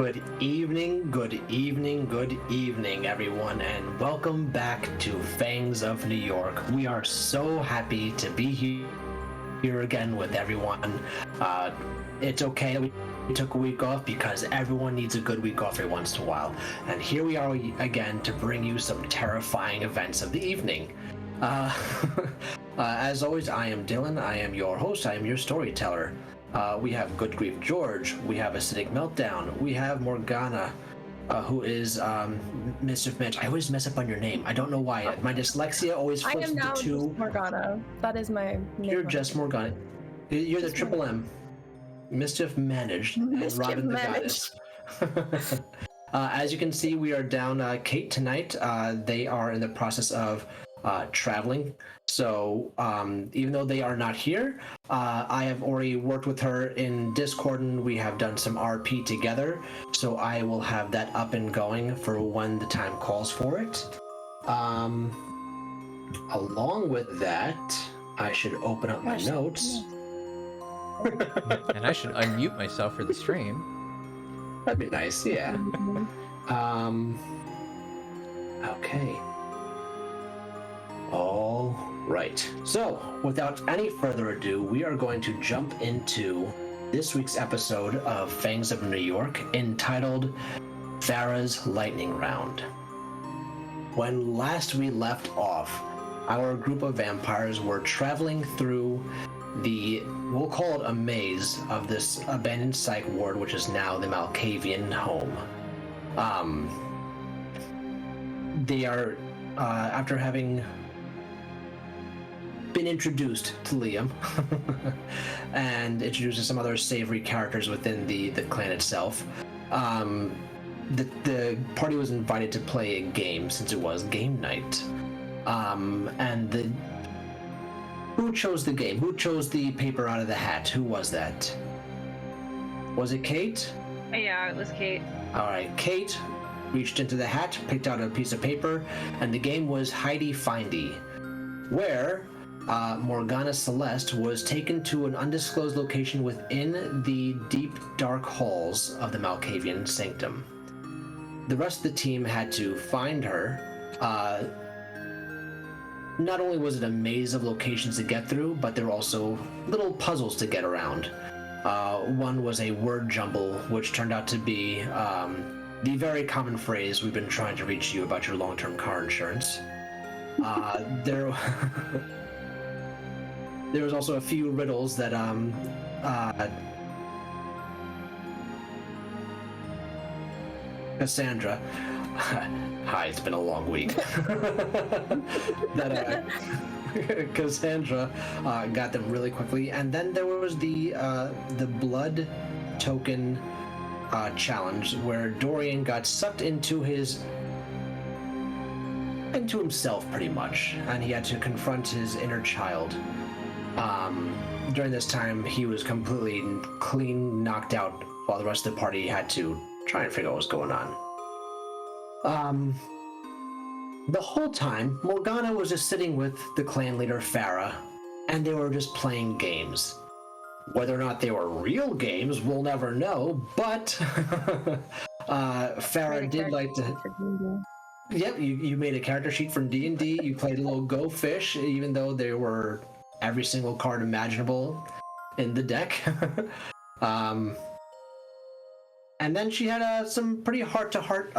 good evening, everyone, and welcome back to Fangs of New York. We are so happy to be here again with everyone. It's okay that we took a week off because everyone needs a good week off every once in a while. And here we are again to bring you some terrifying events of the evening. As always, I am Dylan. I am your host. I am your storyteller. We have Good Grief George, we have Acidic Meltdown, we have Morgana, who is Mischief Mitch. I always mess up on your name. I don't know why. My dyslexia always flips I am now the two. just Morgana. That is my name. You're just Morgana. You're the triple M. Mischief Managed and Robin the Goddess. As you can see, we are down Kate tonight. They are in the process of traveling. So even though they are not here, I have already worked with her in Discord and we have done some RP together. So I will have that up and going for when the time calls for it. Along with that, I should open up my notes. And I should unmute myself for the stream. That'd be nice, yeah. Okay. All right. So, without any further ado, we are going to jump into this week's episode of Fangs of New York, entitled Farrah's Lightning Round. When last we left off, our group of vampires were traveling through we'll call it a maze of this abandoned psych ward, which is now the Malkavian home. They are, after having been introduced to Liam and introduced to some other savory characters within the clan itself, the party was invited to play a game since it was game night. Who chose the game? Who chose the paper out of the hat? Who was that? Was it Kate? Yeah, it was Kate. All right, Kate reached into the hat, picked out a piece of paper, and the game was Hidey-Findy, where Morgana Celeste was taken to an undisclosed location within the deep, dark halls of the Malkavian Sanctum. The rest of the team had to find her. Not only was it a maze of locations to get through, but there were also little puzzles to get around. One was a word jumble, which turned out to be the very common phrase, "We've been trying to reach you about your long-term car insurance." There was also a few riddles that Cassandra. Hi, it's been a long week. That Cassandra got them really quickly, and then there was the blood token challenge, where Dorian got sucked into himself pretty much, and he had to confront his inner child. During this time, he was completely clean knocked out, while the rest of the party had to try and figure out what was going on. The whole time, Morgana was just sitting with the clan leader Farrah, and they were just playing games. Whether or not they were real games, we'll never know, but Farrah did like to... Yep, you made a character sheet from D&D, you played a little Go Fish, even though there were every single card imaginable in the deck. And then she had some pretty heart-to-heart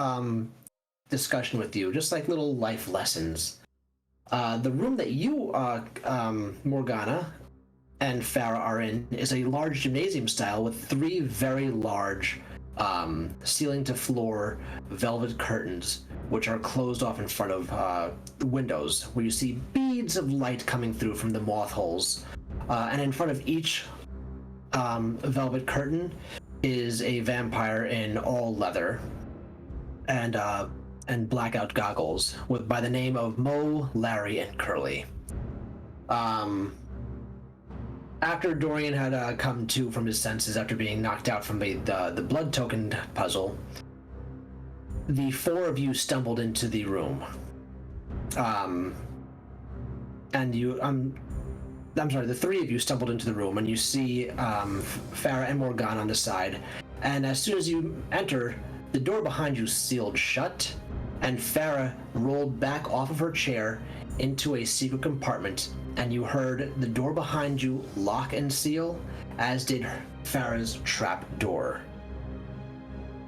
discussion with you, just like little life lessons. The room that you, Morgana, and Farrah are in is a large gymnasium style with 3 very large ceiling-to-floor velvet curtains, which are closed off in front of windows, where you see beads of light coming through from the moth holes. And in front of each velvet curtain is a vampire in all leather and blackout goggles by the name of Mo, Larry, and Curly. After Dorian had come to from his senses after being knocked out from the blood token puzzle, the 4 of you stumbled into the room. And you, I'm sorry, the 3 of you stumbled into the room, and you see Farrah and Morgana on the side, And as soon as you enter, the door behind you sealed shut, and Farrah rolled back off of her chair into a secret compartment, and you heard the door behind you lock and seal, as did Farrah's trap door.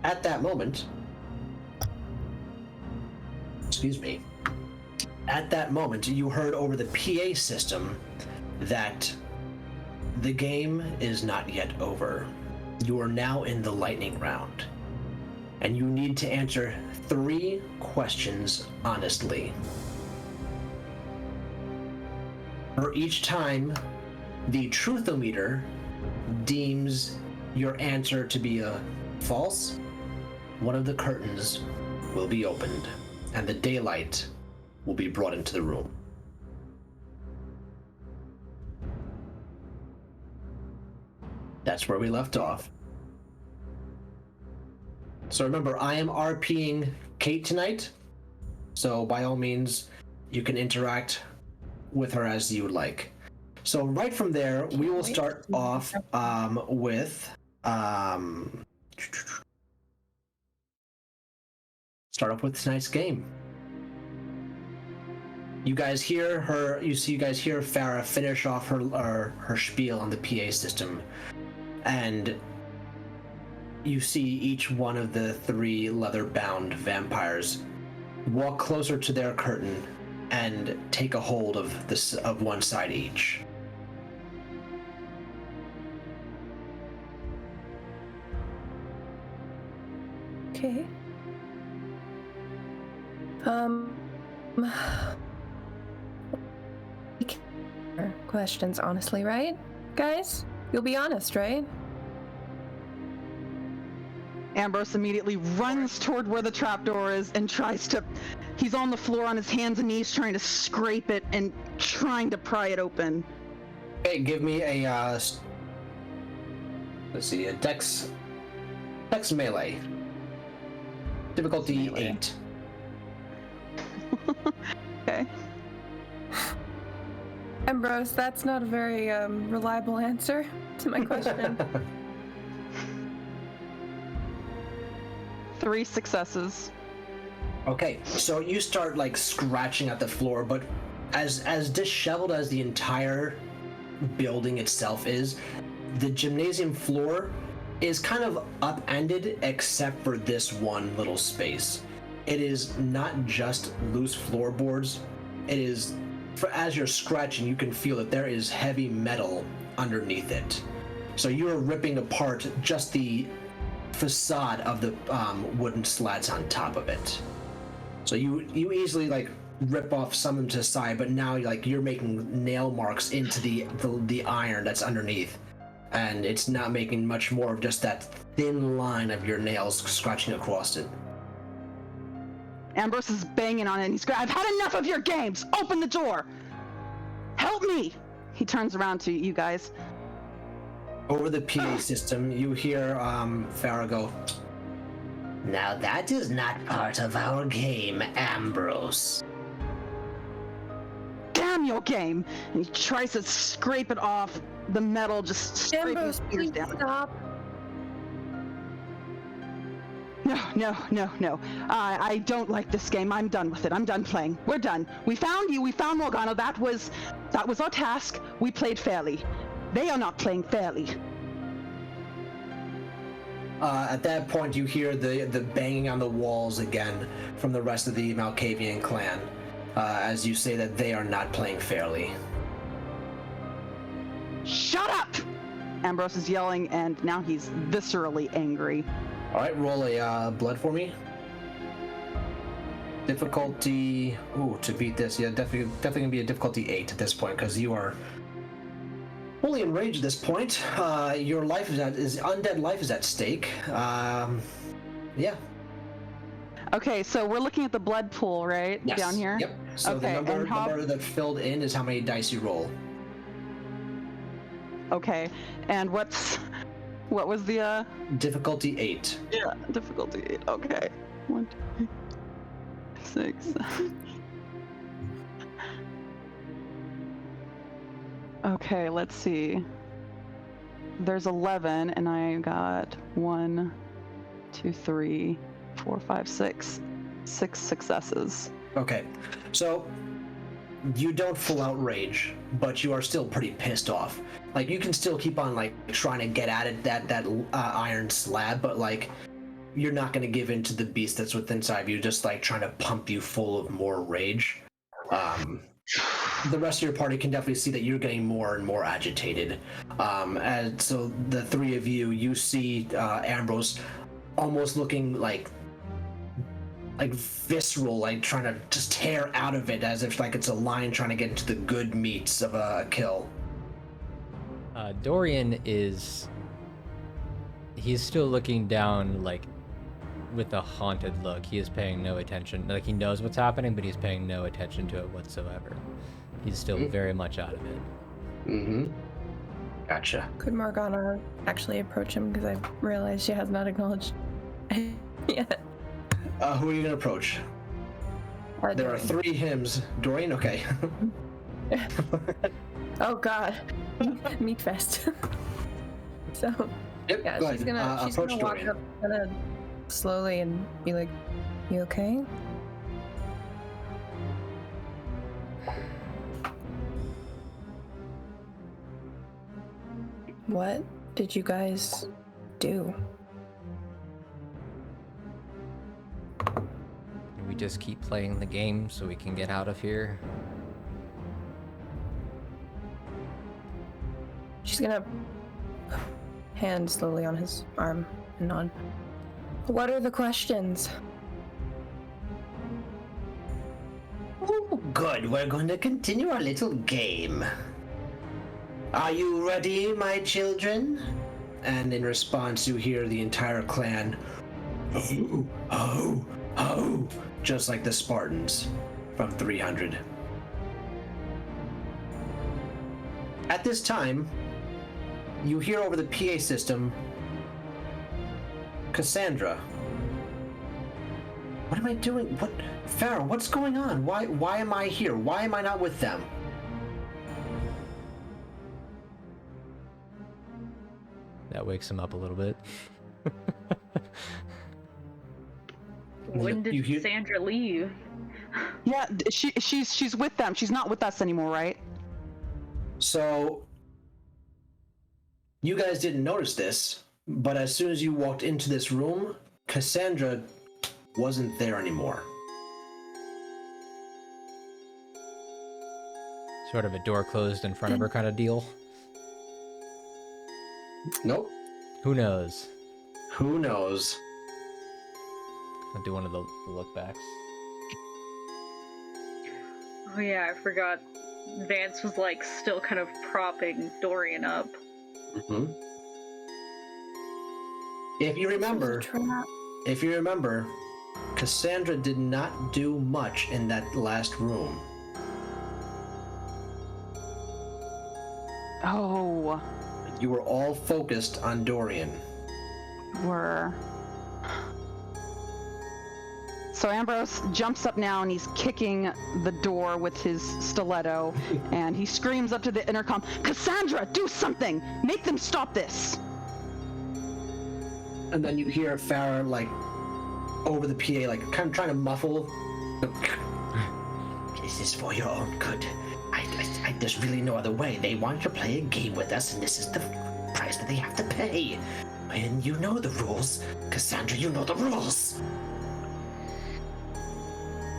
At that moment, you heard over the PA system that the game is not yet over. You are now in the lightning round, and you need to answer 3 questions honestly. For each time the truthometer deems your answer to be a false, one of the curtains will be opened, and the daylight will be brought into the room. That's where we left off. So remember, I am RPing Kate tonight, so by all means, you can interact with her as you would like. So right from there, we will start off with tonight's game. You guys hear Farrah finish off her spiel on the PA system, and you see each one of the 3 leather-bound vampires walk closer to their curtain and take a hold of one side each. Okay. Questions, honestly, right? Guys, you'll be honest, right? Ambrose immediately runs toward where the trapdoor is and he's on the floor on his hands and knees trying to scrape it and trying to pry it open. Okay, give me a, a dex melee. Difficulty 8. Okay. Ambrose, that's not a very reliable answer to my question. 3 successes. Okay, so you start scratching at the floor, but as disheveled as the entire building itself is, the gymnasium floor is kind of upended except for this one little space. It is not just loose floorboards. It is, as you're scratching, you can feel that there is heavy metal underneath it. So you're ripping apart just the facade of the wooden slats on top of it. So you easily rip off some of them to the side, but now you're making nail marks into the iron that's underneath, and it's not making much more of just that thin line of your nails scratching across it. Ambrose is banging on it and he's I've had enough of your games! Open the door! Help me! He turns around to you guys. Over the PA system, you hear Farrah go, "Now that is not part of our game, Ambrose." Damn your game! And he tries to scrape it off the metal, just scraping his Ambrose, fingers please down. stop. No. I don't like this game. I'm done with it. I'm done playing. We're done. We found you. We found Morgana. That was our task. We played fairly. They are not playing fairly. At that point, you hear the banging on the walls again from the rest of the Malkavian clan, as you say that they are not playing fairly. Shut up! Ambrose is yelling, and now he's viscerally angry. All right, roll a blood for me. Difficulty. Ooh, to beat this, yeah, definitely gonna be a difficulty 8 at this point because you are fully enraged at this point. Your life is undead life is at stake. Yeah. Okay, so we're looking at the blood pool, right? Yes. Down here? Yep. So Okay, the and number that filled in is how many dice you roll. Okay, and what was the Difficulty 8. Yeah, difficulty 8. Okay. 1, 2, 3, 6. Okay, let's see. there's 11, and I got 1, 2, 3, 4, 5, 6 successes. Okay, so you don't full out rage, but you are still pretty pissed off. Like, you can still keep on like trying to get at it, that iron slab, but like you're not going to give in to the beast that's within inside of you, just like trying to pump you full of more rage. The rest of your party can definitely see that you're getting more and more agitated. And so the three of you see Ambrose almost looking like visceral, like trying to just tear out of it, as if like it's a lion trying to get into the good meats of a kill. Dorian he's still looking down, like, with a haunted look. He is paying no attention. Like, he knows what's happening, but he's paying no attention to it whatsoever. He's still very much out of it. Mm-hmm. Gotcha. Could Morgana actually approach him, because I realized she has not acknowledged yet. Who are you gonna approach? There are 3 hymns. Dorian, okay. Oh God, meat fest. So Yep, yeah, go she's ahead. gonna walk Dorian. up kind of slowly and be like, "You okay?" What did you guys do? We just keep playing the game so we can get out of here. She's gonna hand slowly on his arm and nod. What are the questions? Oh, good. We're going to continue our little game. Are you ready, my children? And in response, you hear the entire clan, "Ho, ho, ho," just like the Spartans from 300. At this time, you hear over the PA system, "Cassandra, what am I doing? What, Farrah, what's going on? Why am I here? Why am I not with them?" That wakes him up a little bit. When did Cassandra leave? Yeah, she's with them. She's not with us anymore, right? So, you guys didn't notice this, but as soon as you walked into this room, Cassandra wasn't there anymore. Sort of a door closed in front of her kind of deal. Nope. Who knows? Who knows? I'll do one of the look backs. Oh yeah, I forgot. Vance was like still kind of propping Dorian up. Mm-hmm. If you remember, Cassandra did not do much in that last room. Oh, You were all focused on Dorian. we're... So Ambrose jumps up now and he's kicking the door with his stiletto and he screams up to the intercom, "Cassandra, do something! Make them stop this!" And then you hear Farrah, like, over the PA, like, kind of trying to muffle. "This is for your own good. There's really no other way. They want to play a game with us, and this is the price that they have to pay. And you know the rules. Cassandra, you know the rules."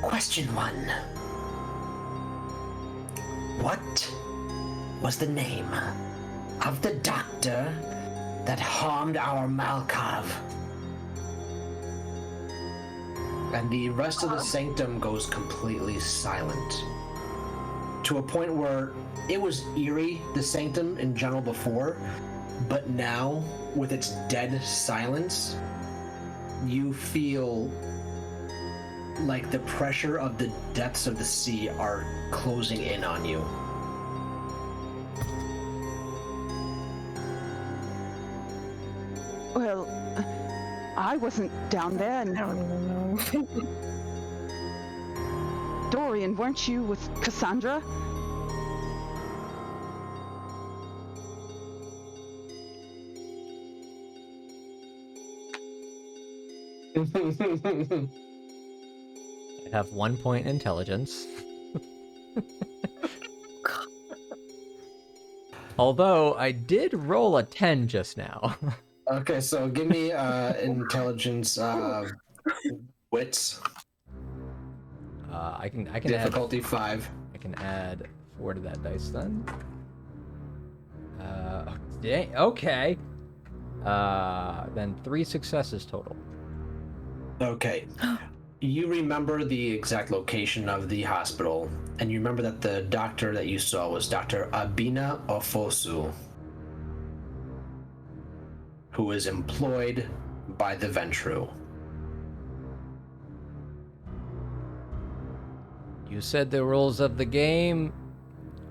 Question 1. What was the name of the doctor that harmed our Malkov? And the rest of the sanctum goes completely silent. To a point where it was eerie, the sanctum in general before, but now, with its dead silence, you feel like the pressure of the depths of the sea are closing in on you. Well, I wasn't down there, I and don't even know. Dorian, weren't you with Cassandra? I have 1 point intelligence. Although I did roll a 10 just now. Okay, so give me intelligence wits. I can add Difficulty 5. I can add 4 to that dice then. Dang, okay. Then 3 successes total. Okay. You remember the exact location of the hospital, and you remember that the doctor that you saw was Dr. Abina Ofosu, who is employed by the Ventru. You said the rules of the game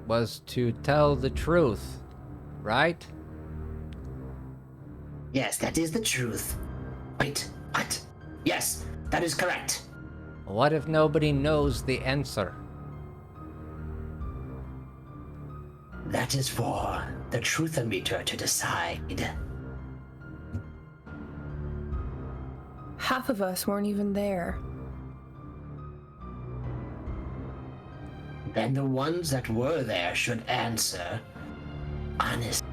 was to tell the truth, right? Yes, that is the truth. Wait, what? Yes, that is correct. What if nobody knows the answer? That is for the truthometer to decide. Half of us weren't even there. Then the ones that were there should answer. Honest.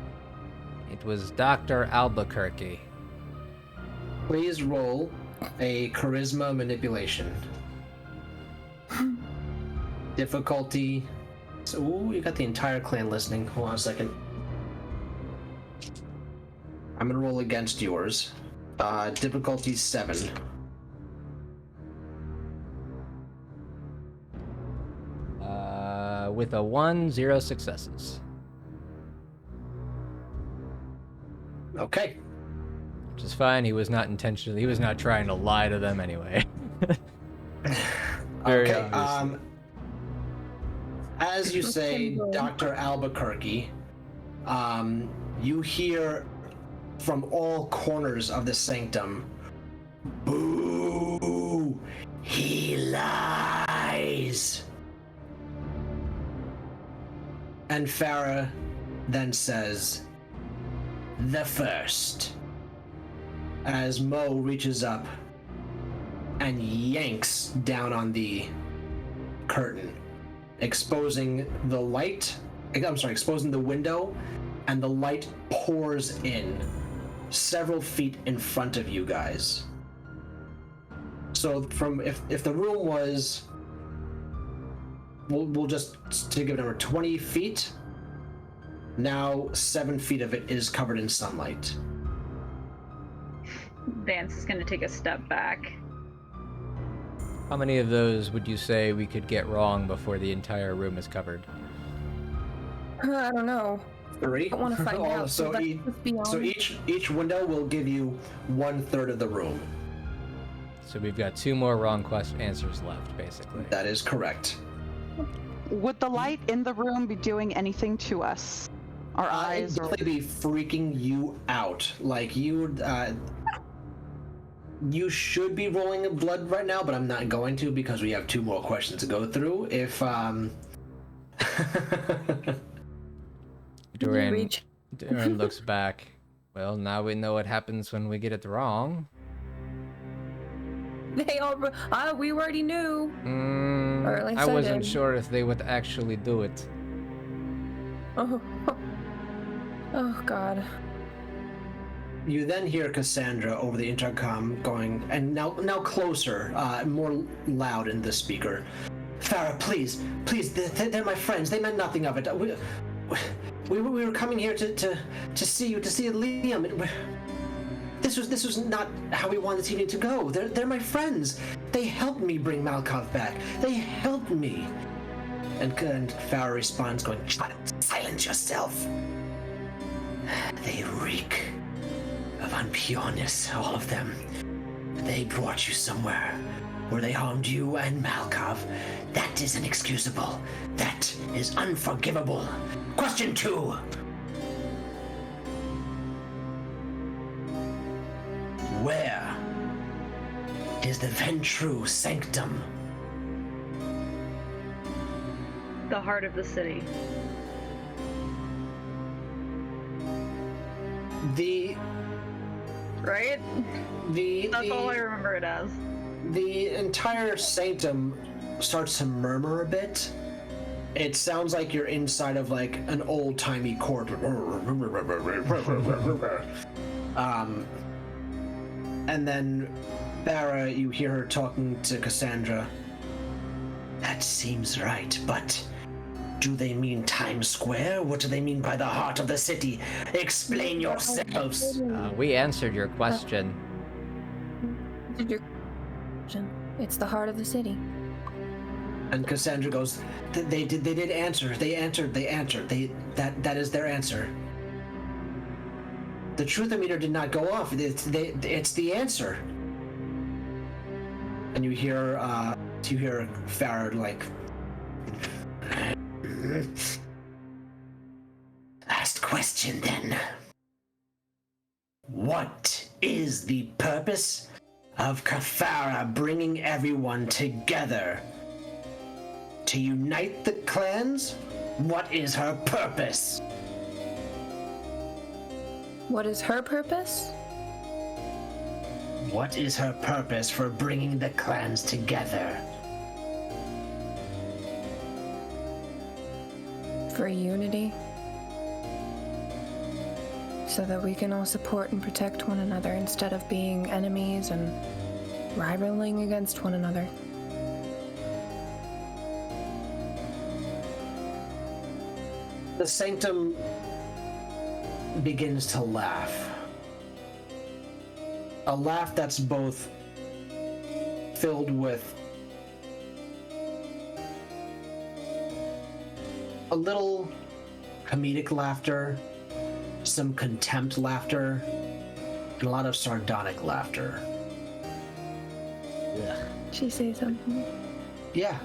It was Dr. Albuquerque. Please roll a charisma manipulation. Difficulty. So, ooh, you got the entire clan listening. Hold on a second. I'm gonna roll against yours. Difficulty 7. With a 1, 0 successes. Okay. Which is fine. He was not trying to lie to them anyway. Very Okay. obviously. As you say, Dr. Albuquerque, you hear from all corners of the sanctum, "Boo! He lies!" And Farrah then says, "The first," as Mo reaches up and yanks down on the curtain, exposing the light. Exposing the window, and the light pours in several feet in front of you guys. So from if the room was, we'll just to give it over 20 feet. Now 7 feet of it is covered in sunlight. Vance is going to take a step back. How many of those would you say we could get wrong before the entire room is covered? I don't know. 3. I want to find out. So, let's just be so honest. each window will give you 1/3 of the room. So we've got 2 more wrong answers left, basically. That is correct. Would the light in the room be doing anything to us? Our eyes? It'd probably be freaking you out. Like you should be rolling in blood right now, but I'm not going to because we have 2 more questions to go through. If Duran looks back. Well, now we know what happens when we get it wrong. They all. We already knew. Or at least I I wasn't did. sure if they would actually do it. Oh. Oh God. you then hear Cassandra over the intercom going, and now closer, more loud in the speaker. "Farrah, please, they're my friends. They meant nothing of it. We were coming here to see you, to see Liam. This was not how we wanted this evening to go. They're my friends. They helped me bring Malkov back. They helped me." And Farrah responds, going, "Silence yourself. They reek of unpureness, all of them. They brought you somewhere where they harmed you and Malkov. That is inexcusable. That is unforgivable. Question 2. Where is the Ventru Sanctum?" The heart of the city. right? That's all I remember it as. The entire sanctum starts to murmur a bit. It sounds like you're inside of like an old-timey court. And then Farrah, you hear her talking to Cassandra. That seems right, but do they mean Times Square? What do they mean by the heart of the city? Explain yourselves. We answered your question. It's the heart of the city. And Cassandra goes, they did answer. They answered. That is their answer. The truthometer did not go off. It's the answer. And you hear Farrah like, last question then. What is the purpose of Farrah bringing everyone together? To unite the clans? What is her purpose? What is her purpose? What is her purpose for bringing the clans together? For unity. So that we can all support and protect one another instead of being enemies and rivaling against one another. The sanctum begins to laugh. A laugh that's both filled with a little comedic laughter, some contempt laughter, and a lot of sardonic laughter. Ugh. She say something? Yeah.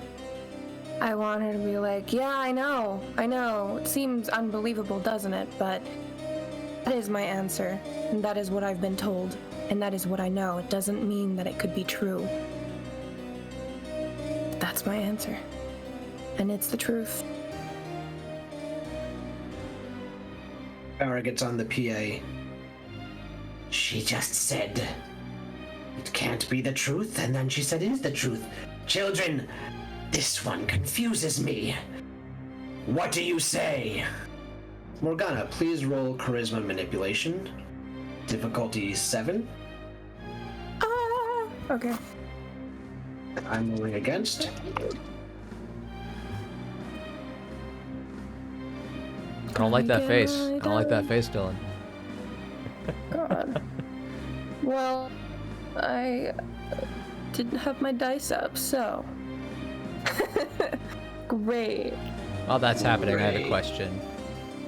I want her to be like, yeah, I know. It seems unbelievable, doesn't it? But that is my answer, and that is what I've been told, and that is what I know. It doesn't mean that it could be true. That's my answer, and it's the truth. Farrah gets on the PA. She just said it can't be the truth, and then she said it is the truth. Children, this one confuses me. What do you say? Morgana, please roll Charisma Manipulation. Difficulty 7. Okay. I'm rolling against. I don't like that face. I don't like that face, Dylan. God. Well, I didn't have my dice up, so. Great. While that's happening, I have a question.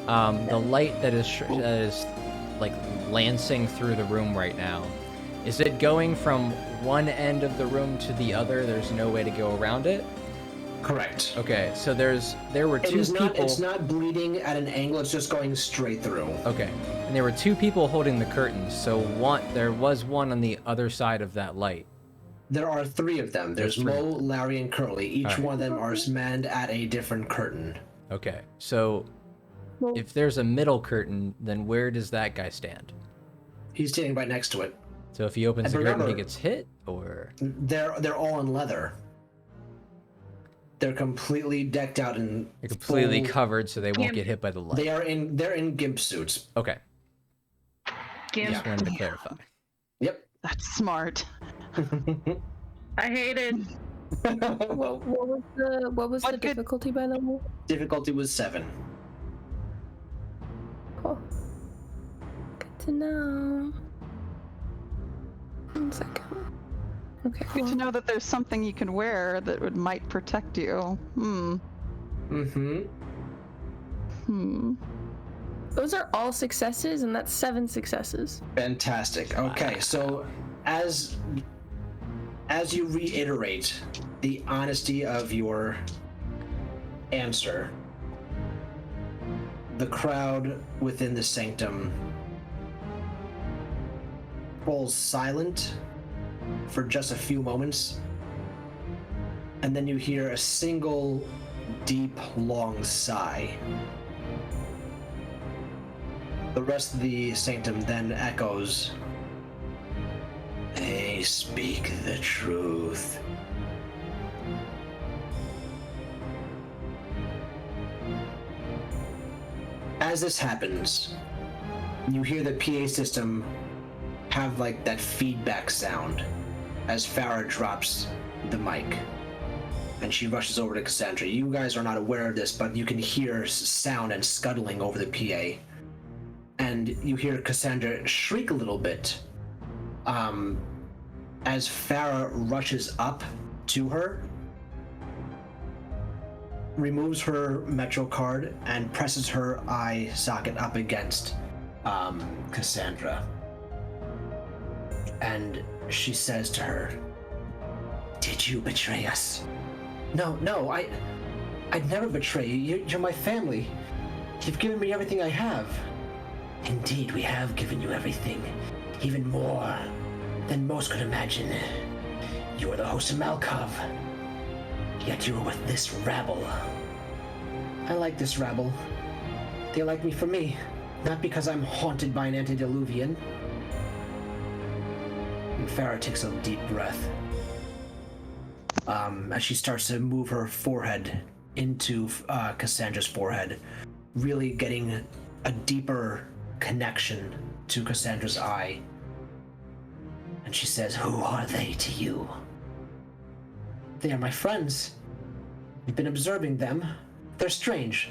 The light that is like lancing through the room right now, is it going from one end of the room to the other? There's no way to go around it? Correct. Okay, so there were two people. It's not bleeding at an angle, it's just going straight through. Okay, and there were two people holding the curtains, so there was one on the other side of that light. There are 3 of them. There's three. Mo, Larry, and Curly. Each All right. one of them are manned at a different curtain. Okay, so if there's a middle curtain, then where does that guy stand? He's standing right next to it. So if he opens And the curtain, he remember- gets hit, or? They're all in leather. They're completely decked out in. They're completely full- covered, so they won't get hit by the light. They're in gimp suits. Okay, Gimp. just wanted to clarify. Yep. That's smart. I hate it. What was the What good- difficulty, by the way? Difficulty was 7. Cool. Good to know. 1 second. Okay. Good to know that there's something you can wear that might protect you. Mm-hmm. Those are all successes, and that's 7 successes. Fantastic. Okay, so as you reiterate the honesty of your answer, the crowd within the sanctum falls silent for just a few moments, and then you hear a single deep, long sigh. The rest of the sanctum then echoes, only speak the truth. As this happens, you hear the PA system have like that feedback sound as Farrah drops the mic. And she rushes over to Cassandra. You guys are not aware of this, but you can hear sound and scuttling over the PA. And you hear Cassandra shriek a little bit as Farrah rushes up to her, removes her Metro card, and presses her eye socket up against Cassandra. And she says to her, "Did you betray us?" No, I'd never betray you. You're my family. You've given me everything I have. Indeed, we have given you everything. Even more than most could imagine. You are the host of Malkov. Yet you were with this rabble. I like this rabble. They like me for me, not because I'm haunted by an antediluvian. And Farrah takes a deep breath. As she starts to move her forehead into Cassandra's forehead, really getting a deeper connection to Cassandra's eye. And she says, "Who are they to you?" "They are my friends. I've been observing them. They're strange,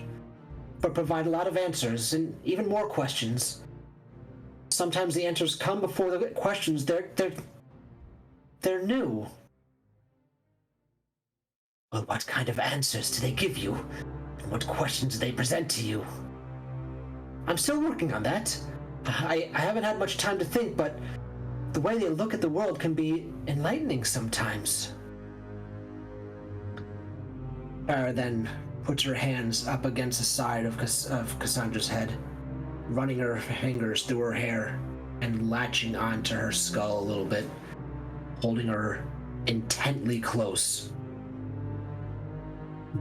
but provide a lot of answers and even more questions. Sometimes the answers come before the questions. They're new." "Well, what kind of answers do they give you? And what questions do they present to you?" "I'm still working on that. I haven't had much time to think, but the way they look at the world can be enlightening sometimes." Farrah then puts her hands up against the side of Cassandra's head, running her fingers through her hair and latching onto her skull a little bit, holding her intently close.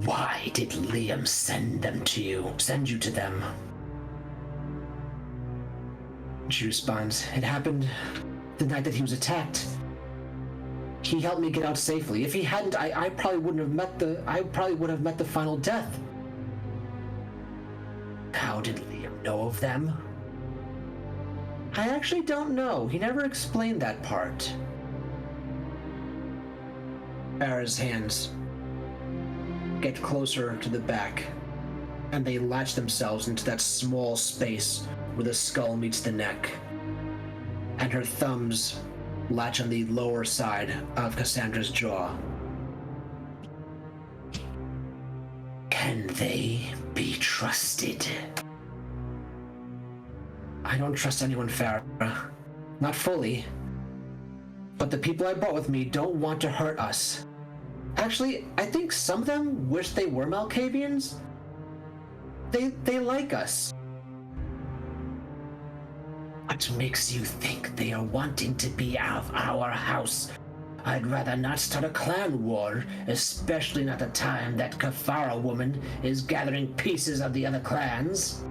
"Why did Liam send you to them?" She responds, "It happened the night that he was attacked. He helped me get out safely. If he hadn't, I probably would have met the final death." "How did Liam know of them?" "I actually don't know. He never explained that part." Farrah's hands get closer to the back, and they latch themselves into that small space where the skull meets the neck, and her thumbs latch on the lower side of Cassandra's jaw. "Can they be trusted?" "I don't trust anyone, Farrah. Not fully. But the people I brought with me don't want to hurt us. Actually, I think some of them wish they were Malkavians. They like us." "What makes you think they are wanting to be out of our house? I'd rather not start a clan war, especially not at the time that Farrah woman is gathering pieces of the other clans."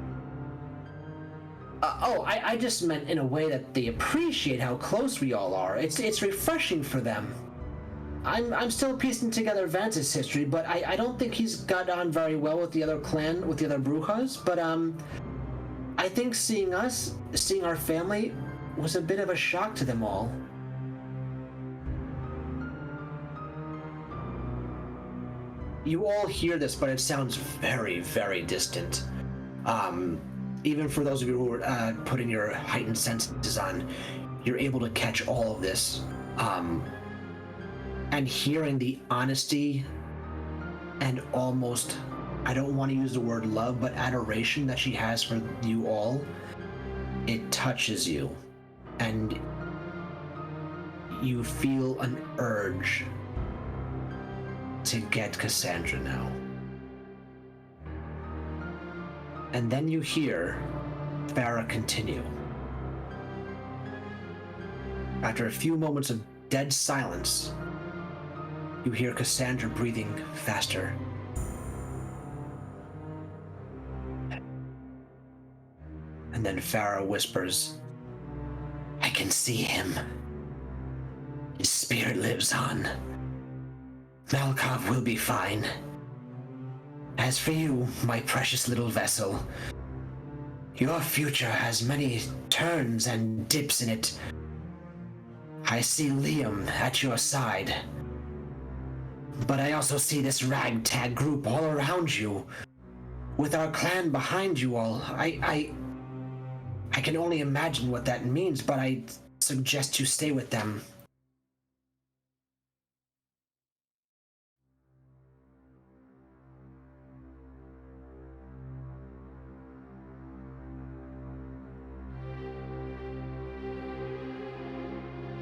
I just meant in a way that they appreciate how close we all are. It's refreshing for them. I'm still piecing together Vance's history, but I don't think he's got on very well with the other clan, with the other Brujas, but I think seeing our family was a bit of a shock to them all. You all hear this, but it sounds very, very distant. Even for those of you who are putting your heightened senses on, you're able to catch all of this. And hearing the honesty and almost, I don't want to use the word love, but adoration that she has for you all, it touches you. And you feel an urge to get Cassandra now. And then you hear Farrah continue. After a few moments of dead silence, you hear Cassandra breathing faster. And then Farrah whispers, "I can see him. His spirit lives on. Malkov will be fine. As for you, my precious little vessel, your future has many turns and dips in it. I see Liam at your side. But I also see this ragtag group all around you. With our clan behind you all, I can only imagine what that means, but I suggest you stay with them.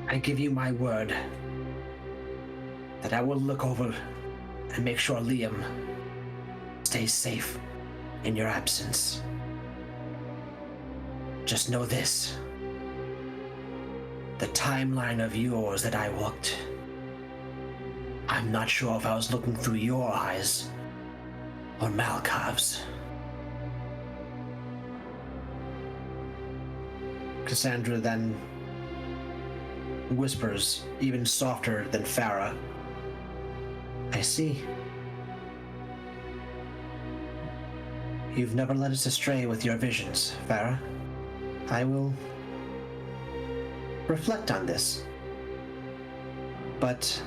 I give you my word that I will look over and make sure Liam stays safe in your absence. Just know this. The timeline of yours that I walked, I'm not sure if I was looking through your eyes or Malkov's. Cassandra then whispers, even softer than Farrah, I see. You've never led us astray with your visions, Farrah. I will reflect on this. But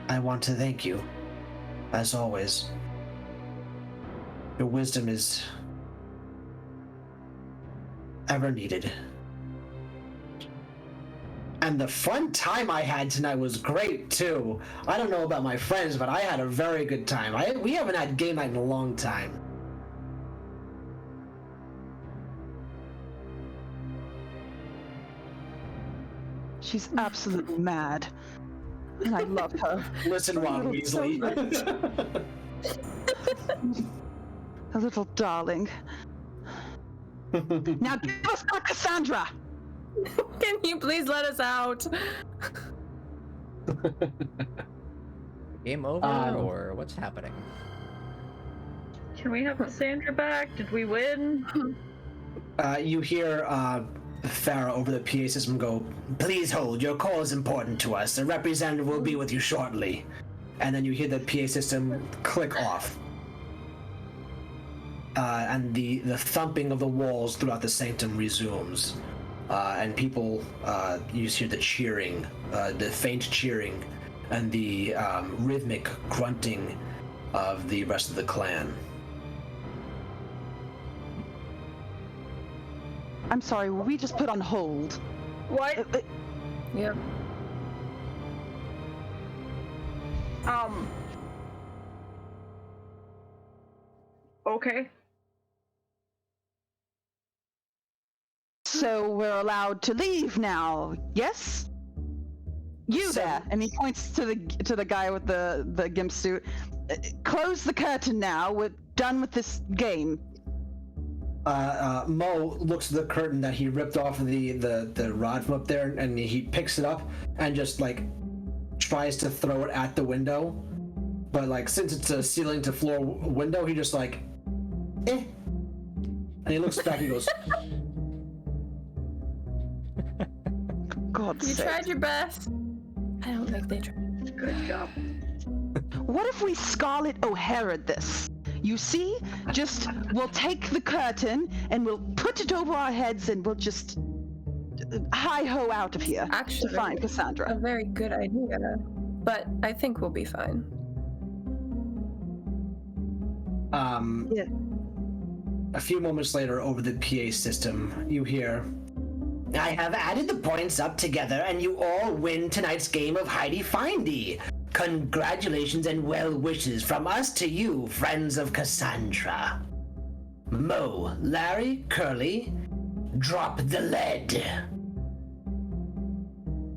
I want to thank you, as always. Your wisdom is ever needed. And the fun time I had tonight was great, too. I don't know about my friends, but I had a very good time. We haven't had game night in a long time. She's absolutely mad. And I love her. Listen, Ron Weasley. A little darling. Now give us back Cassandra! Can you please let us out? Game over, or what's happening? Can we have Cassandra back? Did we win? You hear Farrah over the PA system go, please hold, your call is important to us. The representative will be with you shortly. And then you hear the PA system click off. And the thumping of the walls throughout the sanctum resumes. And people, you hear the cheering, the faint cheering, and the rhythmic grunting of the rest of the clan. I'm sorry, were we just put on hold? What? Yep. Okay. So we're allowed to leave now, yes? You there, and he points to the guy with the gimp suit. Close the curtain now. We're done with this game. Mo looks at the curtain that he ripped off of the rod from up there, and he picks it up and just like tries to throw it at the window, but like since it's a ceiling to floor window, he just like, and he looks back and he goes, God's You sake. tried your best. I don't think they tried. Good job. What if we Scarlet O'Hara'd this? You see? Just, we'll take the curtain and we'll put it over our heads and we'll just hi-ho out of here Actually, to find a Cassandra. very good idea. But I think we'll be fine. Yeah. A few moments later, over the PA system, you hear, I have added the points up together and you all win tonight's game of Hidey-Findy. Congratulations and well wishes from us to you, friends of Cassandra. Mo, Larry, Curly, drop the lead.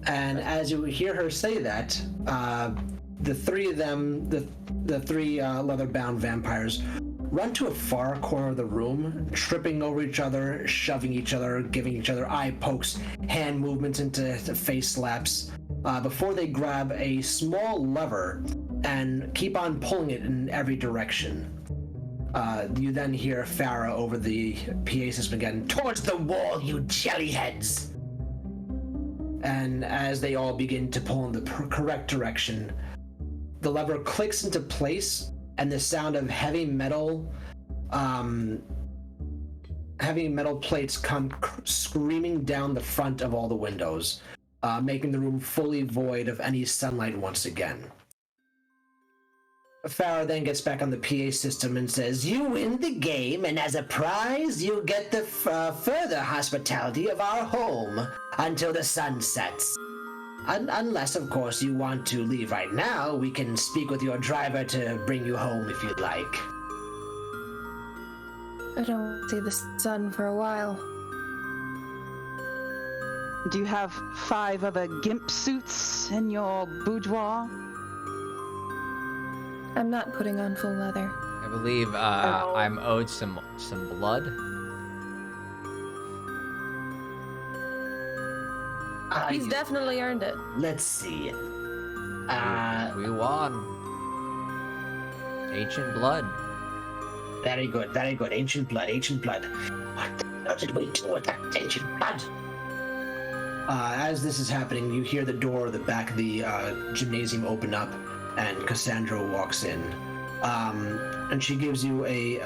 And as you hear her say that, the three of them, the three leather-bound vampires, run to a far corner of the room, tripping over each other, shoving each other, giving each other eye pokes, hand movements into face slaps, before they grab a small lever and keep on pulling it in every direction. You then hear Farrah over the PA system again, towards the wall, you jellyheads! and as they all begin to pull in the correct direction, the lever clicks into place, and the sound of heavy metal plates come screaming down the front of all the windows, making the room fully void of any sunlight once again. Farrah then gets back on the PA system and says, "You win the game, and as a prize, you get the further hospitality of our home until the sun sets. Unless, of course, you want to leave right now, we can speak with your driver to bring you home if you'd like." I don't see the sun for a while. Do you have 5 other gimp suits in your boudoir? I'm not putting on full leather. I believe I'm owed some blood. He's definitely earned it. Let's see. We won. Ancient blood. Very good, very good. Ancient blood, ancient blood. What the hell did we do with that ancient blood? As this is happening, you hear the door at the back of the gymnasium open up, and Cassandra walks in. And she gives you a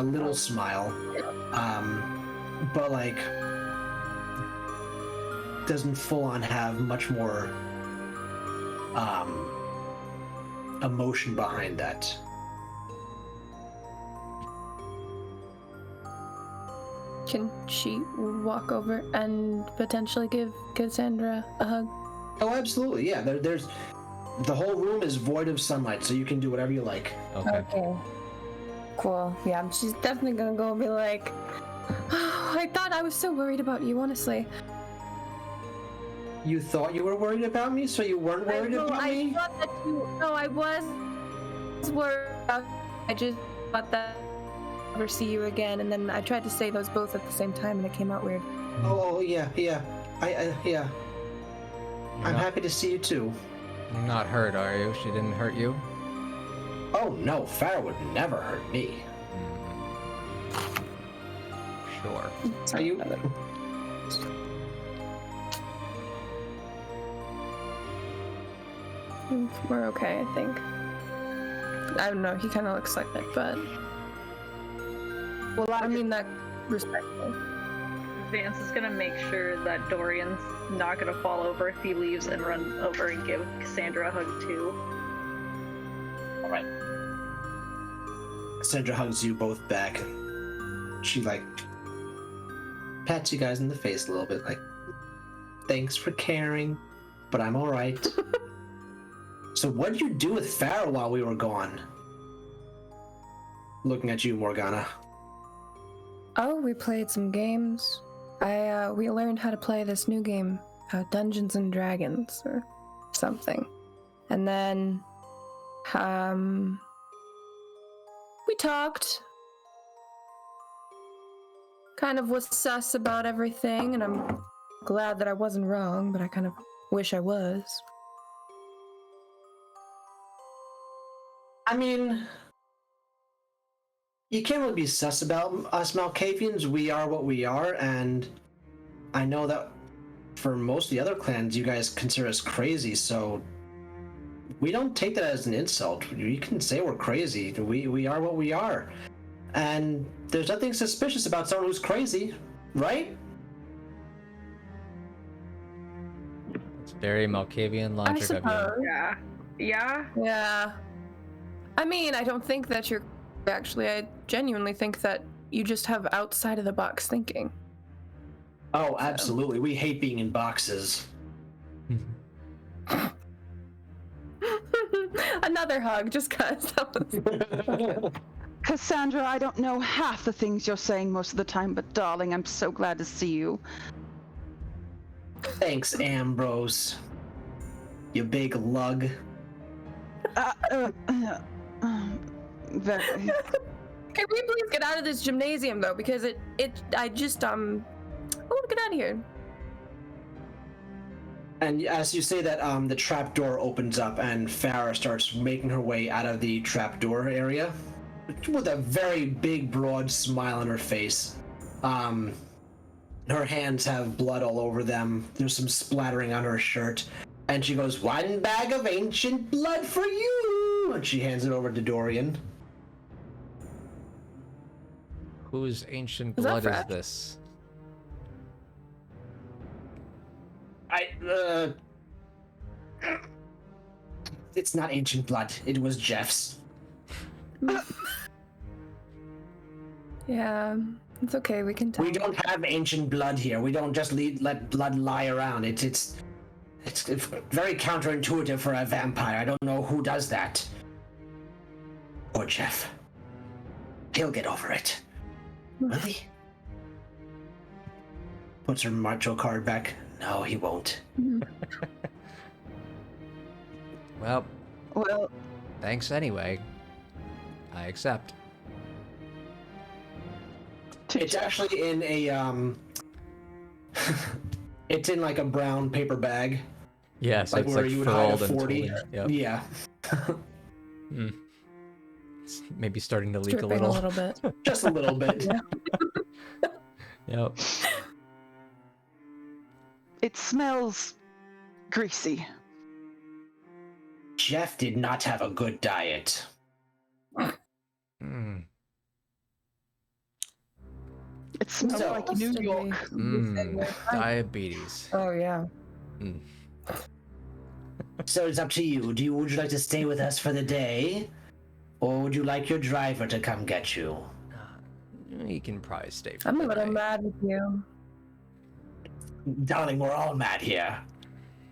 little smile, but like doesn't full on have much more emotion behind that. Can she walk over and potentially give Cassandra a hug? Oh, absolutely, yeah. There's the whole room is void of sunlight, so you can do whatever you like. Okay. Cool. Yeah, she's definitely gonna go and be like, oh, I thought I was so worried about you, honestly. You thought you were worried about me, so you weren't worried about me? I thought that you... No, I was worried about... I just thought that I'd never see you again, and then I tried to say those both at the same time, and it came out weird. Oh, yeah. I'm happy to see you, too. You're not hurt, are you? She didn't hurt you? Oh, no. Farrah would never hurt me. Sure. Are you... We're okay, I think. I don't know, he kind of looks like it, but... Well, I mean that respectful. Vance is gonna make sure that Dorian's not gonna fall over if he leaves and run over and give Cassandra a hug too. Alright. Cassandra hugs you both back. She, like, pats you guys in the face a little bit, like, thanks for caring, but I'm alright. So what did you do with Farrah while we were gone? Looking at you, Morgana. Oh, we played some games. We learned how to play this new game, Dungeons and Dragons or something. And then, we talked. Kind of was sus about everything, and I'm glad that I wasn't wrong, but I kind of wish I was. I mean, you can't really be sus about us Malkavians. We are what we are, and I know that for most of the other clans, you guys consider us crazy, so we don't take that as an insult. You can say we're crazy. We are what we are. And there's nothing suspicious about someone who's crazy, right? It's very Malkavian logic of you. Yeah. I mean, I don't think that you're... Actually, I genuinely think that you just have outside-of-the-box thinking. Oh, absolutely. We hate being in boxes. Another hug, just cause. Cassandra, I don't know half the things you're saying most of the time, but darling, I'm so glad to see you. Thanks, Ambrose. You big lug. Can we please get out of this gymnasium though? Because I just I want to get out of here. And as you say that, the trap door opens up and Farrah starts making her way out of the trap door area with a very big, broad smile on her face. Her hands have blood all over them. There's some splattering on her shirt. And she goes, "One bag of ancient blood for you!" And she hands it over to Dorian. Whose ancient Is that blood is fresh? this? It's not ancient blood. It was Jeff's. Yeah, it's okay. We can tell. We don't have ancient blood here. We don't just let blood lie around. It's very counterintuitive for a vampire. I don't know who does that. Poor Jeff. He'll get over it. Really? Puts her macho card back. No, he won't. Well, Well, thanks anyway. I accept. It's actually in a it's in like a brown paper bag. Yeah, so Like it's where like you would hide a furled and 40. torn. Yep. Yeah. It's maybe starting to leak a Dripping little. bit. Just a little bit. Yep. it smells greasy. Jeff did not have a good diet. Mm. It smells So- like New York. Diabetes. Oh yeah. Mm. So it's up to you. Would you like to stay with us for the day? Or would you like your driver to come get you? You can probably stay for I'm a the little night. mad with you. Darling, we're all mad here.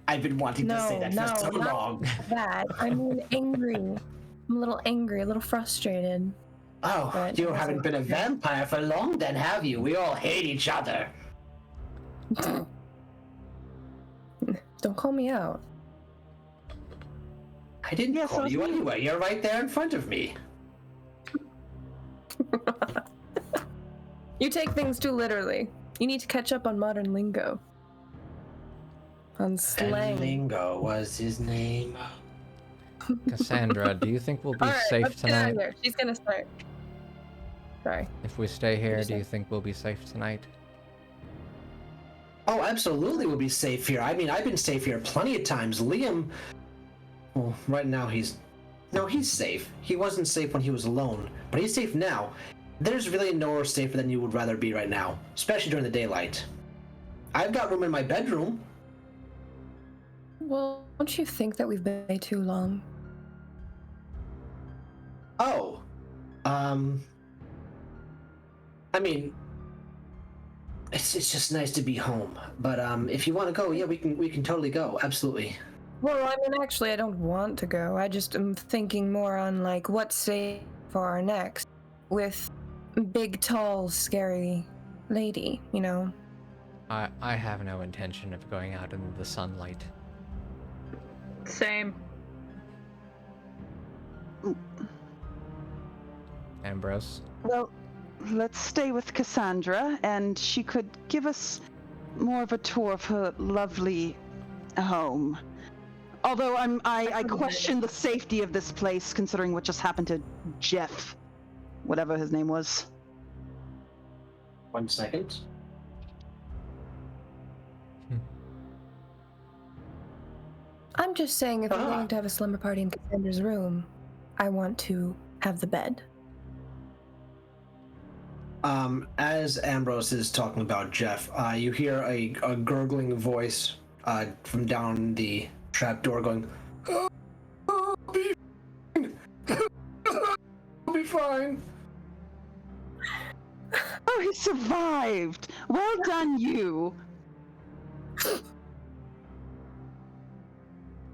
I've been wanting to say that for so not long. that. I mean angry. I'm a little angry, a little frustrated. Oh, But you also- haven't been a vampire for long then, have you? We all hate each other. Don't call me out. I didn't Yes, call I you was- anyway. You're right there in front of me. You take things too literally. You need to catch up on modern lingo. On slang. Lingo was his name. Cassandra, do you think we'll be Alright, safe let's get out of tonight? here. She's gonna start. Sorry. If we stay here, What'd do you you think we'll be safe tonight? Oh, absolutely we'll be safe here. I mean, I've been safe here plenty of times. Liam... Well, right now he's... No, he's safe. He wasn't safe when he was alone, but he's safe now. There's really nowhere safer than you would rather be right now, especially during the daylight. I've got room in my bedroom. Well, don't you think that we've been away too long? Oh. I mean... It's just nice to be home. But, if you want to go, yeah, we can totally go. Absolutely. Well, I mean, actually, I don't want to go. I just am thinking more on, like, what's safe for our next. With big, tall, scary lady, you know? I have no intention of going out into the sunlight. Same. Ambrose? Well, let's stay with Cassandra, and she could give us more of a tour of her lovely home. Although I question the safety of this place, considering what just happened to Jeff, whatever his name was. 1 second. I'm just saying, if we're going to have a slumber party in Cassandra's room, I want to have the bed. As Ambrose is talking about Jeff, you hear a gurgling voice from down the trapdoor going, "Oh, I'll be fine. I'll be fine." Oh, he survived! Well done, you!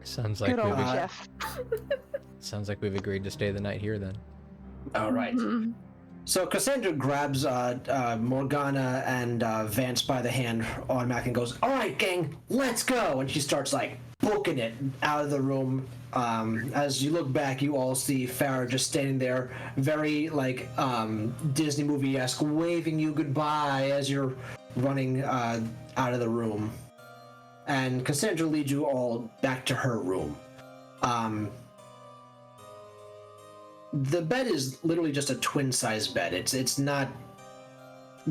Sounds like Good old we've Jeff. sounds like we've agreed to stay the night here then. All right. Mhm. So Cassandra grabs Morgana and Vance by the hand on Mac and goes, "All right, gang, let's go!" And she starts like booking it out of the room. As you look back, you all see Farrah just standing there, very like Disney movie-esque, waving you goodbye as you're running out of the room. And Cassandra leads you all back to her room. The bed is literally just a twin-size bed. It's not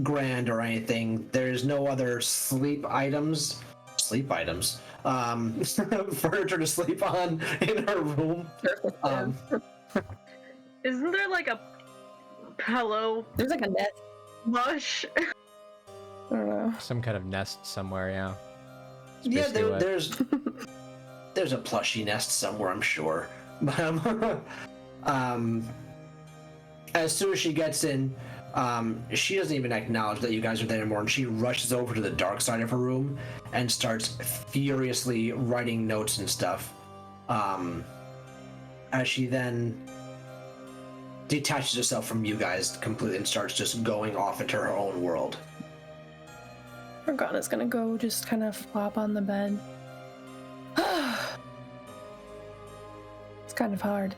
grand or anything. There's no other sleep items, furniture to sleep on in her room. Isn't there like a pillow There's like a net. mush? I don't know. Some kind of nest somewhere, yeah. It's Yeah, basically what- there's a plushy nest somewhere, I'm sure. But as soon as she gets in, she doesn't even acknowledge that you guys are there anymore, and she rushes over to the dark side of her room and starts furiously writing notes and stuff. As she then detaches herself from you guys completely and starts just going off into her own world. Morgana's gonna go just kind of flop on the bed. It's kind of hard.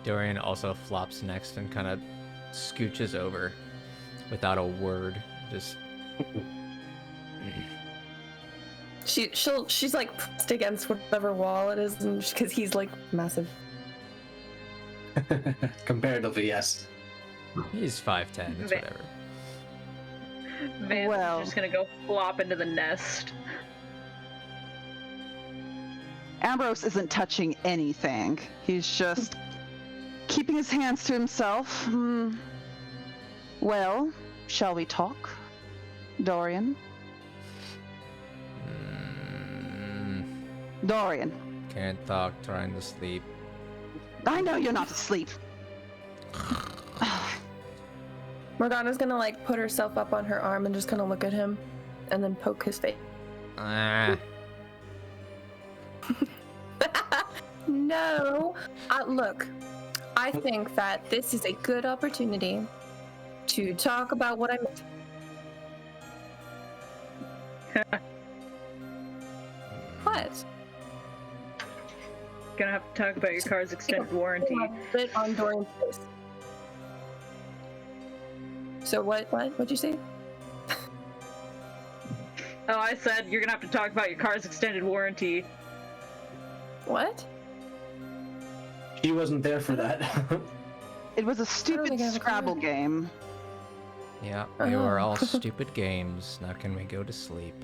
Dorian also flops next and kind of scooches over without a word. Just She's like pressed against whatever wall it is, and because he's like massive. Comparatively, yes. he's 5'10", it's Va- whatever. Vance Well. is just gonna go flop into the nest. Ambrose isn't touching anything. He's just keeping his hands to himself. Well, shall we talk, Dorian? Dorian, Can't talk, trying to sleep. I know you're not asleep. Morgana's gonna like put herself up on her arm and just kind of look at him, and then poke his face. Ah, No, look, I think that this is a good opportunity to talk about what I meant. What? Gonna have to talk about your car's extended warranty. Spit on Dorian's face. So what'd you say? Oh, I said you're gonna have to talk about your car's extended warranty. What? She wasn't there for that. It was a stupid think I have a Scrabble clue. game. yeah, they were all Oh. stupid games. Now can we go to sleep?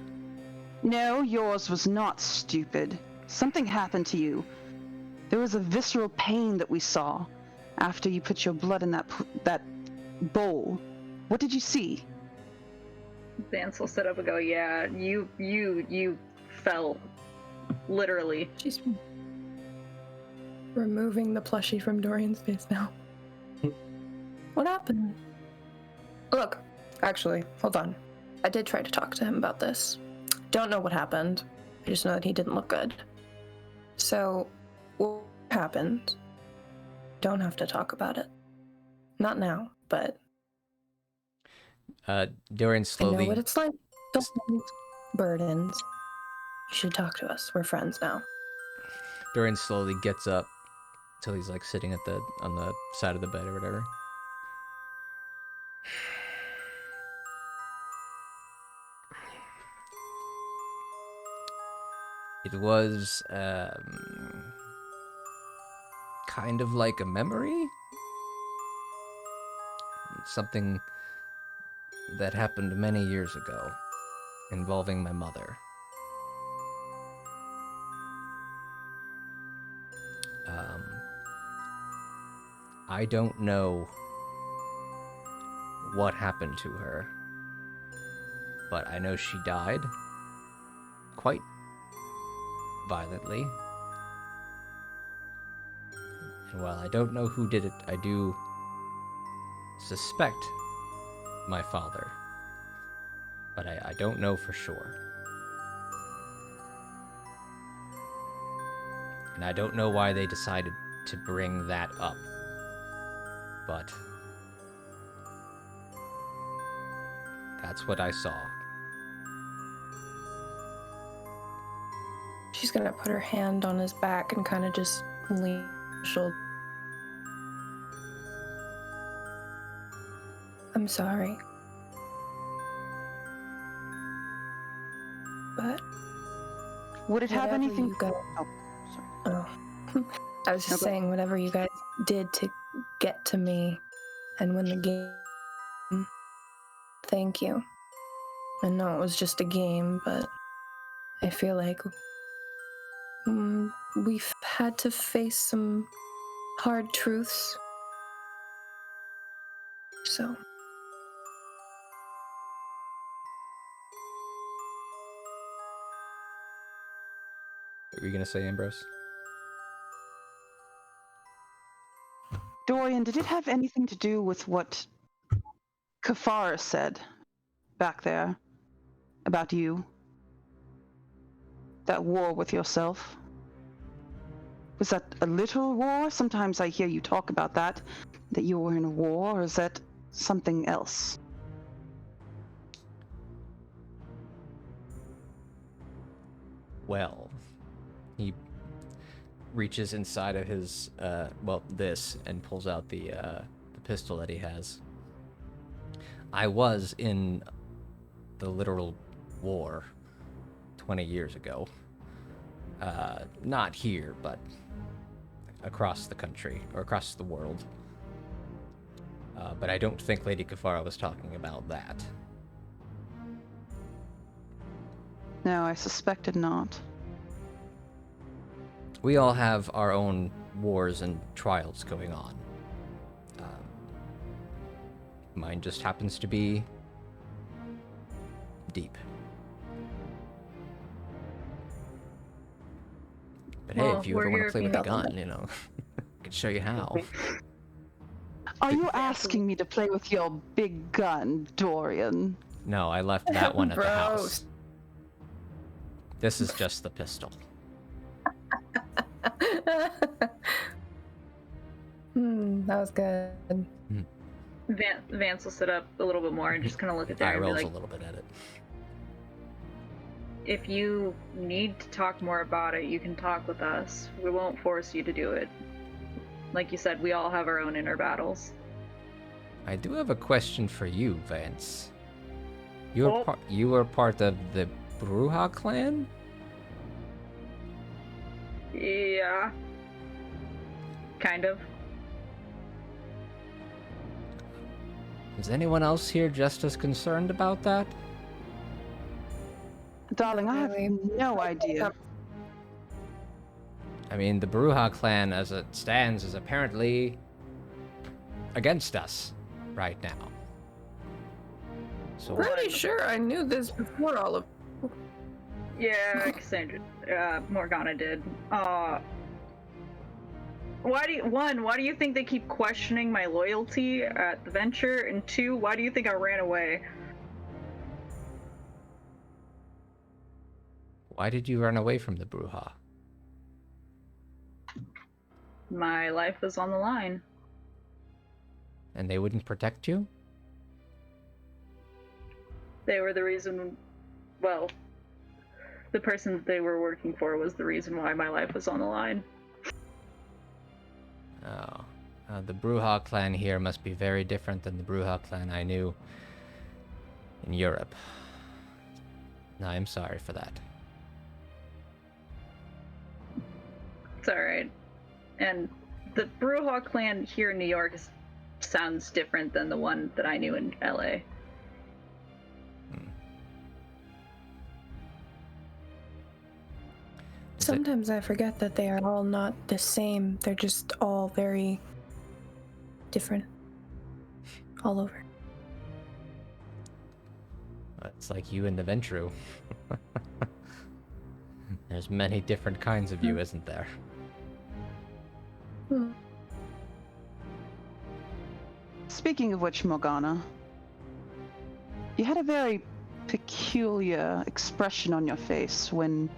No, yours was not stupid. Something happened to you. There was a visceral pain that we saw after you put your blood in that bowl. What did you see? Vance will sit up and go, yeah, you fell. Literally. She's removing the plushie from Dorian's face now. What happened? Look, actually, hold on. I did try to talk to him about this. Don't know what happened. I just know that he didn't look good. So, what happened? Don't have to talk about it. Not now, but Dorian I slowly know what it's like. Don't have burdens. You should talk to us. We're friends now. Dorian slowly gets up till he's like sitting on the side of the bed or whatever. It was kind of like a memory. Something that happened many years ago involving my mother. I don't know what happened to her, but I know she died quite violently. And while I don't know who did it, I do suspect my father, but I don't know for sure. And I don't know why they decided to bring that up, but that's what I saw. She's gonna put her hand on his back and kind of just lean shoulder. I'm sorry. But Would it have whatever anything? you guys, Oh, sorry. I was just Okay. saying, whatever you guys did to get to me, and win the game. Thank you. I know it was just a game, but I feel like we've had to face some hard truths. So. What were you gonna say, Ambrose? Dorian, did it have anything to do with what Farrah said back there about you? That war with yourself? Was that a literal war? Sometimes I hear you talk about that you were in a war, or is that something else? Well, he reaches inside of his, this, and pulls out the pistol that he has. I was in the literal war 20 years ago. Not here, but across the country, or across the world. But I don't think Lady Kafara was talking about that. No, I suspected not. We all have our own wars and trials going on. Mine just happens to be deep. But hey, if you ever want to play with a gun, you know, I can show you how. Are you asking me to play with your big gun, Dorian? No, I left that one at the house. This is just the pistol. That was good. Vance will sit up a little bit more and just kind of look at that and be rolls like, a little bit at it. if you need to talk more about it, you can talk with us. We won't force you to do it. Like you said, we all have our own inner battles. I do have a question for you, Vance. You were part of the Bruja clan? Yeah. Kind of. Is anyone else here just as concerned about that? Darling, I have no idea. I mean, the Bruja clan, as it stands, is apparently against us right now. So Pretty sure I knew this before all of. Yeah, Cassandra, Morgana did. Why do you think they keep questioning my loyalty at the venture? And two, why do you think I ran away? Why did you run away from the Bruja? My life was on the line. And they wouldn't protect you? They were the reason, well, the person that they were working for was the reason why my life was on the line. Oh. The Bruja clan here must be very different than the Bruja clan I knew in Europe. I'm sorry for that. It's alright. And the Bruja clan here in New York sounds different than the one that I knew in LA. Sometimes I forget that they are all not the same. They're just all very different. All over. It's like you and the Ventru. There's many different kinds of you, isn't there? Speaking of which, Morgana, you had a very peculiar expression on your face when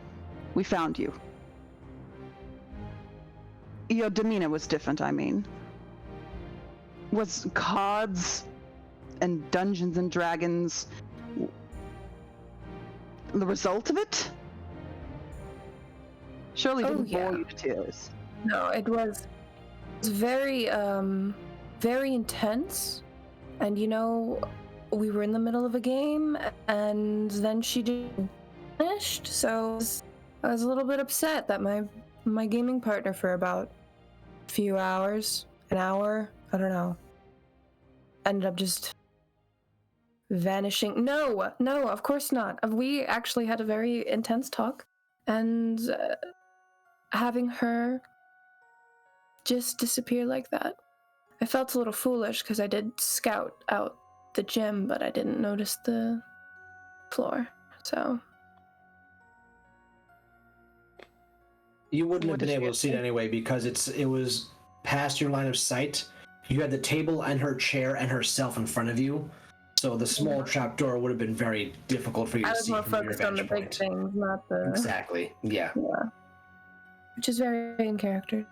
we found you. Your demeanor was different, I mean. Was cards and Dungeons and Dragons the result of it? Surely didn't bore you to tears. No, it was very, very intense. And you know, we were in the middle of a game, and then she didn't finished, so I was a little bit upset that my gaming partner for about a few hours, an hour, I don't know, ended up just vanishing. No, of course not. We actually had a very intense talk, and having her just disappear like that, I felt a little foolish because I did scout out the gym, but I didn't notice the floor, so... You wouldn't have What been did able you to see it anyway because it was past your line of sight. You had the table and her chair and herself in front of you, so the small trapdoor would have been very difficult for you I to was see more from your focused on the vantage big point. things, not the... Exactly. Yeah. Yeah. Which is very in character.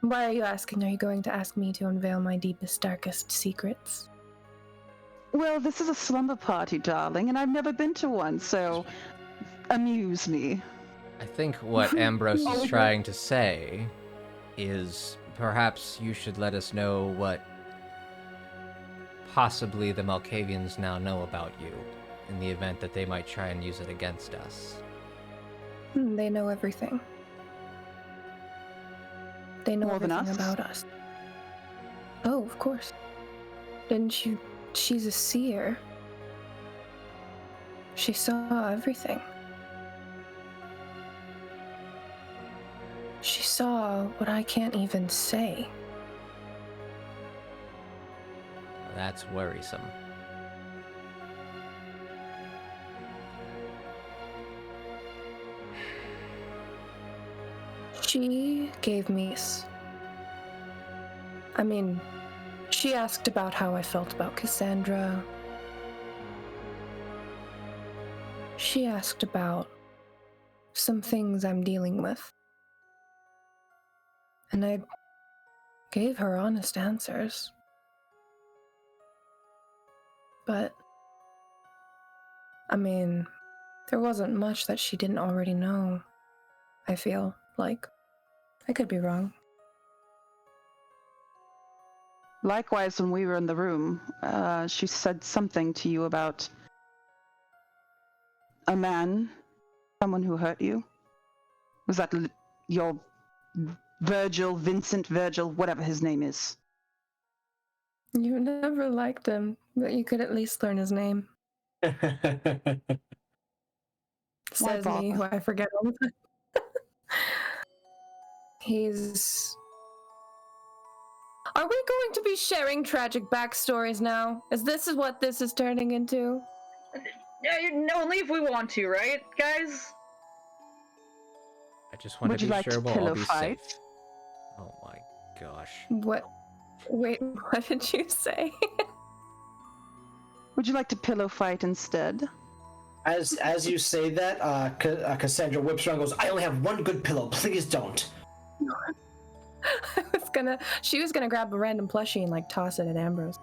Why are you asking? Are you going to ask me to unveil my deepest, darkest secrets? Well, this is a slumber party, darling, and I've never been to one, so amuse me. I think what Ambrose is trying to say is perhaps you should let us know what possibly the Malkavians now know about you, in the event that they might try and use it against us. They know everything. They know More than everything us? about us. Oh, of course. Didn't you? She's a seer. She saw everything. She saw what I can't even say. That's worrisome. She gave me this. I mean, she asked about how I felt about Cassandra. She asked about some things I'm dealing with. And I gave her honest answers. But, I mean, there wasn't much that she didn't already know, I feel like. I could be wrong. Likewise, when we were in the room, she said something to you about a man, someone who hurt you. Was that your Vincent Virgil, whatever his name is? You never liked him, but you could at least learn his name. Says me, who I forget all the time. He's... Are we going to be sharing tragic backstories now? Is what this is turning into? Yeah, only if we want to, right, guys? I just want Would to you be like sure to we'll all pillow be fight? safe. Oh my gosh. What? Wait, what did you say? Would you like to pillow fight instead? As you say that, Cassandra whips around and goes, I only have one good pillow, please don't. She was gonna grab a random plushie and toss it at Ambrose.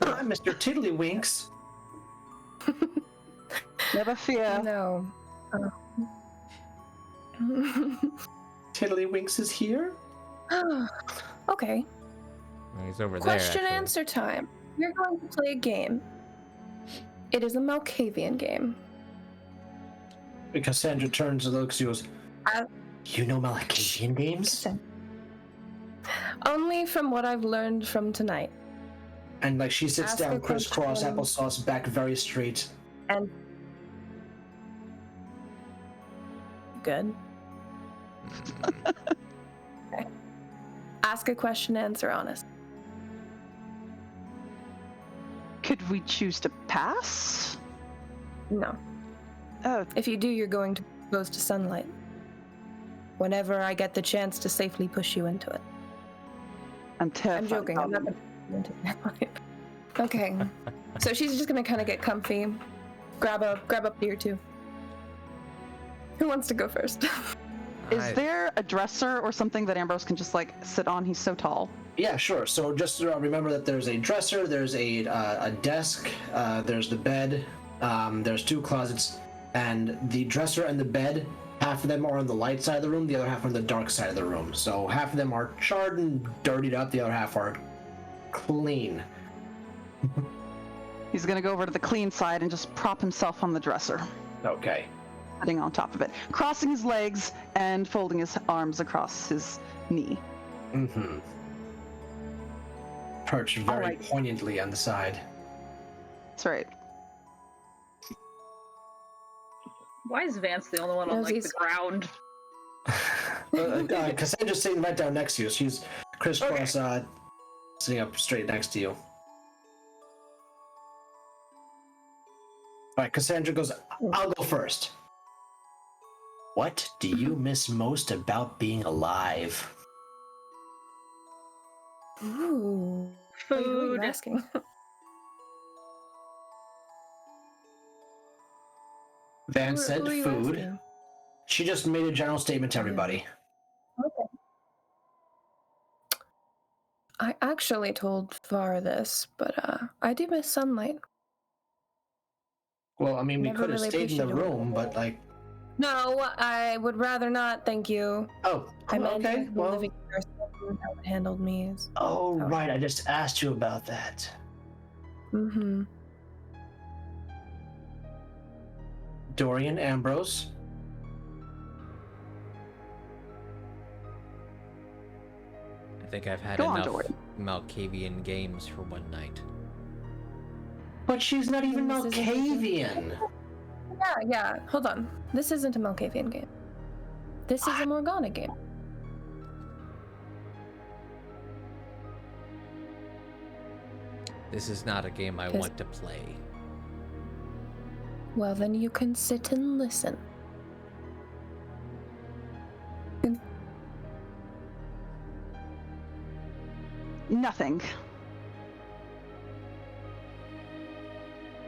I'm Mr. Tiddlywinks. Never fear. No. Tiddlywinks is here? Okay. He's over there. Question actually. answer time. We're going to play a game. It is a Malkavian game. Cassandra turns and looks and goes, you know Malkavian games? Only from what I've learned from tonight. And she sits Ask down, a crisscross, question. applesauce, back very straight. And good. Okay. Ask a question, answer honest. Could we choose to pass? No. Oh, If you do, you're going to be exposed to sunlight. Whenever I get the chance to safely push you into it. I'm terrified. I'm joking. I'm not going to push you into it. Okay. So she's just going to kind of get comfy. Grab up deer too. Who wants to go first? Is there a dresser or something that Ambrose can just sit on? He's so tall. Yeah, sure. So just remember that there's a dresser, there's a desk, there's the bed, there's two closets, and the dresser and the bed, half of them are on the light side of the room, the other half are on the dark side of the room. So half of them are charred and dirtied up, the other half are clean. He's gonna go over to the clean side and just prop himself on the dresser, Okay. sitting on top of it, crossing his legs and folding his arms across his knee. Mm-hmm. perched very right. poignantly on the side. That's right. Why is Vance the only one on like the Nosies. ground? Cassandra's sitting right down next to you. She's crisscross, sitting up straight next to you. All right, Cassandra goes, I'll go first. What do you miss most about being alive? Ooh. Wait, who are you Food. asking? Van said Who are you food. asking? She just made a general statement to everybody. Okay. I actually told Farrah this, but I do miss sunlight. Well, I mean, we Never could have really stayed in the appreciated room, what- but like... No, I would rather not, thank you. Oh, I meant okay, the well... living person how it handled me is... Oh, how- right, I just asked you about that. Mm-hmm. Dorian Ambrose. I think I've had Go on, enough Dorian. Malkavian games for one night. But she's not even This isn't- Malkavian. Yeah, hold on. This isn't a Malkavian game. This is a Morgana game. This is not a game I 'Cause- want to play. Well, then you can sit and listen. Nothing.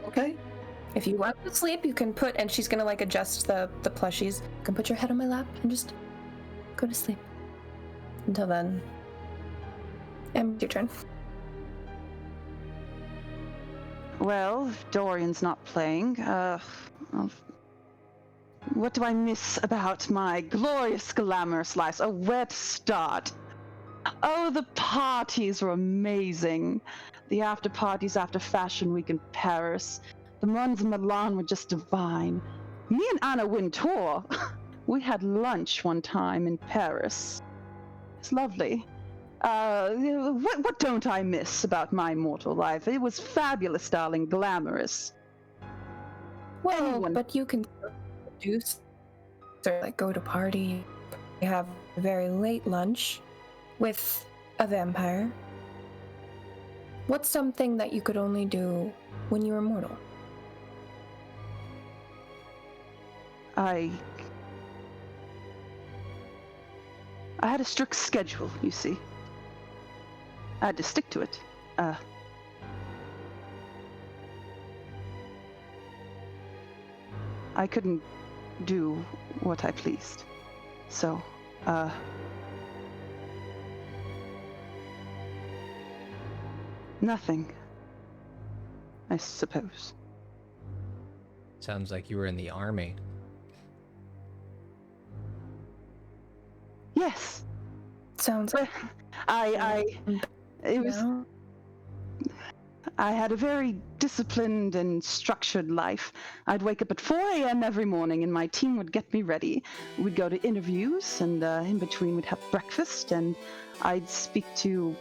Okay. If you want to sleep, you can put, and she's gonna like adjust the plushies. You can put your head on my lap and just go to sleep. Until then, and your turn. Well, if Dorian's not playing, what do I miss about my glorious, glamorous life? Oh, where to start? Oh, the parties were amazing. The after parties after Fashion Week in Paris. The ones in Milan were just divine. Me and Anna Wintour, we had lunch one time in Paris. It's lovely. What don't I miss about my mortal life? It was fabulous, darling, glamorous. Well, Anyone- but you can do or like go to party. You have a very late lunch with a vampire. What's something that you could only do when you were mortal? I had a strict schedule, you see. I had to stick to it. I couldn't do what I pleased. So, nothing, I suppose. Sounds like you were in the army. Yes, Sounds but it was. Yeah. I had a very disciplined and structured life. I'd wake up at 4 a.m. every morning and my team would get me ready. We'd go to interviews and in between we'd have breakfast and I'd speak to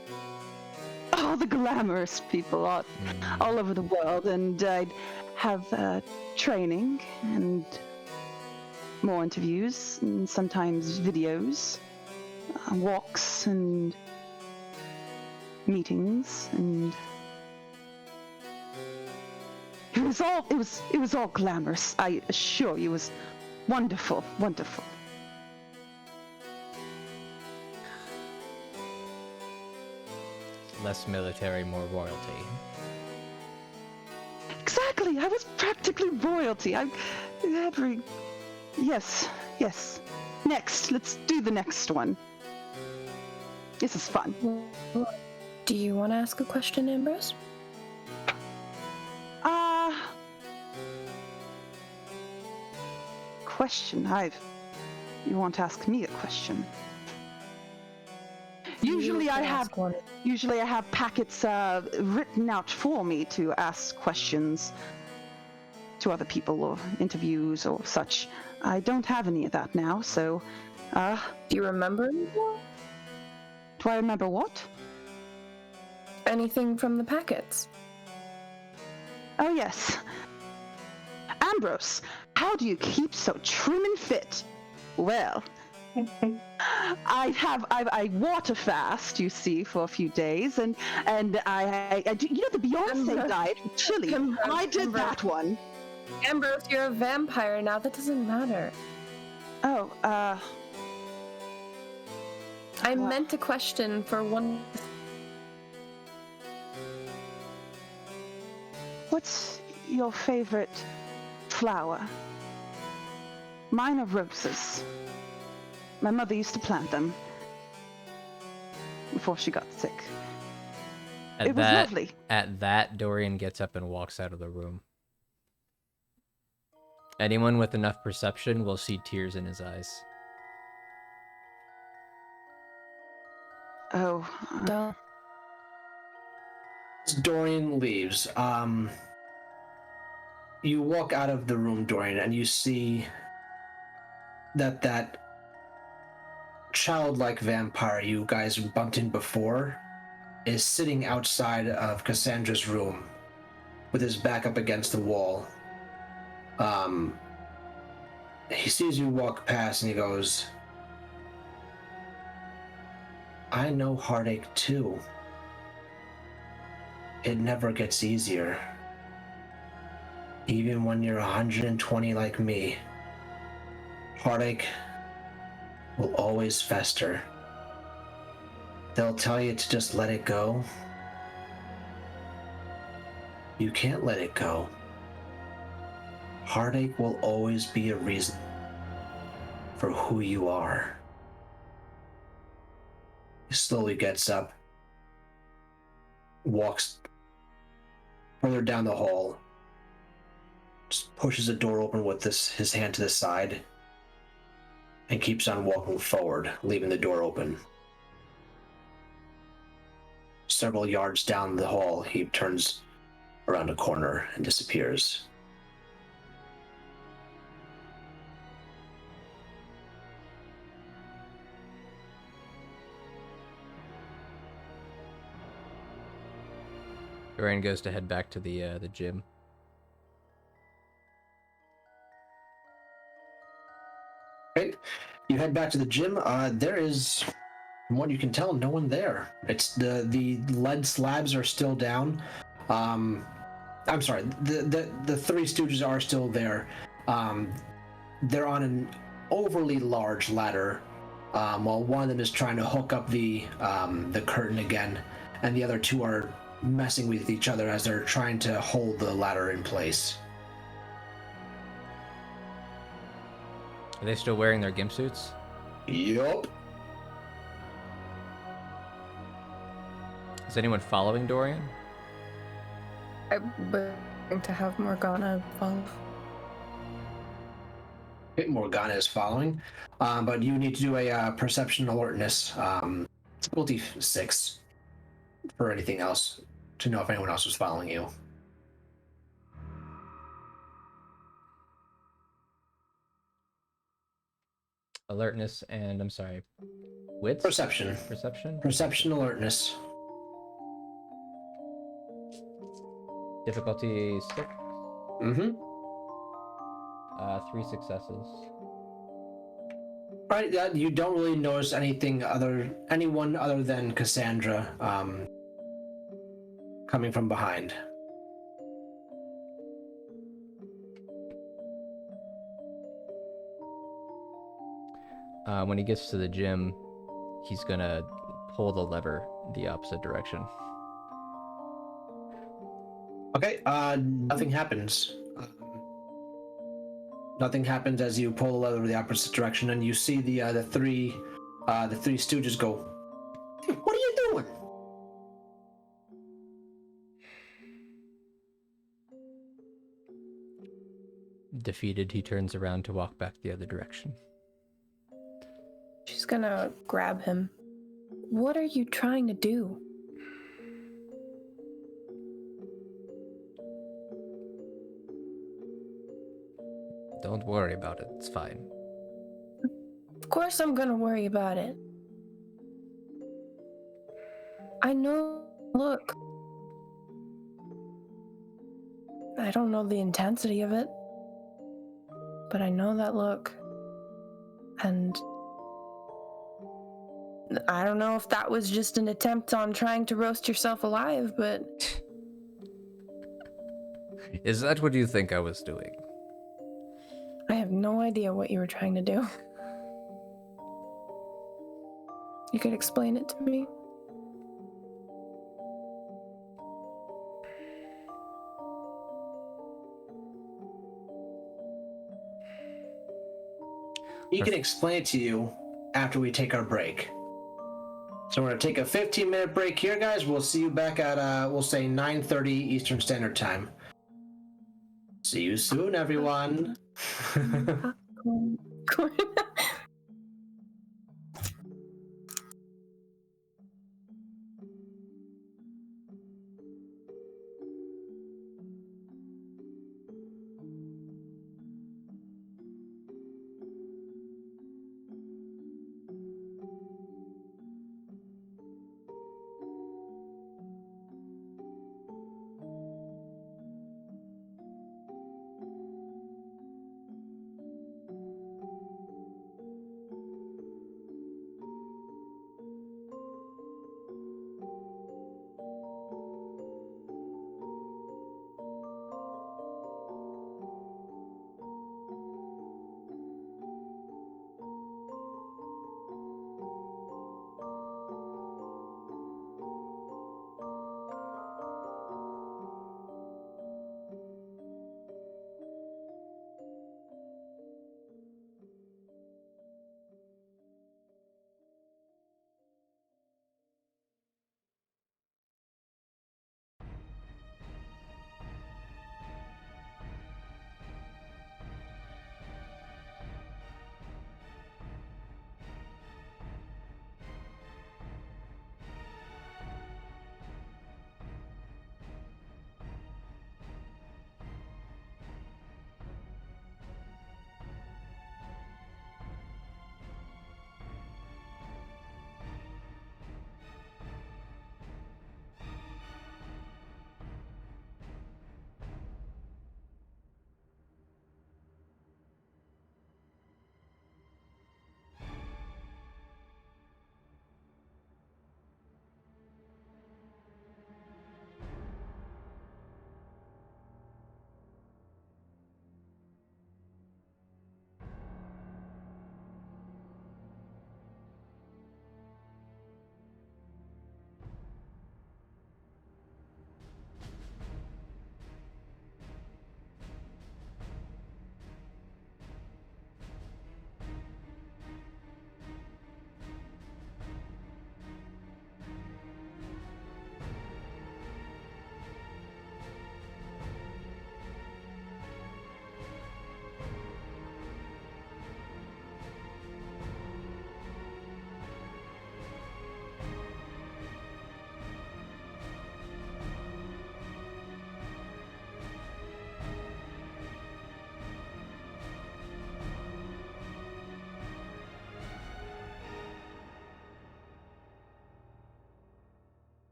all the glamorous people all over the world and I'd have training and more interviews and sometimes videos, walks and meetings and it was all glamorous. I assure you, it was wonderful, wonderful. Less military, more royalty. Exactly. I was practically royalty. Yes. Next, let's do the next one. This is fun. Do you want to ask a question, Ambrose? Question. You want to ask me a question? Usually I have packets written out for me to ask questions to other people or interviews or such. I don't have any of that now, so Do you remember anymore? do I remember what? anything from the packets? Oh, yes. Ambrose, how do you keep so trim and fit? Well, I water fast, you see, for a few days, and I do, you know, the Beyonce Amber. diet with chili. Amber, I did Amber. that one. Ambrose, you're a vampire now. That doesn't matter. Oh, I meant to question for one. what's your favorite flower? Mine are roses. My mother used to plant them before she got sick. It was lovely. At that, Dorian gets up and walks out of the room. Anyone with enough perception will see tears in his eyes. Oh. Duh. As Dorian leaves, you walk out of the room, Dorian, and you see that childlike vampire you guys bumped in before is sitting outside of Cassandra's room with his back up against the wall. He sees you walk past and he goes, I know heartache too. It never gets easier. Even when you're 120 like me, heartache will always fester. They'll tell you to just let it go. You can't let it go. Heartache will always be a reason for who you are. He slowly gets up, walks further down the hall, just pushes the door open with his hand to the side, and keeps on walking forward, leaving the door open. Several yards down the hall, he turns around a corner and disappears. Dorian goes to head back to the gym. Okay, you head back to the gym. There is, from what you can tell, no one there. It's the lead slabs are still down. I'm sorry, the Three Stooges are still there. They're on an overly large ladder, while one of them is trying to hook up the curtain again, and the other two are messing with each other as they're trying to hold the ladder in place. Are they still wearing their gimp suits? Yup. Is anyone following Dorian? I'm going to have Morgana follow. Morgana is following, but you need to do a perception alertness, difficulty 6, for anything else, to know if anyone else was following you. Alertness and, I'm sorry, wits? Perception. Perception? Perception alertness. Difficulty 6? Mm-hmm. 3 successes. Right, you don't really notice anyone other than Cassandra coming from behind. When he gets to the gym, he's gonna pull the lever the opposite direction. Okay, nothing happens. Nothing happens as you pull the lever the opposite direction, and you see the three Stooges go, "Hey, what are you doing?" Defeated, he turns around to walk back the other direction. She's gonna grab him. What are you trying to do? Don't worry about it, it's fine. Of course I'm gonna worry about it. I know Look. I don't know the intensity of it, but I know that look. And I don't know if that was just an attempt on trying to roast yourself alive, but... Is that what you think I was doing? I have no idea what you were trying to do. You could explain it to me? He can explain it to you after we take our break. So we're gonna take a 15-minute break here, guys. We'll see you back at we'll say 9:30 Eastern Standard Time. See you soon, everyone.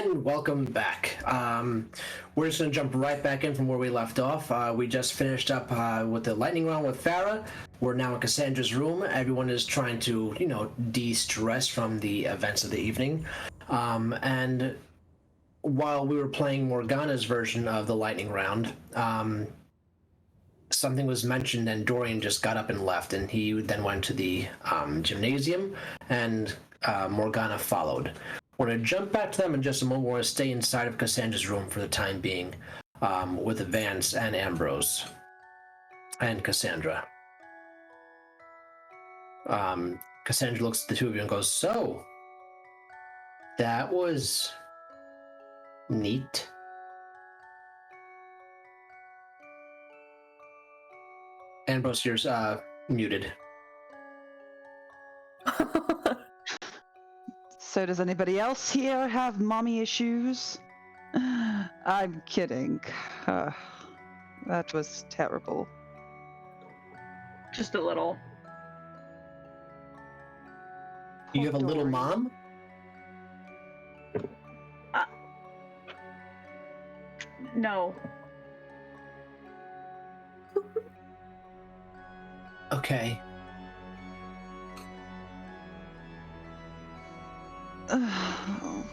And welcome back. We're just going to jump right back in from where we left off. We just finished up with the lightning round with Farrah. We're now in Cassandra's room. Everyone is trying to, de-stress from the events of the evening. And while we were playing Morgana's version of the lightning round, something was mentioned and Dorian just got up and left, and he then went to the gymnasium, and Morgana followed. We're going to jump back to them in just a moment. We're going to stay inside of Cassandra's room for the time being with Vance and Ambrose and Cassandra. Cassandra looks at the two of you and goes, "So, that was neat." Ambrose, you're muted. So does anybody else here have mommy issues? I'm kidding. That was terrible. Just a little. You have a little Dorian. mom? No. Okay.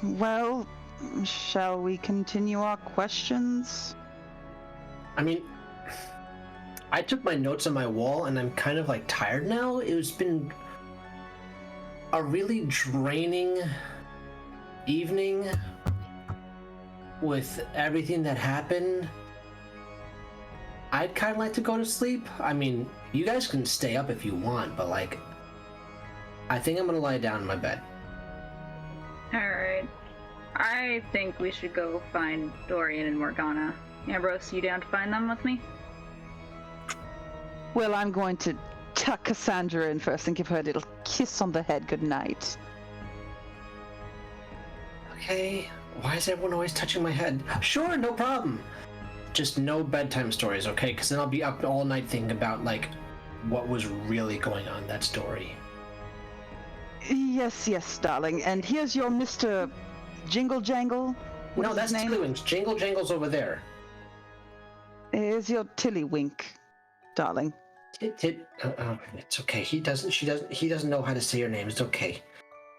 Well, shall we continue our questions? I mean, I took my notes on my wall and I'm kind of tired now. It's been a really draining evening with everything that happened. I'd kind of like to go to sleep. I mean, you guys can stay up if you want, but I think I'm gonna lie down in my bed. Alright. I think we should go find Dorian and Morgana. Ambrose, you down to find them with me? Well, I'm going to tuck Cassandra in first and give her a little kiss on the head goodnight. Okay, why is everyone always touching my head? Sure, no problem. Just no bedtime stories, okay? Because then I'll be up all night thinking about, what was really going on in that story. Yes, yes, darling. And here's your Mr. Jingle Jangle. What No, is that's his name? Tiddlywinks. Jingle Jangle's over there. Here's your Tillywink, darling. It's okay. He doesn't know how to say your name. It's okay.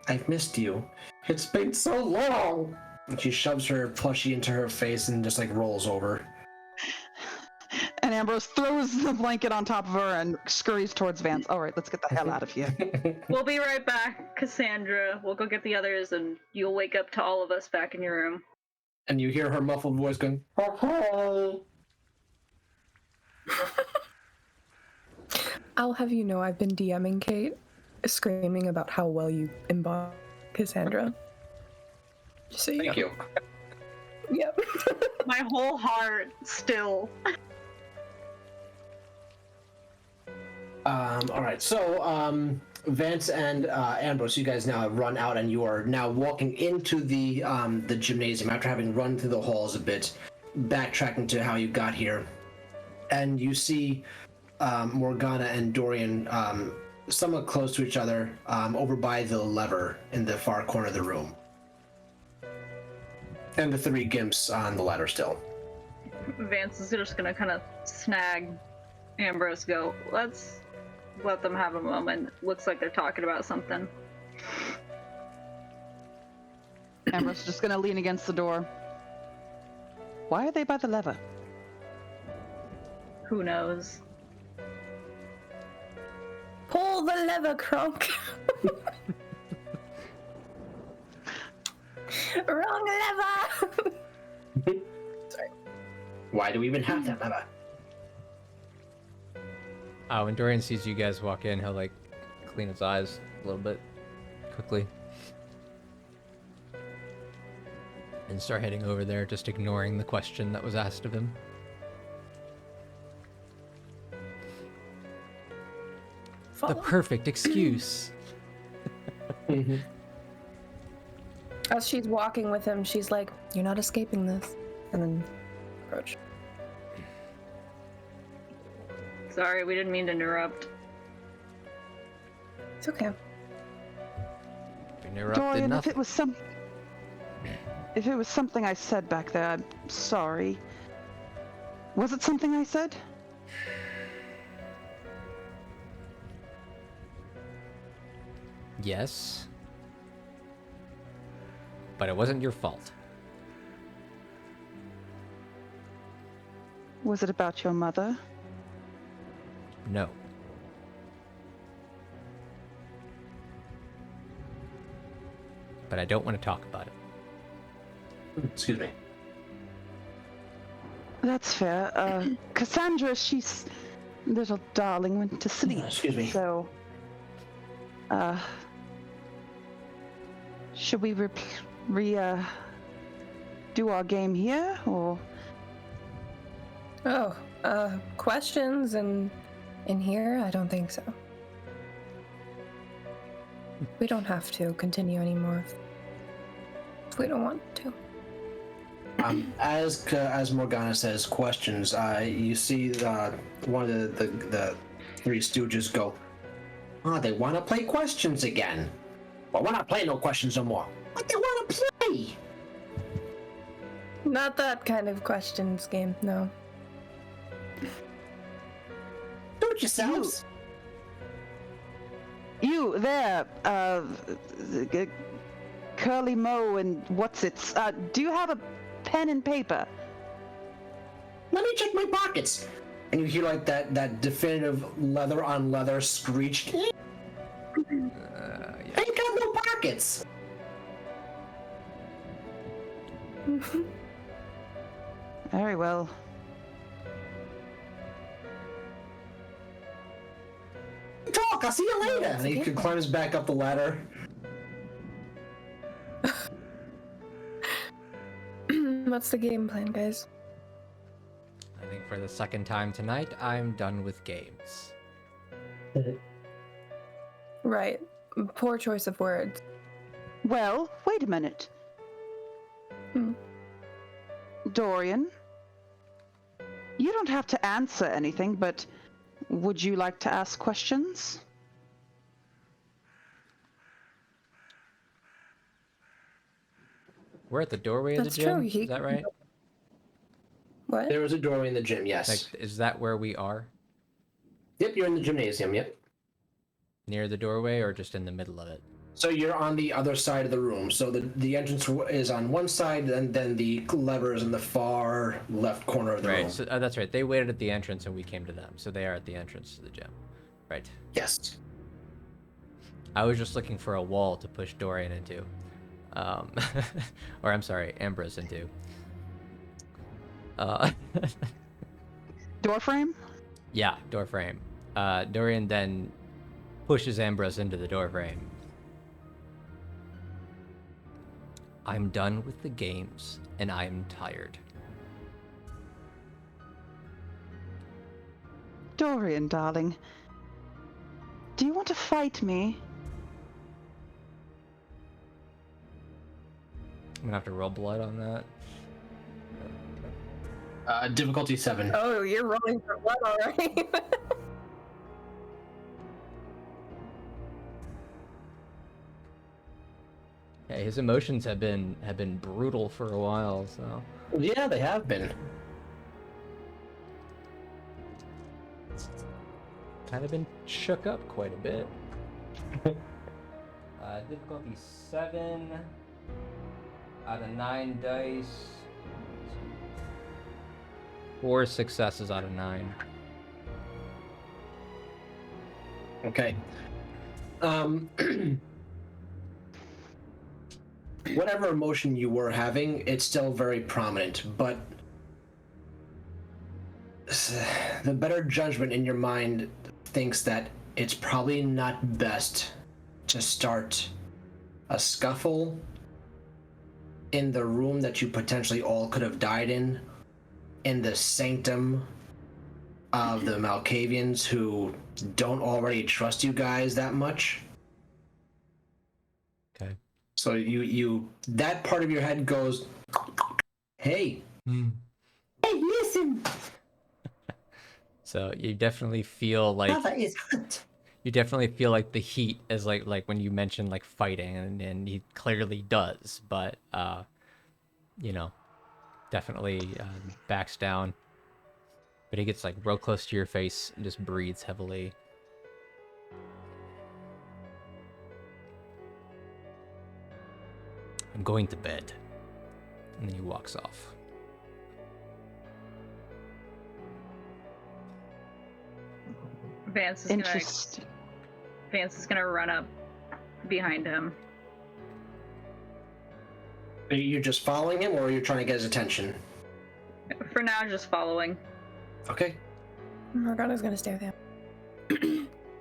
I've missed you. It's been so long. And she shoves her plushie into her face and just rolls over. And Ambrose throws the blanket on top of her and scurries towards Vance. All right, let's get the hell out of here. We'll be right back, Cassandra. We'll go get the others, and you'll wake up to all of us back in your room. And you hear her muffled voice going, "Oh, I'll have you know I've been DMing Kate, screaming about how well you embody Cassandra. Just so you thank know. you." Yep. My whole heart still. All right. So, Vance and Ambrose, you guys now have run out, and you are now walking into the gymnasium after having run through the halls a bit, backtracking to how you got here, and you see Morgana and Dorian somewhat close to each other over by the lever in the far corner of the room, and the three gimps on the ladder still. Vance is just gonna kind of snag Ambrose, go, let's let them have a moment. Looks like they're talking about something. Ambrose is just gonna lean against the door. Why are they by the lever? Who knows? Pull the lever, Kronk. Wrong lever. Why do we even have that lever? When Dorian sees you guys walk in, he'll clean his eyes a little bit quickly and start heading over there, just ignoring the question that was asked of him. The perfect excuse. As she's walking with him, she's like, "You're not escaping this," and then approach. Sorry, we didn't mean to interrupt. It's okay. We interrupted Dorian, nothing. if it was some... If it was something I said back there, I'm sorry. Was it something I said? Yes. But it wasn't your fault. Was it about your mother? No. But I don't want to talk about it. Excuse me. That's fair. Cassandra, she's little darling went to sleep. Excuse me. So, should we do our game here, or? Oh, questions and in here? I don't think so. We don't have to continue anymore if we don't want to. As Morgana says questions, you see one of the Three Stooges go, "Oh, they want to play questions again. Well, we're not playing no questions no more. But they want to play." Not that kind of questions game, no. Do it yourselves. You there, Curly Mo and what's it? Do you have a pen and paper? Let me check my pockets. And you hear like that definitive leather on leather screech. Yeah. Ain't got no pockets. Very well. Talk. I'll see you later. And he climbs back up the ladder. What's the game plan, guys? I think for the second time tonight, I'm done with games. Right. Poor choice of words. Well, wait a minute. Dorian, you don't have to answer anything, but would you like to ask questions? We're at the doorway of the That's gym. true. Is that right? What? There was a doorway in the gym, yes. Like, is that where we are? Yep, you're in the gymnasium, yep. Near the doorway or just in the middle of it? So you're on the other side of the room. So the entrance is on one side, and then the lever is in the far left corner of the room. Right, so that's right. They waited at the entrance and we came to them. So they are at the entrance to the gym. Right. Yes. I was just looking for a wall to push Dorian into. Or I'm sorry, Ambrose into. Door frame? Yeah, door frame. Dorian then pushes Ambrose into the door frame. I'm done with the games, and I'm tired. Dorian, darling. Do you want to fight me? I'm gonna have to roll blood on that. Difficulty 7. Oh, you're rolling for blood, all right. Yeah, his emotions have been brutal for a while, so. Yeah, they have been. Kind of been shook up quite a bit. Difficulty 7 out of 9 dice. 4 successes out of 9. Okay. Whatever emotion you were having, it's still very prominent, but the better judgment in your mind thinks that it's probably not best to start a scuffle in the room that you potentially all could have died in the sanctum of the Malkavians who don't already trust you guys that much. Okay. So you that part of your head goes, hey, hey, listen. So you definitely feel like Lava is hot. you definitely feel like the heat is like when you mentioned like fighting, and he clearly does, but definitely backs down. But he gets like real close to your face and just breathes heavily. I'm going to bed. And then he walks off. Vance is gonna run up behind him. Are you just following him, or are you trying to get his attention? For now, just following. Okay. Morgana's gonna stay with him.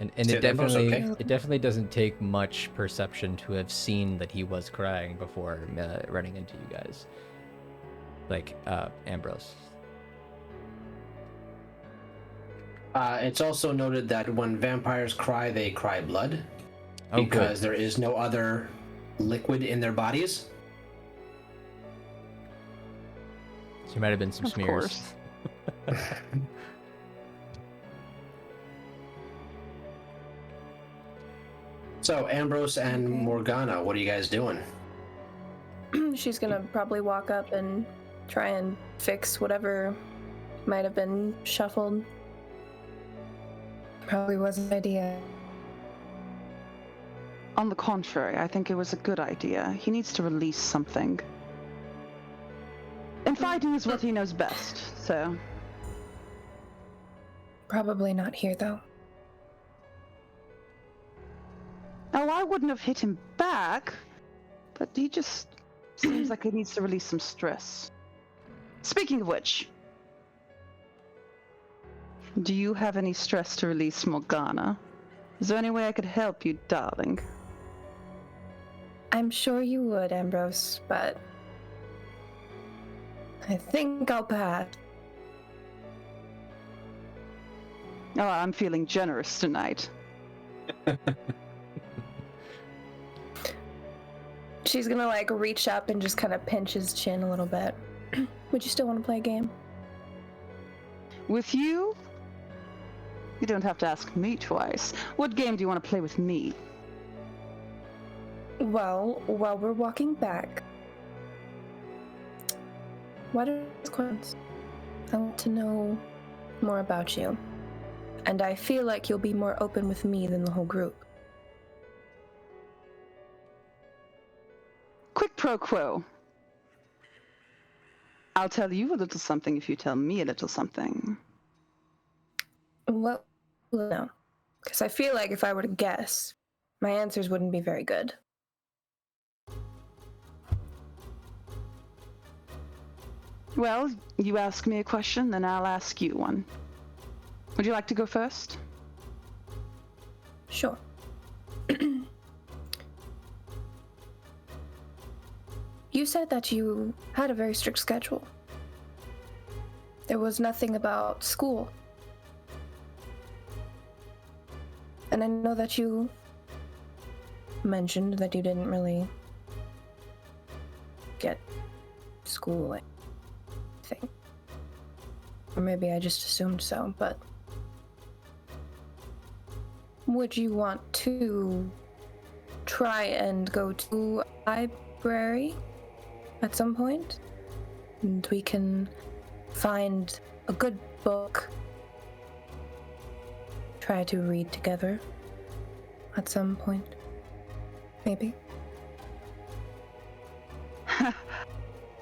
And Stay it with Ambrose, definitely okay. it definitely doesn't take much perception to have seen that he was crying before running into you guys. Like Ambrose. It's also noted that when vampires cry, they cry blood. Oh, because good. there is no other liquid in their bodies. So there might have been some Of smears. course. So, Ambrose and Okay. Morgana, what are you guys doing? She's gonna probably walk up and try and fix whatever might have been shuffled. Probably wasn't an idea. On the contrary, I think it was a good idea. He needs to release something. And fighting is what he knows best, so... Probably not here, though. Oh, I wouldn't have hit him back, but he just seems like he needs to release some stress. Speaking of which, do you have any stress to release, Morgana? Is there any way I could help you, darling? I'm sure you would, Ambrose, but I think I'll pass. Oh, I'm feeling generous tonight. She's gonna like reach up and just kind of pinch his chin a little bit. Would you still want to play a game? With you? You don't have to ask me twice. What game do you want to play with me? Well, while we're walking back, what are those questions? I want to know more about you. And I feel like you'll be more open with me than the whole group. Quick pro quo. I'll tell you a little something if you tell me a little something. Well, no. Because I feel like if I were to guess, my answers wouldn't be very good. Well, you ask me a question, then I'll ask you one. Would you like to go first? Sure. You said that you had a very strict schedule. There was nothing about school. And I know that you mentioned that you didn't really get schooling thing. Or maybe I just assumed so, but would you want to try and go to a library at some point? And we can find a good book, try to read together at some point, maybe.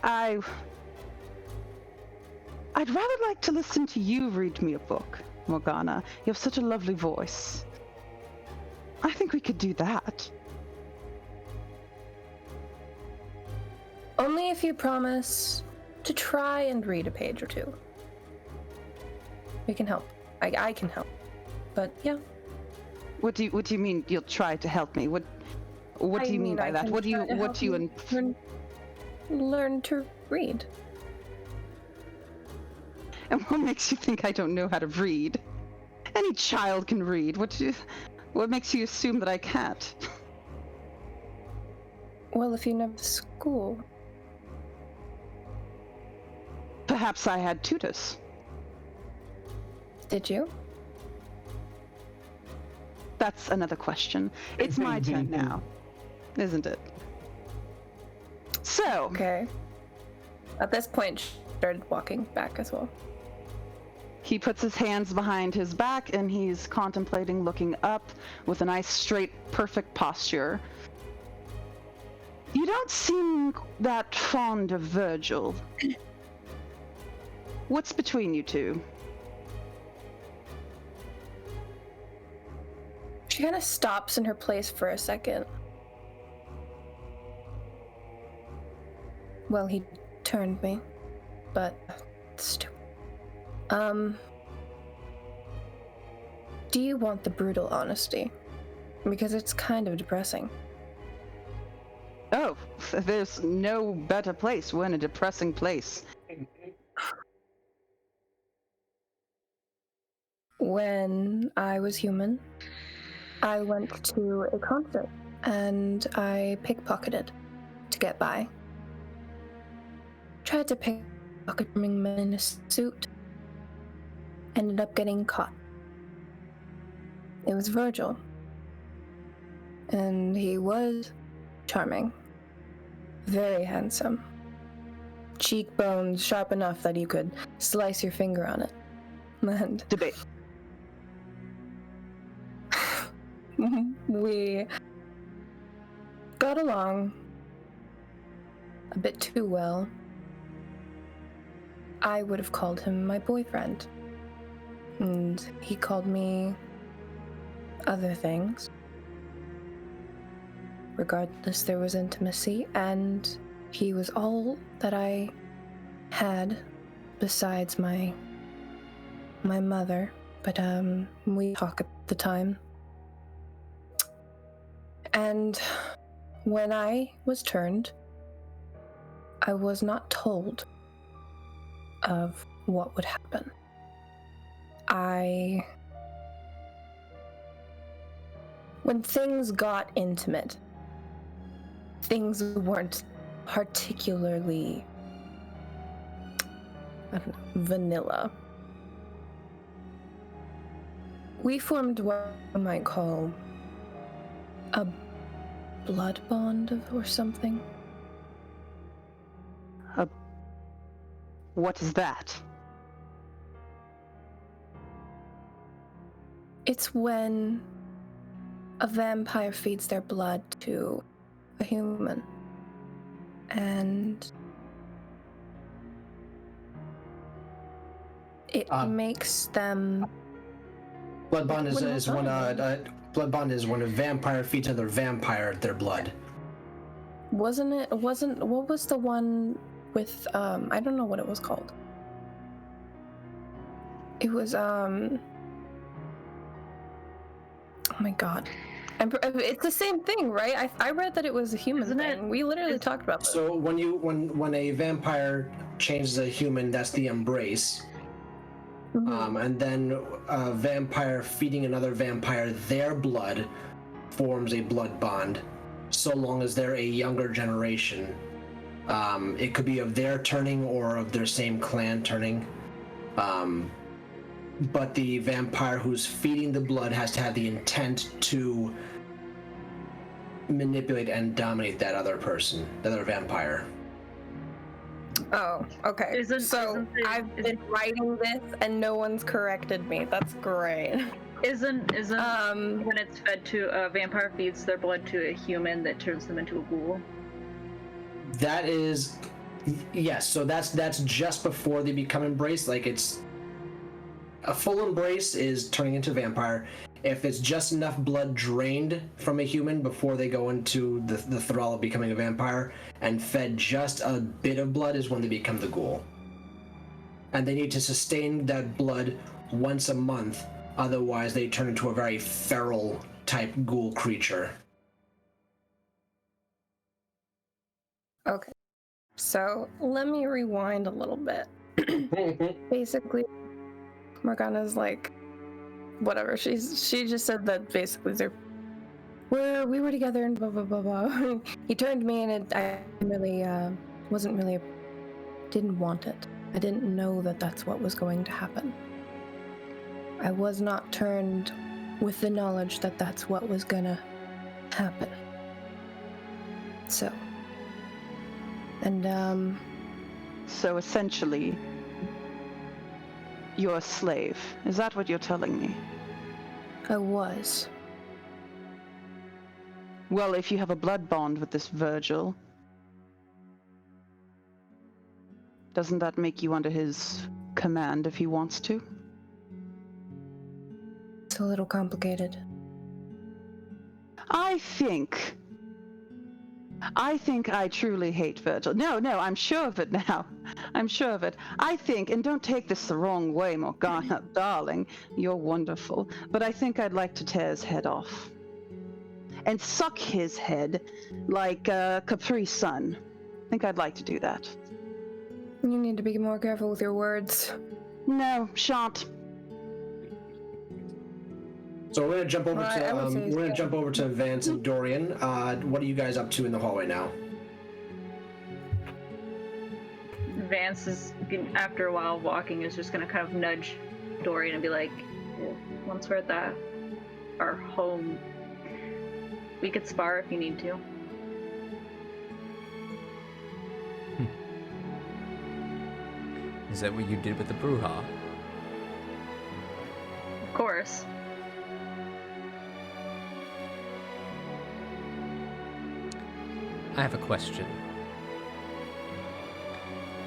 I'd rather like to listen to you read me a book, Morgana. You have such a lovely voice. I think we could do that. Only if you promise to try and read a page or two. We can help. I can help. But yeah. What do you mean you'll try to help me? What do you mean by that? What do you learn to read? And what makes you think I don't know how to read? Any child can read. What makes you assume that I can't? Well, if you never school. Perhaps I had tutors. Did you? That's another question. It's my turn now, isn't it? So, Okay. At this point, she started walking back as well. He puts his hands behind his back and he's contemplating looking up with a nice, straight, perfect posture. You don't seem that fond of Virgil. What's between you two? She kind of stops in her place for a second. Well, he turned me, but stupid. Do you want the brutal honesty? Because it's kind of depressing. Oh, there's no better place. We're in a depressing place. When I was human, I went to a concert and I pickpocketed to get by. Tried to pickpocket a man in a suit. Ended up getting caught. It was Virgil. And he was charming. Very handsome. Cheekbones sharp enough that you could slice your finger on it. And Debate. we got along a bit too well. I would have called him my boyfriend. And he called me other things. Regardless, there was intimacy, and he was all that I had besides my mother. But we talked at the time. And when I was turned, I was not told of what would happen. When things got intimate, things weren't particularly, vanilla. We formed what I might call a blood bond or something. What is that? It's when a vampire feeds their blood to a human. And it makes them... Blood bond is when blood bond is when a vampire feeds another vampire their blood. What was the one with, I don't know what it was called. It was, oh my god. It's the same thing, right? I read that it was a human thing. We literally talked about this. So when a vampire changes a human, that's the embrace. Mm-hmm. And then a vampire feeding another vampire their blood forms a blood bond, so long as they're a younger generation. It could be of their turning or of their same clan turning. But the vampire who's feeding the blood has to have the intent to manipulate and dominate that other person, that other vampire. Oh, okay. I've been writing this and no one's corrected me. That's great. Isn't when it's fed to a vampire feeds their blood to a human that turns them into a ghoul? That is, yes. So that's just before they become embraced. Like, it's a full embrace is turning into a vampire. If it's just enough blood drained from a human before they go into the thrall of becoming a vampire and fed just a bit of blood is when they become the ghoul. And they need to sustain that blood once a month, otherwise they turn into a very feral type ghoul creature. Okay. So let me rewind a little bit. Basically, Morgana's like, whatever. She just said that basically we were together and blah blah blah blah. He turned me and I really didn't want it. I didn't know that that's what was going to happen. I was not turned with the knowledge that that's what was gonna happen. So, and So essentially, you're a slave. Is that what you're telling me? I was. Well, if you have a blood bond with this Virgil, doesn't that make you under his command if he wants to? It's a little complicated. I think I truly hate Virgil. No, I'm sure of it now. I'm sure of it. I think, and don't take this the wrong way, Morgana, darling, you're wonderful, but I think I'd like to tear his head off. And suck his head like Capri Sun. I think I'd like to do that. You need to be more careful with your words. No, shan't. So we're gonna jump over Well, I would say we're gonna yeah. jump over to Vance and Dorian. What are you guys up to in the hallway now? Vance is, after a while walking, is just gonna kind of nudge Dorian and be like, well, once we're at our home, we could spar if you need to. Is that what you did with the Bruja? Of course. I have a question.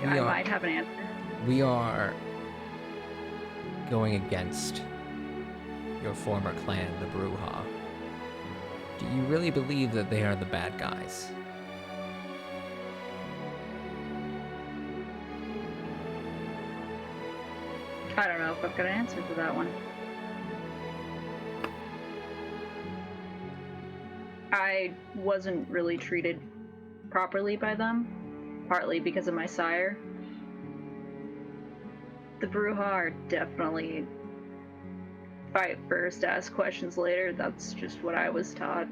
I might have an answer. We are going against your former clan, the Bruja. Do you really believe that they are the bad guys? I don't know if I've got an answer to that one. I wasn't really treated properly by them, partly because of my sire. The Bruja are definitely fight first, ask questions later. That's just what I was taught.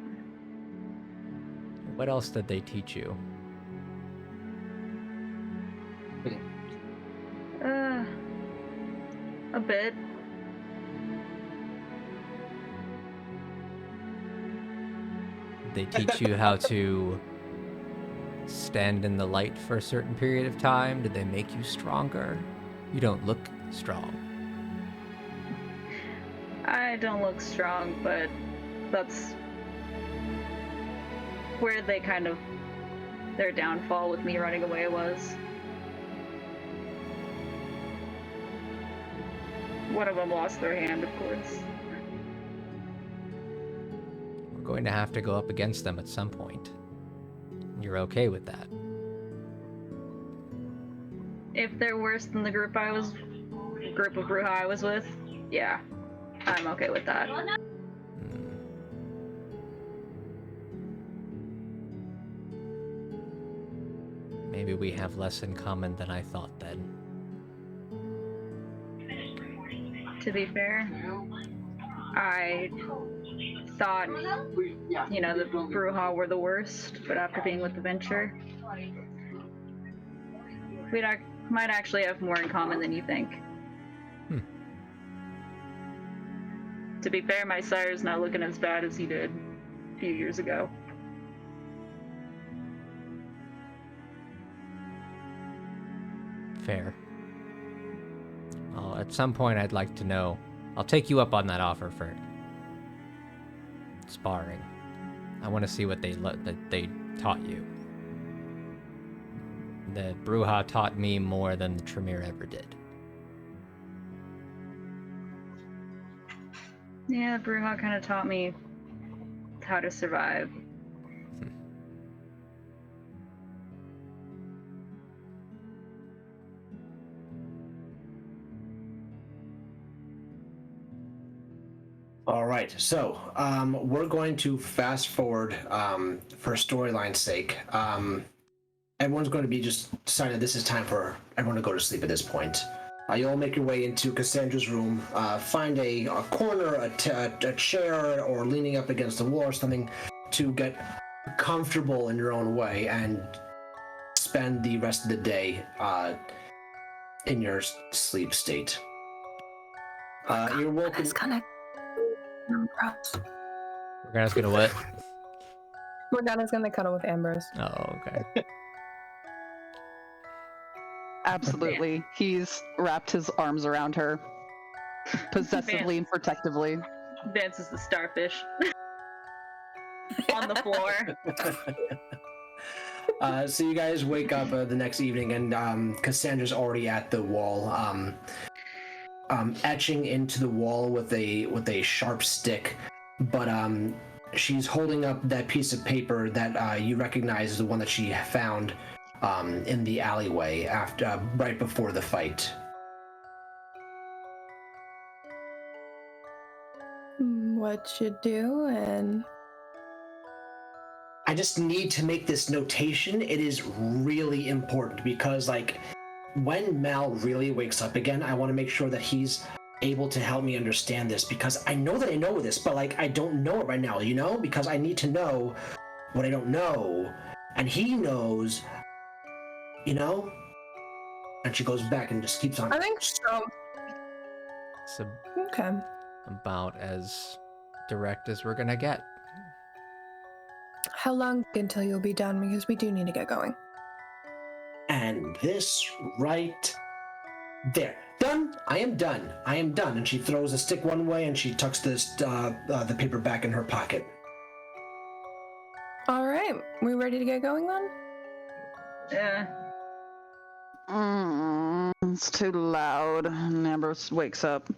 What else did they teach you? A bit. They teach you how to stand in the light for a certain period of time? Did they make you stronger? You don't look strong. I don't look strong, but that's where they kind of, their downfall with me running away was. One of them lost their hand, of course. We're going to have to go up against them at some point. You're okay with that? If they're worse than the group of Bruja I was with, yeah, I'm okay with that. Maybe we have less in common than I thought then. To be fair, I thought, the Bruja were the worst, but after being with the Venture, we might actually have more in common than you think. To be fair, my sire's not looking as bad as he did a few years ago. Fair. Well, at some point I'd like to know. I'll take you up on that offer for sparring. I want to see what they taught you. The Bruja taught me more than the Tremere ever did. Yeah, Bruja kind of taught me how to survive. All right, so we're going to fast forward for storyline's sake. Everyone's going to be just deciding this is time for everyone to go to sleep at this point. You all make your way into Cassandra's room, find a corner, a chair, or leaning up against the wall or something to get comfortable in your own way and spend the rest of the day in your sleep state. You're woken. Morgana's gonna what? Morgana's gonna cuddle with Ambrose. Oh, okay. Absolutely. He's wrapped his arms around her, possessively and protectively. Vance is the starfish on the floor. So you guys wake up the next evening, and Cassandra's already at the wall, etching into the wall with a sharp stick. But she's holding up that piece of paper that you recognize as the one that she found in the alleyway right before the fight. What you doing? I just need to make this notation. It is really important because, like, when Mal really wakes up again, I want to make sure that he's able to help me understand this, because I know that I know this, but like I don't know it right now, you know? Because I need to know what I don't know, and he knows, you know? And she goes back and just keeps on. I think so. It's Okay. about as direct as we're gonna get. How long until you'll be done? Because we do need to get going. And this right there. Done. I am done. I am done. And she throws the stick one way and she tucks the paper back in her pocket. All right. We ready to get going then? Yeah. It's too loud. And Amber wakes up.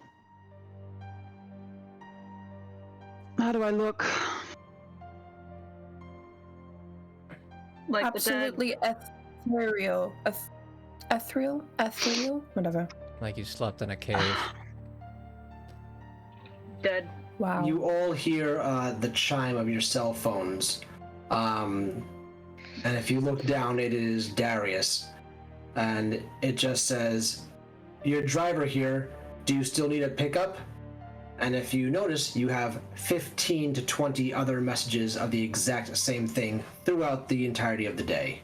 How do I look? Like Absolutely ethereal. Ethereal? Whatever. Like you slept in a cave. Dead. Wow. You all hear the chime of your cell phones. And if you look down, it is Darius. And it just says, "Your driver here. Do you still need a pickup?" And if you notice, you have 15 to 20 other messages of the exact same thing throughout the entirety of the day.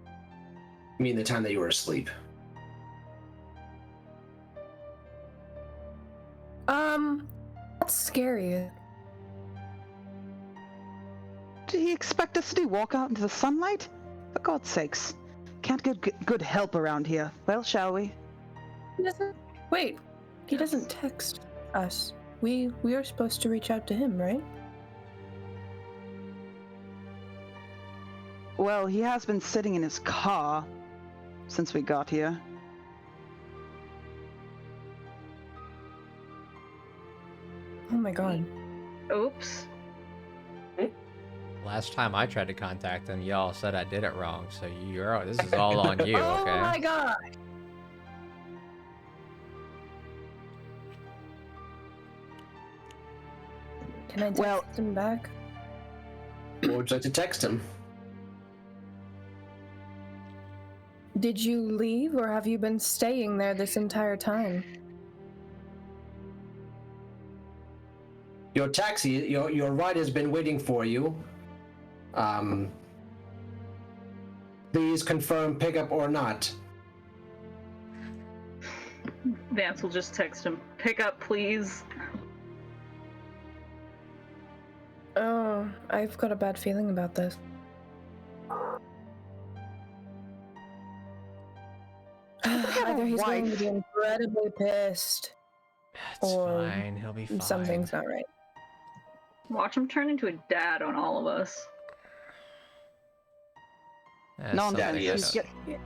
I mean, the time that you were asleep. That's scary. Did he expect us to do? Walk out into the sunlight? For God's sakes. Can't get good help around here. Well, shall we? He doesn't. Wait. He doesn't text us. We are supposed to reach out to him, right? Well, he has been sitting in his car since we got here. Oh my god. Oops. Last time I tried to contact them, y'all said I did it wrong. So this is all on you, okay? Oh my god. Can I text him back? Or would you like to text him? Did you leave, or have you been staying there this entire time? Your taxi, your ride has been waiting for you. Please confirm pickup or not. Vance will just text him, "Pick up, please." Oh, I've got a bad feeling about this. Either he's going to be incredibly pissed, It's or fine. He'll be fine. something's not right. Watch him turn into a dad on all of us. That's Nonsense. something Thaddeus.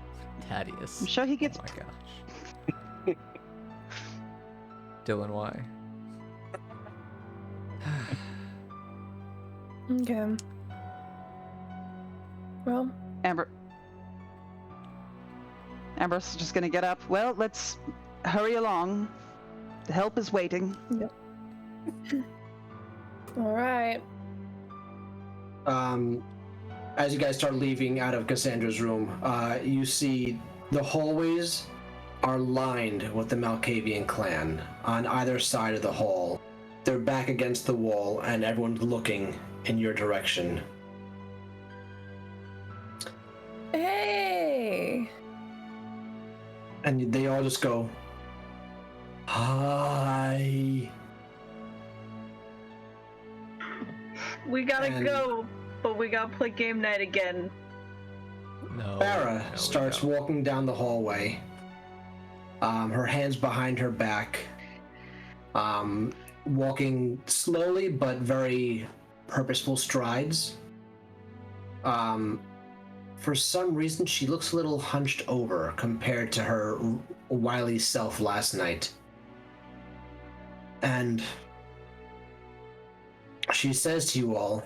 Thaddeus. I'm sure he gets. Oh my gosh. Dylan, why? Okay. Well, Amber's just gonna get up. Well, let's hurry along. The help is waiting. yep. All right. As you guys start leaving out of Cassandra's room, you see the hallways are lined with the Malkavian clan on either side of the hall. They're back against the wall, and everyone's looking in your direction. Hey. And they all just go, "Hi." We gotta And- go, but we gotta play game night again. No. Farrah no, starts we don't. walking down the hallway. Her hands behind her back. Walking slowly but very purposeful strides. For some reason, she looks a little hunched over compared to her wily self last night. And she says to you all,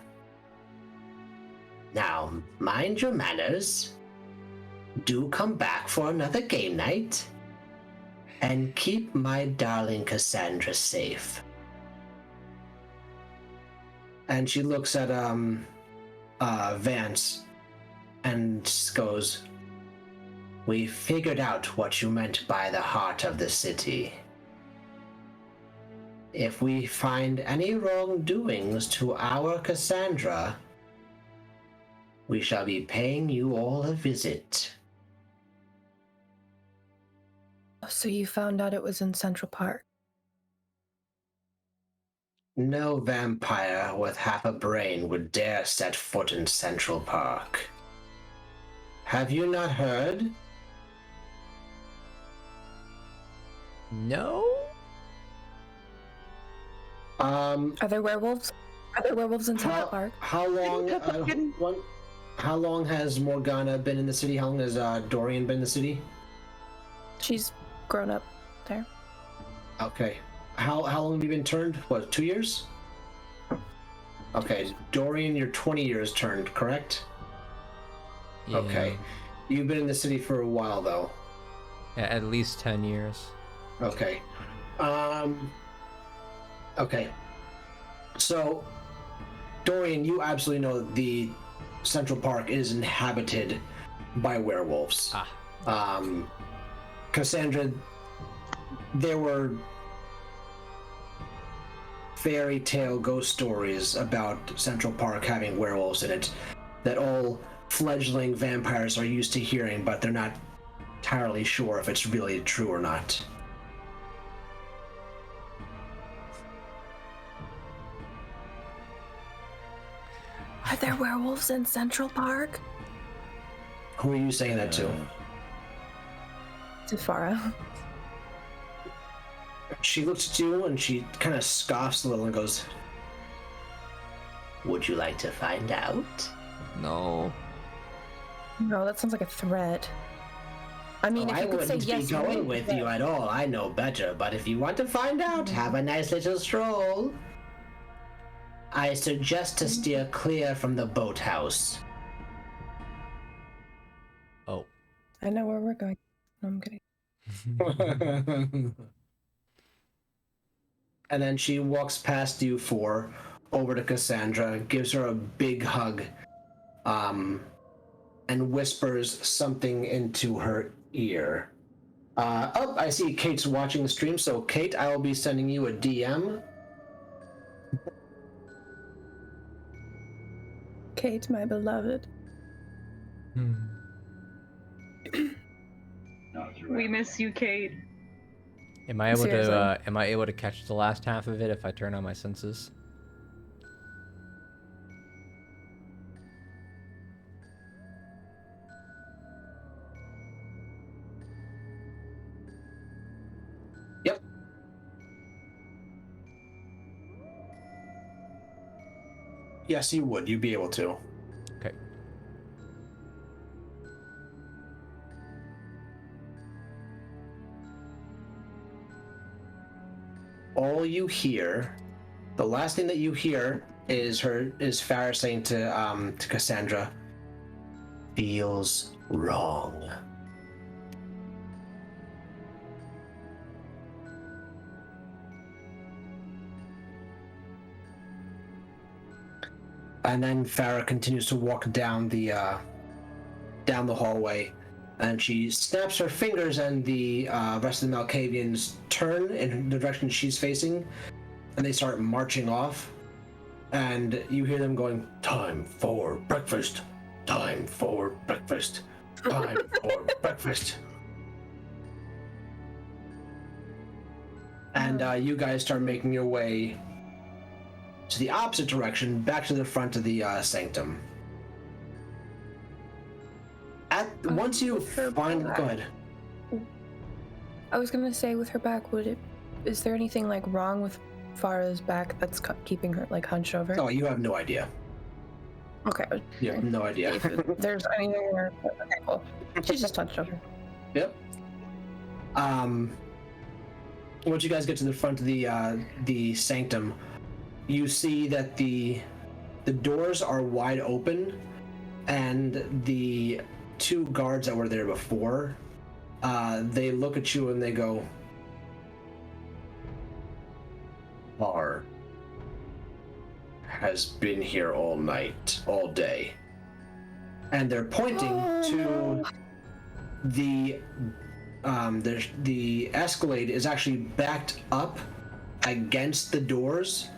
"Now, mind your manners. Do come back for another game night. And keep my darling Cassandra safe." And she looks at Vance and goes, "We figured out what you meant by the heart of the city. If we find any wrongdoings to our Cassandra, we shall be paying you all a visit." So you found out it was in Central Park. No vampire with half a brain would dare set foot in Central Park. Have you not heard? No? Are there werewolves? Are there werewolves in Central Park? How long? How long has Morgana been in the city? How long has Dorian been in the city? She's grown up there. Okay. How long have you been turned? What, 2 years? Okay, Dorian, you're 20 years turned, correct? Yeah. Okay. You've been in the city for a while, though. Yeah, at least 10 years. Okay. Okay. So, Dorian, you absolutely know that the Central Park is inhabited by werewolves. Cassandra, there were fairy tale ghost stories about Central Park having werewolves in it that all fledgling vampires are used to hearing, but they're not entirely sure if it's really true or not. Are there werewolves in Central Park? Who are you saying that to? To Farrah. She looks at you and she kind of scoffs a little and goes, "Would you like to find out?" No. No, that sounds like a threat. I mean, if I you could say wouldn't yes, be going you with would. you at all. I know better. But if you want to find out, have a nice little stroll. I suggest to steer clear from the boathouse. Oh. I know where we're going. No, I'm kidding. And then she walks past you four over to Cassandra, gives her a big hug, and whispers something into her ear. I see Kate's watching the stream, so Kate, I will be sending you a DM. Kate, my beloved. We miss you, Kate. Am I able Seriously. to am I able to catch the last half of it if I turn on my senses? Yep. Yes, you would. You'd be able to. Okay. All you hear, the last thing that you hear is Farrah saying to Cassandra, "Feels wrong." And then Farrah continues to walk down the hallway, and she snaps her fingers, and the rest of the Malkavians turn in the direction she's facing, and they start marching off. And you hear them going, "Time for breakfast! Time for breakfast! Time for breakfast!" And you guys start making your way to the opposite direction, back to the front of the sanctum. At once you find, go ahead. I was gonna say, with her back, is there anything like wrong with Farrah's back that's keeping her like hunched over? Oh, you have no idea. Okay. You have no idea. If there's anything there, okay, cool. She's just hunched over. Yep. Once you guys get to the front of the sanctum, you see that the doors are wide open, and the two guards that were there before, they look at you and they go, "Har has been here all night, all day," and they're pointing to the Escalade is actually backed up against the doors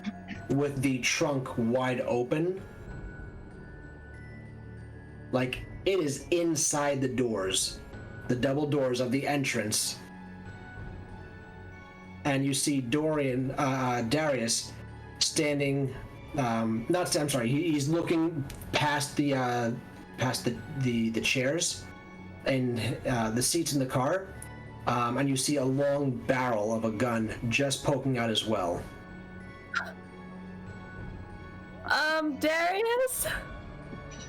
with the trunk wide open. Like, it is inside the doors, the double doors of the entrance. And you see Darius standing, he's looking past the chairs and the seats in the car, and you see a long barrel of a gun just poking out as well. Darius?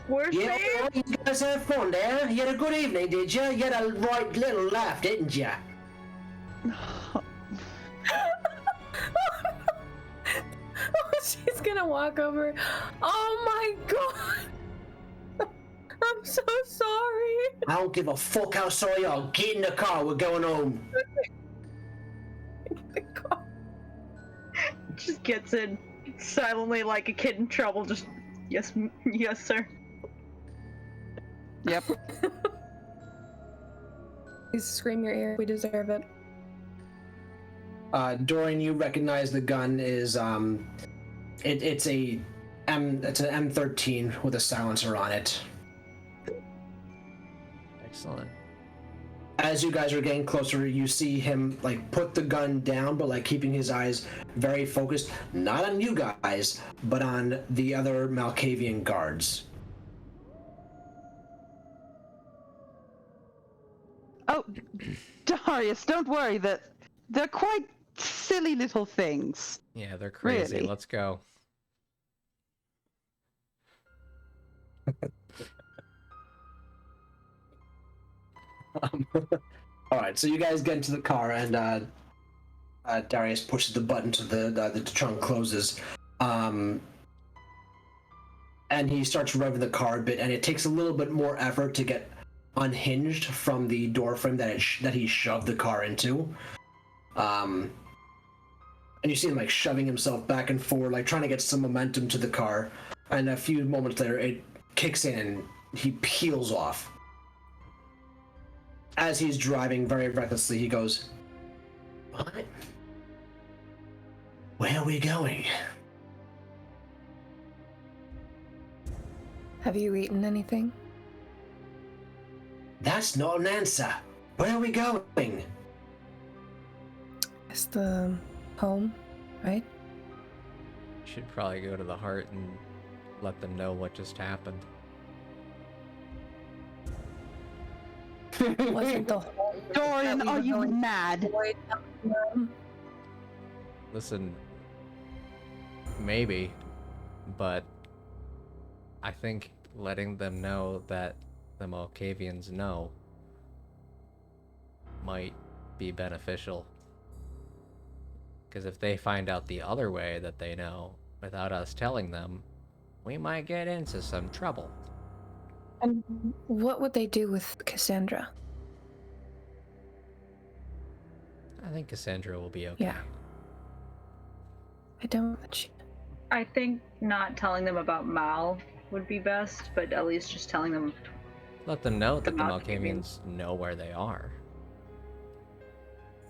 We're Yeah, safe. you guys had fun there. You had a good evening, did you? You had a right little laugh, didn't you? Oh, she's gonna walk over. Oh my god! I'm so sorry. I don't give a fuck how sorry you are. Get in the car, we're going home. Just gets in silently like a kid in trouble. Just yes, yes, sir. Yep. Please scream your ear. We deserve it. Dorian, you recognize the gun is it's an M13 with a silencer on it. Excellent. As you guys are getting closer, you see him like put the gun down, but like keeping his eyes very focused, not on you guys, but on the other Malkavian guards. Oh, Darius, don't worry. They're quite silly little things. Yeah, they're crazy. Really? Let's go. All right, so you guys get into the car, and Darius pushes the button so the trunk closes, and he starts revving the car a bit, and it takes a little bit more effort to get unhinged from the door frame that he shoved the car into. And you see him like shoving himself back and forward, like trying to get some momentum to the car, and a few moments later it kicks in and he peels off. As he's driving very recklessly, he goes, "What? Where are we going?" Have you eaten anything? That's not an answer. Where are we going? It's the home, right? Should probably go to the heart and let them know what just happened. Wasn't the home? Dorian, are you mad? Listen, maybe, but I think letting them know that the Malkavians know might be beneficial. Because if they find out the other way that they know without us telling them, we might get into some trouble. And what would they do with Cassandra? I think Cassandra will be okay. Yeah. I don't. I think not telling them about Mal would be best, but at least just telling them. Let them know that the Malkavians Malkavians know where they are.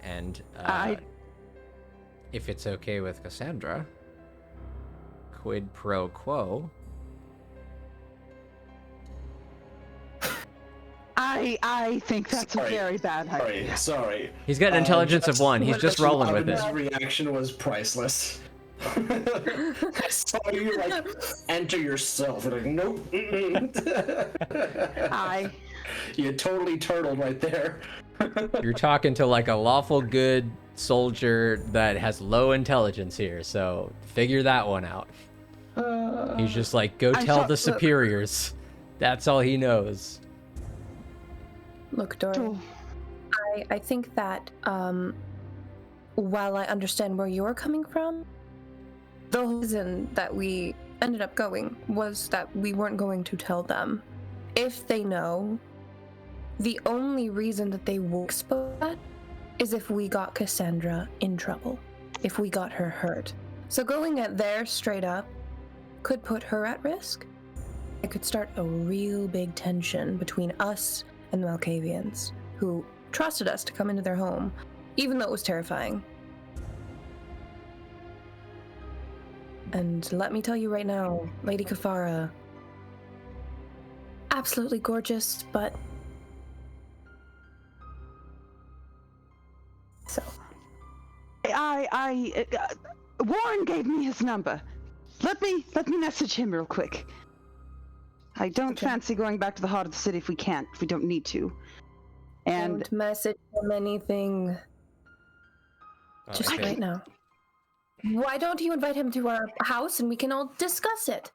And if it's okay with Cassandra, quid pro quo. I think that's a very bad idea. Sorry. He's got an intelligence of 1. He's just rolling with it. His reaction was priceless. I saw you like enter yourself. And like, nope. You totally turtled right there. You're talking to like a lawful good soldier that has low intelligence here, so figure that one out. He's just like, go tell the superiors. That's all he knows. Look, Dory, I think that while I understand where you're coming from, the reason that we ended up going was that we weren't going to tell them. If they know, the only reason that they will expose that is if we got Cassandra in trouble, if we got her hurt. So going at there straight up could put her at risk. It could start a real big tension between us and the Malkavians, who trusted us to come into their home, even though it was terrifying. And let me tell you right now, Lady Farrah, absolutely gorgeous, but so. Warren gave me his number. Let me message him real quick. I don't fancy going back to the heart of the city if we don't need to. And don't message him anything. Just right now. Why don't you invite him to our house and we can all discuss it?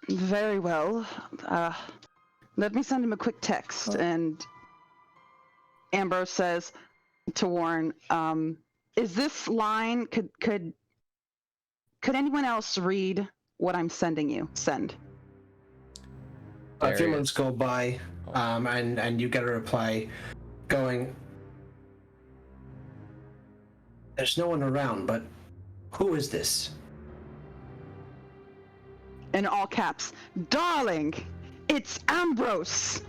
Very well. Let me send him a quick text. And Ambrose says to Warren, is this line, could anyone else read what I'm sending you? Send. A few months go by, and you get a reply going, there's no one around, but who is this? In all caps, darling, it's Ambrose.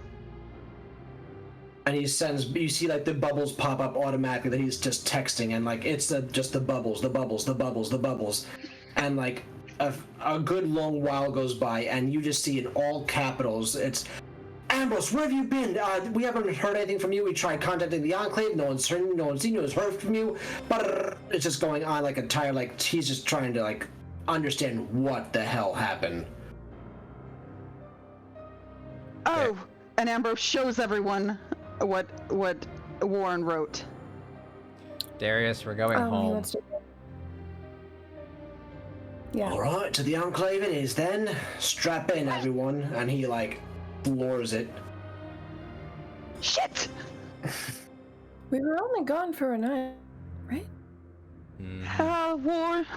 And he sends, you see like the bubbles pop up automatically that he's just texting, and like it's just the bubbles. And like a good long while goes by, and you just see in all capitals, it's Ambrose, where have you been? We haven't heard anything from you. We tried contacting the Enclave. No one's seen you. No one's heard from you. But it's just going on like entire, like he's just trying to like understand what the hell happened. Oh, and Ambrose shows everyone what Warren wrote. Darius, we're going home. Yeah. All right, to the Enclave it is then. Strap in, everyone. And he like floors it. Shit! We were only gone for a night, right?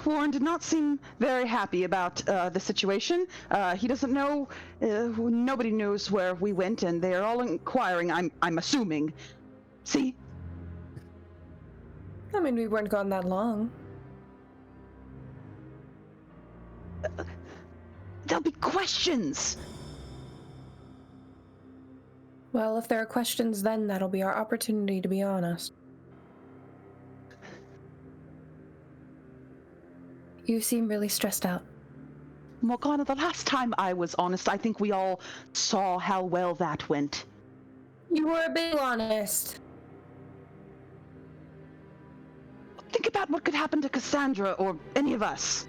Warren did not seem very happy about the situation. He doesn't know. Nobody knows where we went, and they are all inquiring. I'm assuming. See? I mean, we weren't gone that long. There'll be questions. Well, if there are questions, then that'll be our opportunity to be honest. You seem really stressed out. Morgana, the last time I was honest, I think we all saw how well that went. You were a bit honest. Think about what could happen to Cassandra or any of us.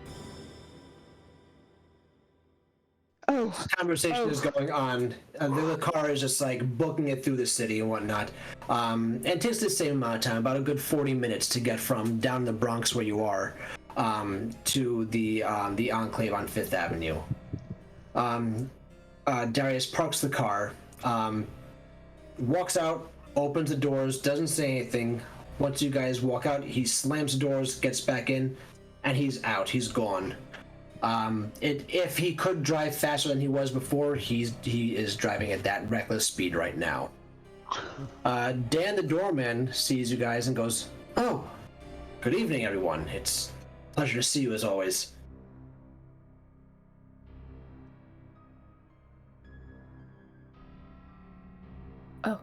This conversation is going on. The car is just like booking it through the city and whatnot. It takes the same amount of time, about a good 40 minutes to get from down in the Bronx where you are to the Enclave on 5th Avenue. Darius parks the car, walks out, opens the doors, doesn't say anything. Once you guys walk out, he slams the doors, gets back in, and he's out. He's gone. If he could drive faster than he was before, he is driving at that reckless speed right now. Dan the doorman sees you guys and goes, "Oh, good evening, everyone. It's a pleasure to see you as always." Oh,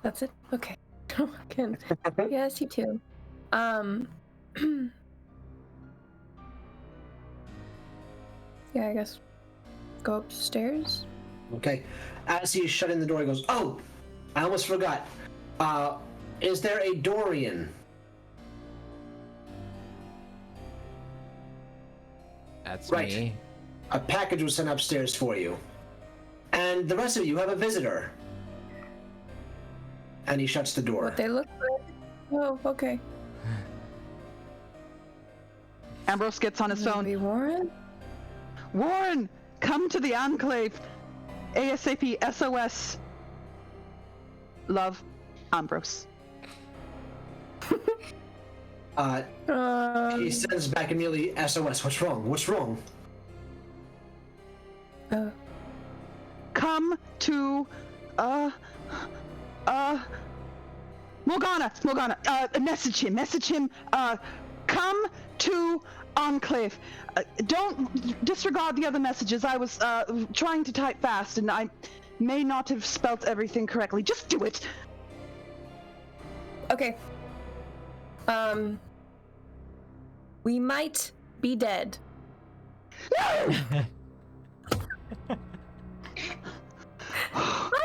that's it? Okay. Again. Yes, you too. Yeah, I guess go upstairs. Okay. As he's shutting the door, he goes, "Oh, I almost forgot. Is there a Dorian?" That's Right. me. A package was sent upstairs for you. And the rest of you have a visitor. And he shuts the door. What they look like? Oh, okay. Ambrose gets on his phone. Maybe Warren? Warren, come to the Enclave. ASAP, SOS. Love, Ambrose. He sends back immediately, SOS, what's wrong? What's wrong? Come to, Morgana, message him, come to Enclave. Don't disregard the other messages. I was, trying to type fast and I may not have spelt everything correctly. Just do it. Okay. We might be dead. No!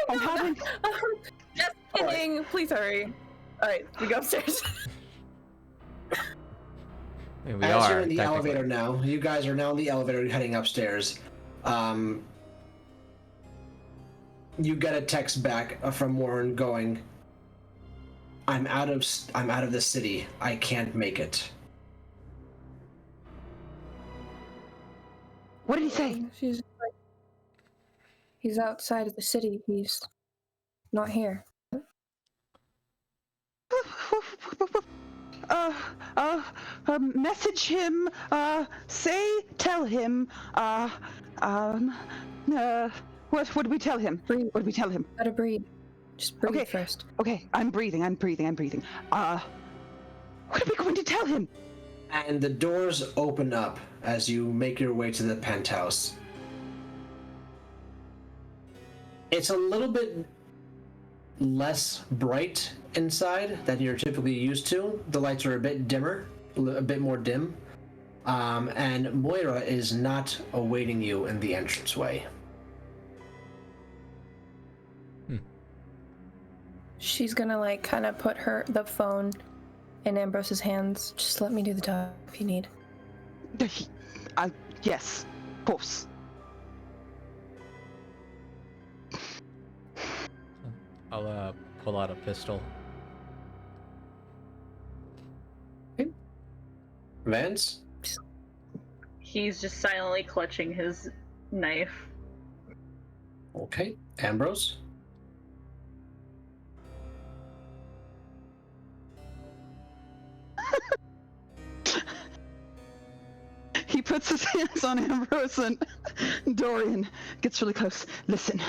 I'm having... Just kidding. Right. Please hurry. Alright, we go upstairs. As you're in the elevator now, you guys are now in the elevator heading upstairs. You get a text back from Warren going, I'm out of the city. I can't make it. What did he say? She's like, he's outside of the city. He's not here. Message him, tell him, what do we tell him? Breathe. What do we tell him? Gotta breathe. Just breathe Okay. first. Okay, I'm breathing. What are we going to tell him? And the doors open up as you make your way to the penthouse. It's a little bit less bright inside than you're typically used to. The lights are a bit dimmer, a bit more dim. And Moira is not awaiting you in the entranceway. She's gonna like kind of put the phone in Ambrose's hands. Just let me do the talk if you need. Yes, of course. I'll pull out a pistol. Okay. Vance? He's just silently clutching his knife. Okay. Ambrose? He puts his hands on Ambrose and Dorian gets really close. Listen,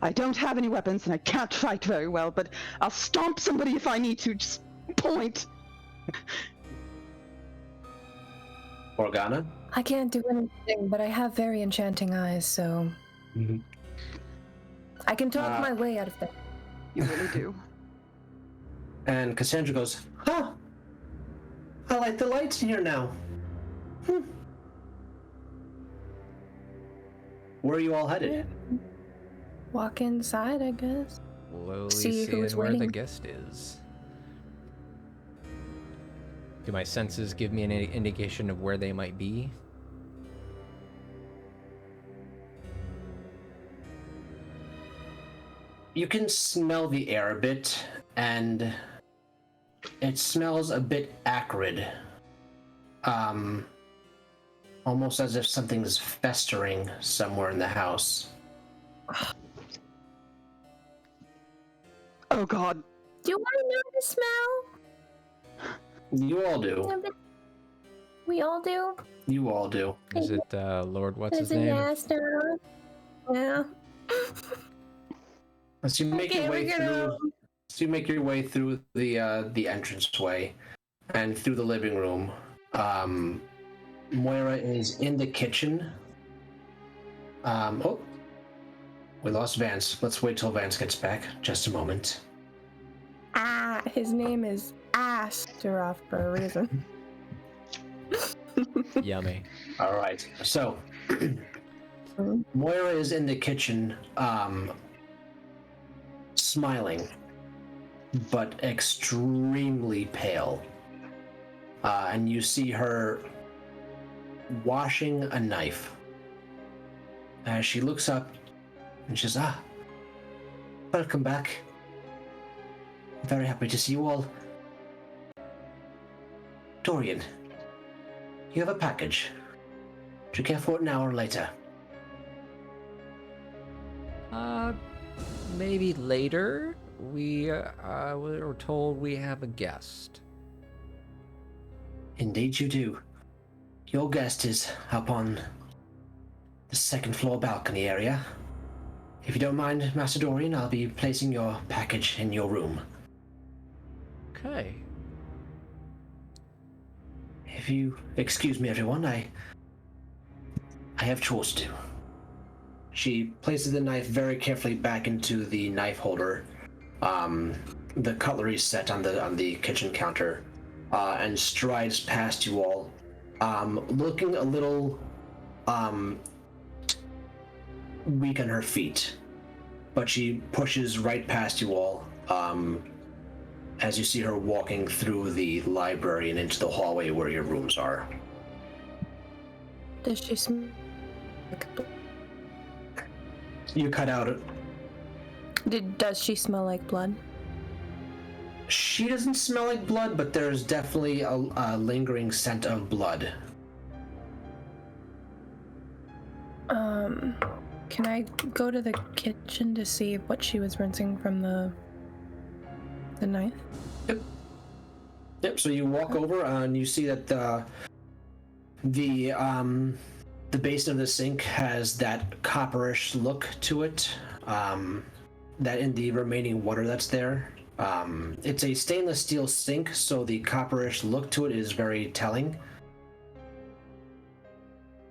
I don't have any weapons and I can't fight very well, but I'll stomp somebody if I need to. Just point. Morgana? I can't do anything, but I have very enchanting eyes, so I can talk my way out of that. You really do. And Cassandra goes, huh? I like the lights in here now. Where are you all headed? Walk inside, I guess. Slowly See who is where the waiting. guest is. Do my senses give me an indication of where they might be? You can smell the air a bit, and it smells a bit acrid. Almost as if something's festering somewhere in the house. Oh God. Do I know the smell? You all do. We all do? You all do. Is it Lord what's his Is it name? Master? Yeah. As you make your way we're through, the entranceway and through the living room. Moira is in the kitchen. Oh, we lost Vance. Let's wait till Vance gets back. Just a moment. His name is Astaroth for a reason. Yummy. All right. So, Moira is in the kitchen, smiling, but extremely pale. And you see her washing a knife. As she looks up And she says, welcome back. I'm very happy to see you all. Dorian, you have a package. Do you care for it now or later? Maybe later. We were told we have a guest. Indeed you do. Your guest is up on the second floor balcony area. If you don't mind, Master Dorian, I'll be placing your package in your room. Okay. If you excuse me, everyone, I have chores to do. She places the knife very carefully back into the knife holder. The cutlery set on the kitchen counter, and strides past you all, looking a little weak on her feet, but she pushes right past you all as you see her walking through the library and into the hallway where your rooms are. Does she smell? You cut out. Does she smell like blood? She doesn't smell like blood, but there's definitely a lingering scent of blood. Can I go to the kitchen to see what she was rinsing from the knife? Yep. So you walk over and you see that the basin of the sink has that copperish look to it. That in the remaining water that's there. It's a stainless steel sink, so the copperish look to it is very telling.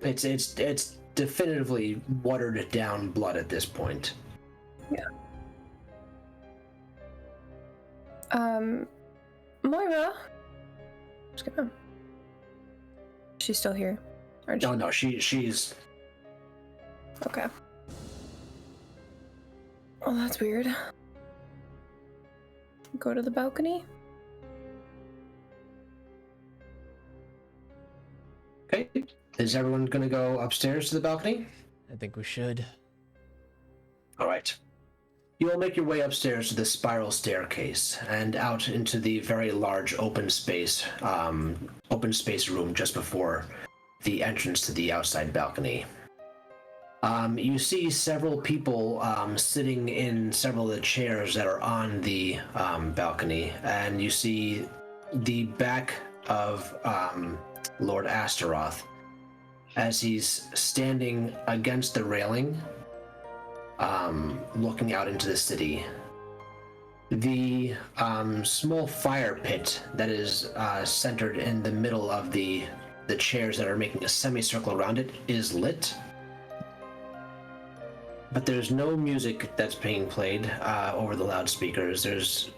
It's definitively watered down blood at this point. Yeah. Moira. Just gonna. She's still here. Or No, she's. Okay. Oh, that's weird. Go to the balcony. Okay. Is everyone gonna go upstairs to the balcony? I think we should. All right. You all make your way upstairs to the spiral staircase and out into the very large open space room just before the entrance to the outside balcony. You see several people sitting in several of the chairs that are on the balcony, and you see the back of Lord Astaroth as he's standing against the railing, looking out into the city. The small fire pit that is centered in the middle of the chairs that are making a semicircle around it is lit. But there's no music that's being played over the loudspeakers. There's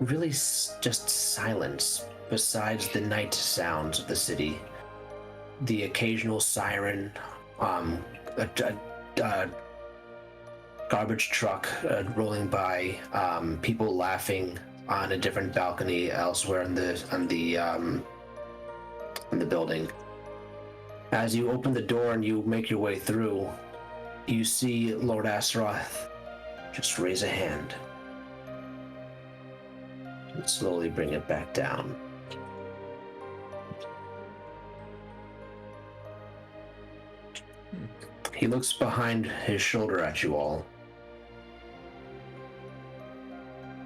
really just silence besides the night sounds of the city. The occasional siren, a garbage truck rolling by, people laughing on a different balcony elsewhere in the building. As you open the door and you make your way through, you see Lord Astaroth just raise a hand and slowly bring it back down. He looks behind his shoulder at you all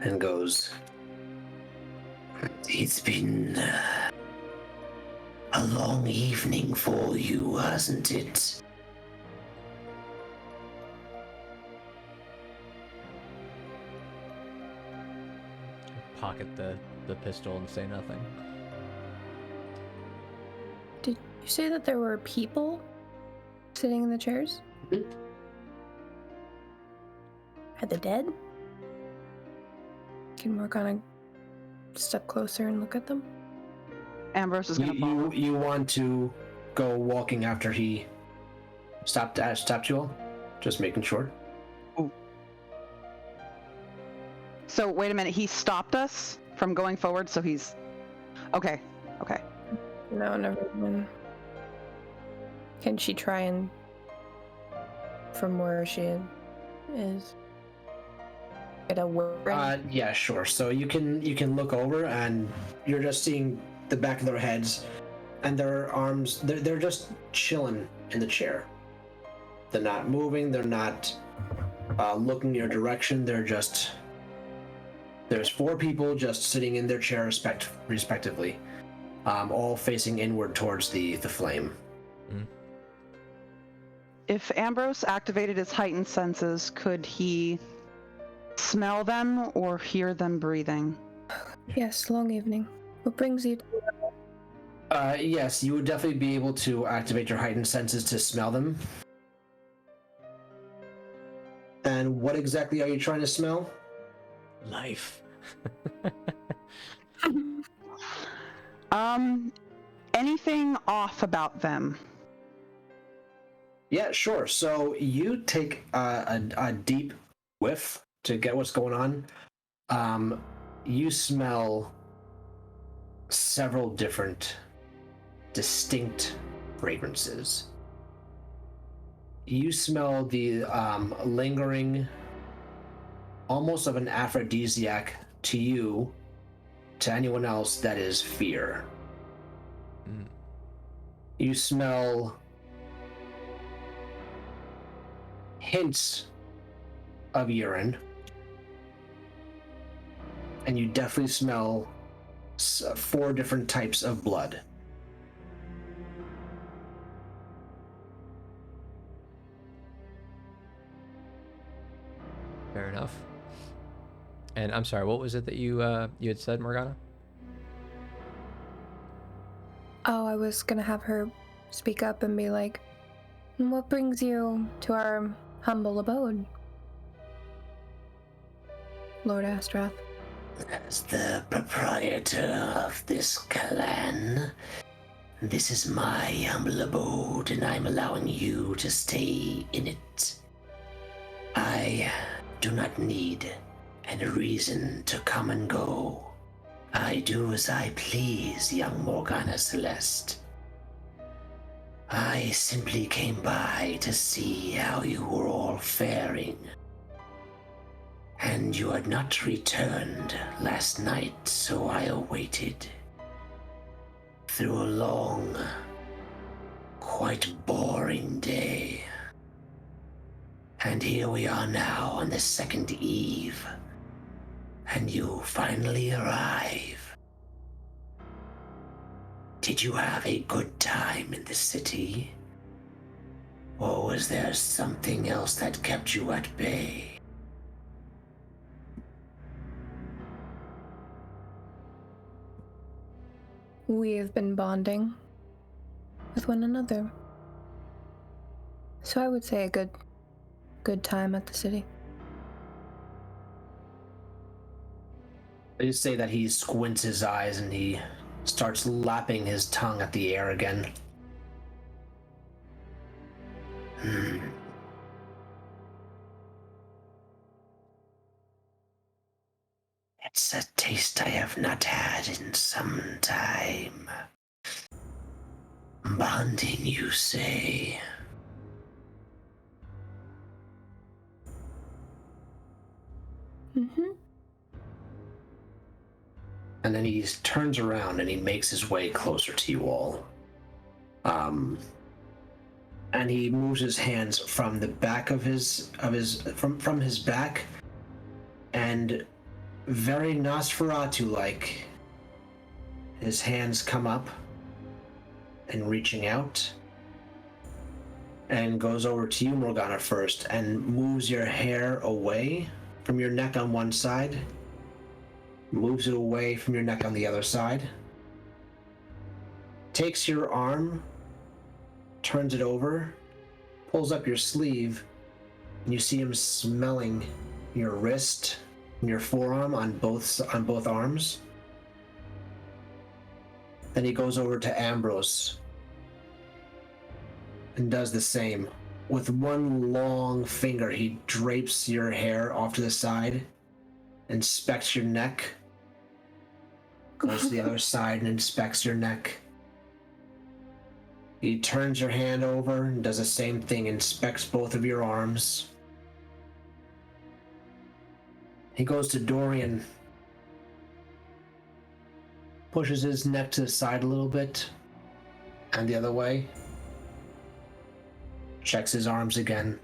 and goes, "It's been a long evening for you, hasn't it?" Pocket the pistol and say nothing. Did you say that there were people sitting in the chairs? Mm-hmm. Are they dead? Can we kind of step closer and look at them? Ambrose is gonna follow. You want to go walking after he stopped you all? Just making sure. So wait a minute, he stopped us from going forward, so he's okay. No, never mind. Can she try and from where she is it a whirring? Yeah, sure. So you can look over and you're just seeing the back of their heads and their arms. They're just chilling in the chair. They're not moving. They're not looking your direction. There's 4 people just sitting in their chair respectively, all facing inward towards the flame. If Ambrose activated his heightened senses, could he smell them or hear them breathing? Yes, long evening. What brings you to... Yes, you would definitely be able to activate your heightened senses to smell them. And what exactly are you trying to smell? Life. Anything off about them? Yeah, sure. So you take a deep whiff to get what's going on. You smell several different distinct fragrances. You smell the lingering, almost of an aphrodisiac to you, to anyone else, that is fear. You smell hints of urine, and you definitely smell 4 different types of blood. Fair enough. And I'm sorry, what was it that you had said, Morgana? Oh, I was gonna have her speak up and be like, what brings you to our humble abode, Lord Astrath? As the proprietor of this clan, this is my humble abode, and I'm allowing you to stay in it. I do not need any reason to come and go. I do as I please, young Morgana Celeste. I simply came by to see how you were all faring. And you had not returned last night, so I awaited. Through a long, quite boring day. And here we are now on the second eve, and you finally arrive. Did you have a good time in the city? Or was there something else that kept you at bay? We have been bonding with one another. So I would say a good time at the city. They say that he squints his eyes and he starts lapping his tongue at the air again. It's a taste I have not had in some time. Bonding, you say? Mm-hmm. And then he turns around and he makes his way closer to you all. And he moves his hands from the back of his back, and very Nosferatu-like, his hands come up and reaching out, and goes over to you, Morgana, first, and moves your hair away from your neck on one side, moves it away from your neck on the other side, takes your arm, turns it over, pulls up your sleeve, and you see him smelling your wrist and your forearm on both arms. Then he goes over to Ambrose and does the same. With one long finger, he drapes your hair off to the side, inspects your neck, goes to the other side and inspects your neck. He turns your hand over and does the same thing, inspects both of your arms. He goes to Dorian, pushes his neck to the side a little bit, and the other way. Checks his arms again.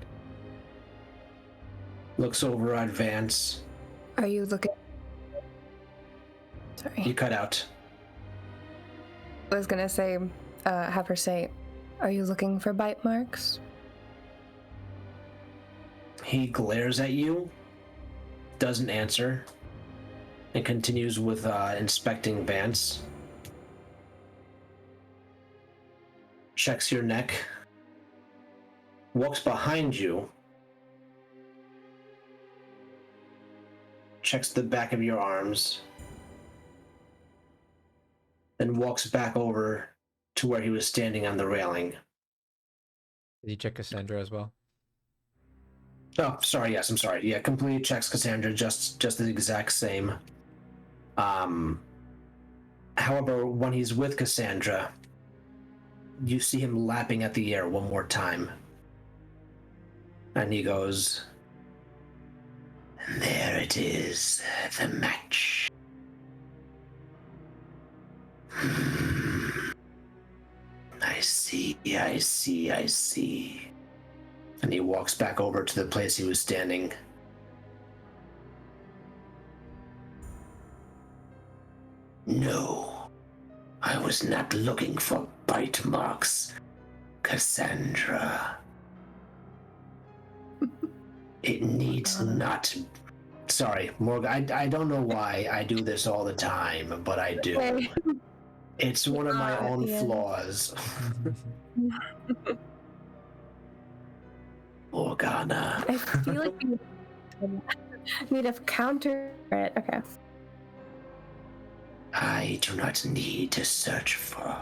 Looks over at Vance. Are you looking? Sorry. You cut out. I was gonna say, have her say, are you looking for bite marks? He glares at you, doesn't answer, and continues with inspecting Vance. Checks your neck. Walks behind you. Checks the back of your arms. Then walks back over to where he was standing on the railing. Did you check Cassandra as well? Oh, sorry. Yes, I'm sorry. Yeah, completely checks Cassandra, just the exact same. However, when he's with Cassandra, you see him lapping at the air one more time. And he goes, And there it is, the match. I see. and he walks back over to the place he was standing. No, I was not looking for bite marks, Cassandra. It needs not. Sorry, Morgan, I don't know why I do this all the time, but I do. It's one of my own flaws. Morgana. I feel like we need to counter it. Okay. I do not need to search for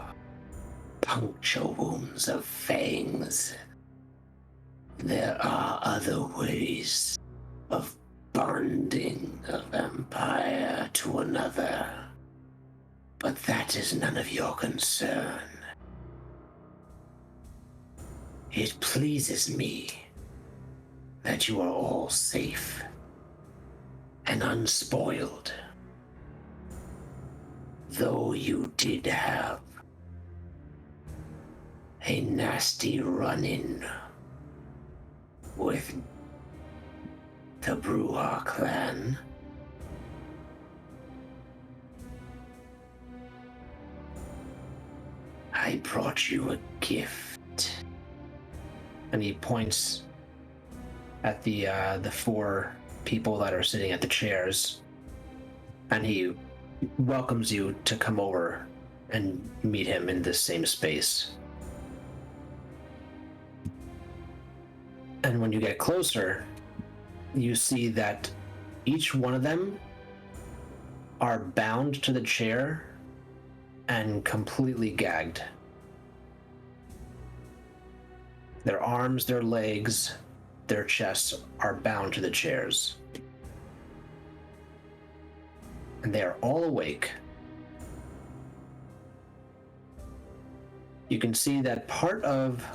puncture wounds of fangs. There are other ways of bonding a vampire to another, but that is none of your concern. It pleases me that you are all safe and unspoiled. Though you did have a nasty run-in with the Bruja clan. I brought you a gift. And he points at the four people that are sitting at the chairs, and he welcomes you to come over and meet him in this same space. And when you get closer, you see that each one of them are bound to the chair and completely gagged. Their arms, their legs, their chests are bound to the chairs. And they are all awake. You can see that part of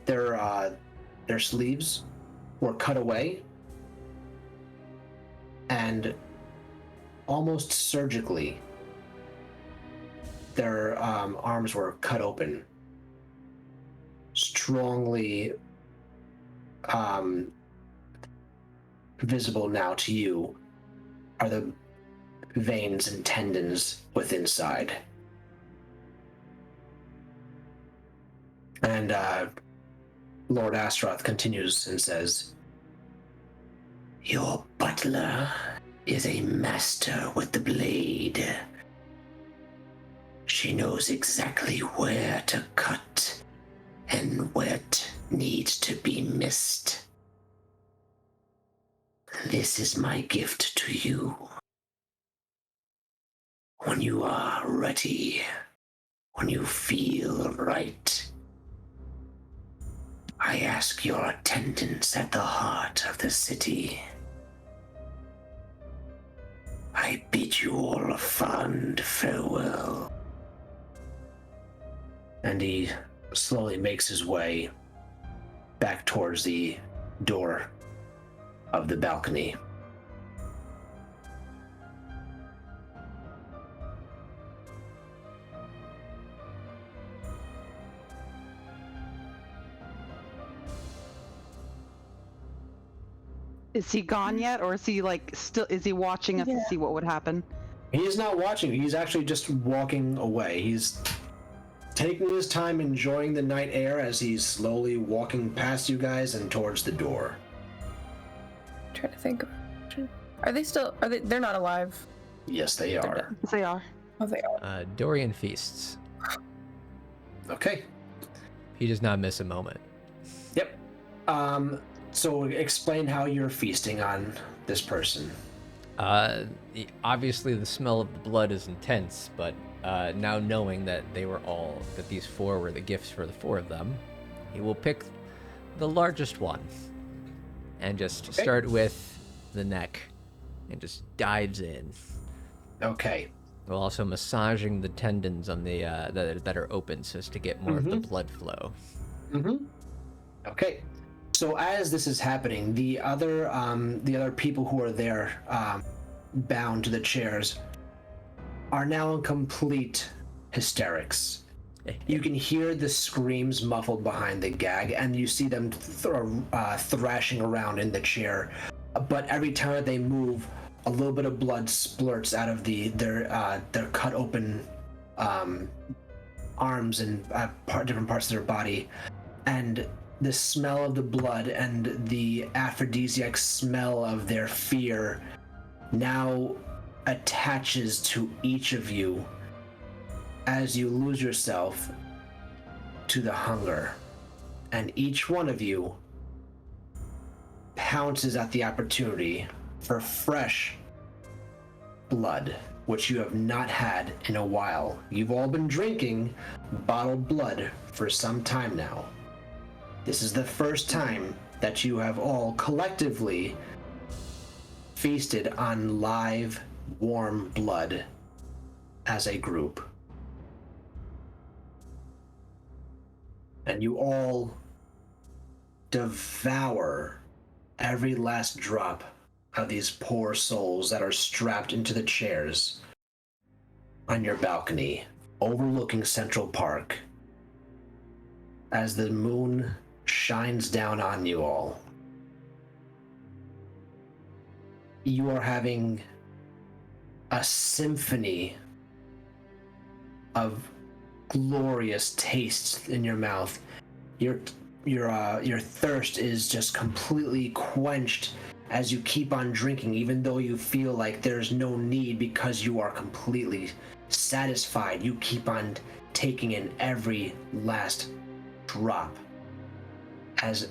their sleeves were cut away, and almost surgically, their arms were cut open. Strongly visible now to you are the veins and tendons within inside. And Lord Astaroth continues and says, Your butler is a master with the blade. She knows exactly where to cut and where it needs to be missed. This is my gift to you. When you are ready, when you feel right, I ask your attendance at the heart of the city. I bid you all a fond farewell. and he slowly makes his way back towards the door. of the balcony. Is he gone yet, or is he like still? Is he watching us to see what would happen? He is not watching. He's actually just walking away. He's taking his time, enjoying the night air as he's slowly walking past you guys and towards the door. I'm trying to think. Are they still? Are they? They're not alive. Yes, they are. Yes, they are. Oh, they are. Dorian feasts. Okay. He does not miss a moment. Yep. So explain how you're feasting on this person. Obviously the smell of the blood is intense, but now knowing that that these four were the gifts for the four of them, he will pick the largest one and just start with the neck and just dives in. Okay. While also massaging the tendons on the that are open so as to get more of the blood flow. Okay. So as this is happening, the other people who are there, bound to the chairs, are now in complete hysterics. You can hear the screams muffled behind the gag, and you see them thrashing around in the chair. But every time that they move, a little bit of blood splurts out of their cut open arms and different parts of their body, and the smell of the blood and the aphrodisiac smell of their fear now attaches to each of you as you lose yourself to the hunger. And each one of you pounces at the opportunity for fresh blood, which you have not had in a while. You've all been drinking bottled blood for some time now. This is the first time that you have all collectively feasted on live, warm blood as a group. And you all devour every last drop of these poor souls that are strapped into the chairs on your balcony overlooking Central Park as the moon shines down on you all. You are having a symphony of glorious tastes in your mouth. Your thirst is just completely quenched as you keep on drinking, even though you feel like there's no need because you are completely satisfied. You keep on taking in every last drop as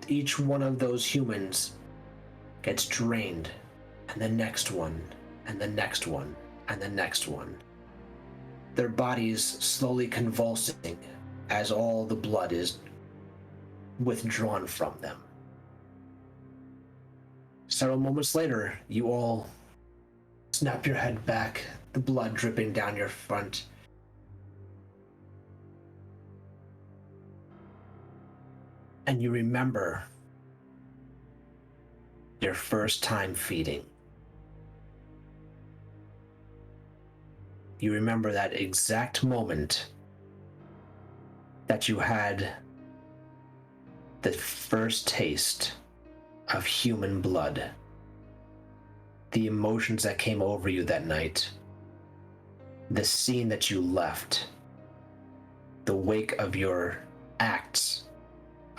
each one of those humans gets drained, and the next one, and the next one, and the next one. Their bodies slowly convulsing as all the blood is withdrawn from them. Several moments later, you all snap your head back, the blood dripping down your front. And you remember your first time feeding. You remember that exact moment that you had the first taste of human blood. The emotions that came over you that night. The scene that you left. The wake of your acts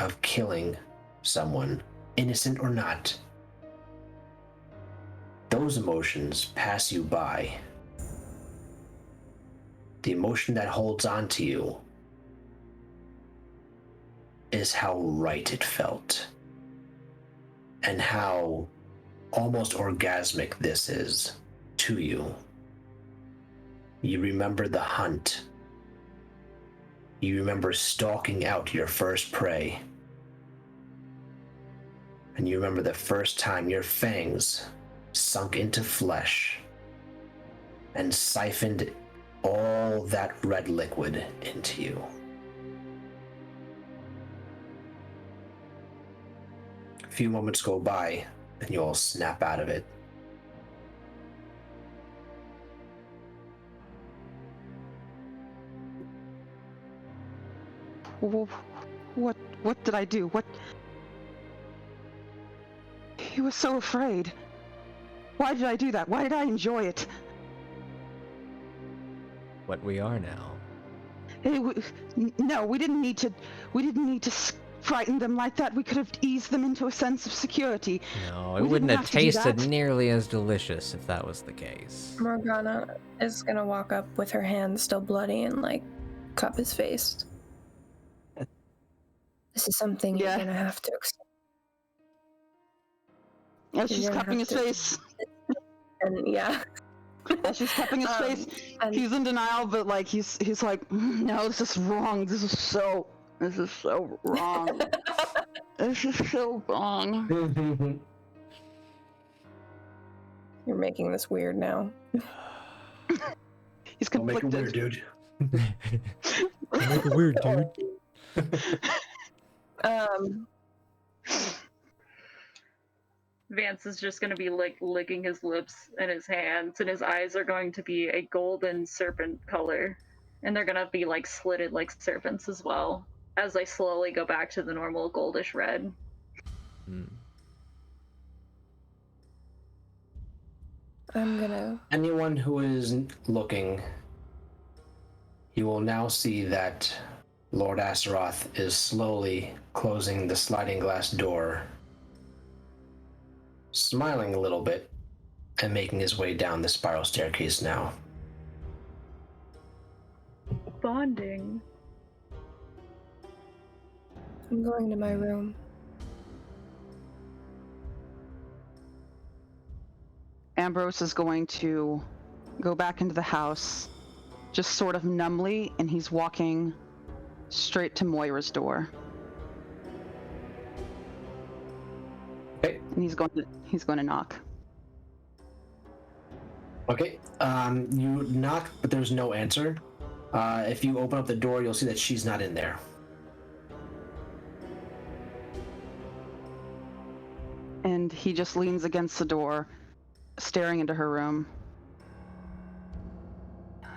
of killing someone, innocent or not. Those emotions pass you by. The emotion that holds on to you is how right it felt, and how almost orgasmic this is to you. You remember the hunt. You remember stalking out your first prey. And you remember the first time your fangs sunk into flesh and siphoned all that red liquid into you. A few moments go by and you'll snap out of it. What did I do? What? He was so afraid. Why did I do that? Why did I enjoy it? What we are now. No, we didn't need to. We didn't need to frighten them like that. We could have eased them into a sense of security. No, it We wouldn't didn't have have to do tasted that. nearly as delicious if that was the case. Morgana is gonna walk up with her hands still bloody and like cup his face. This is something Yeah. you're gonna have to accept. As she's You're gonna cupping have his to- face. And yeah. As she's cupping his face, and he's in denial, but like he's like, no, this is wrong. This is so wrong. This is so wrong. you're making this weird now. He's Don't make it conflicted. weird, dude. Make it weird, dude. Vance is just going to be like licking his lips and his hands, and his eyes are going to be a golden serpent color, and they're going to be like slitted like serpents as well, as they slowly go back to the normal goldish red. I'm gonna. Anyone who is looking, you will now see that Lord Astaroth is slowly closing the sliding glass door, smiling a little bit, and making his way down the spiral staircase now. Bonding. I'm going to my room. Ambrose is going to go back into the house, just sort of numbly, and he's walking straight to Moira's door. Okay. And he's going to knock. Okay. You knock, but there's no answer. If you open up the door, you'll see that she's not in there. And he just leans against the door, staring into her room.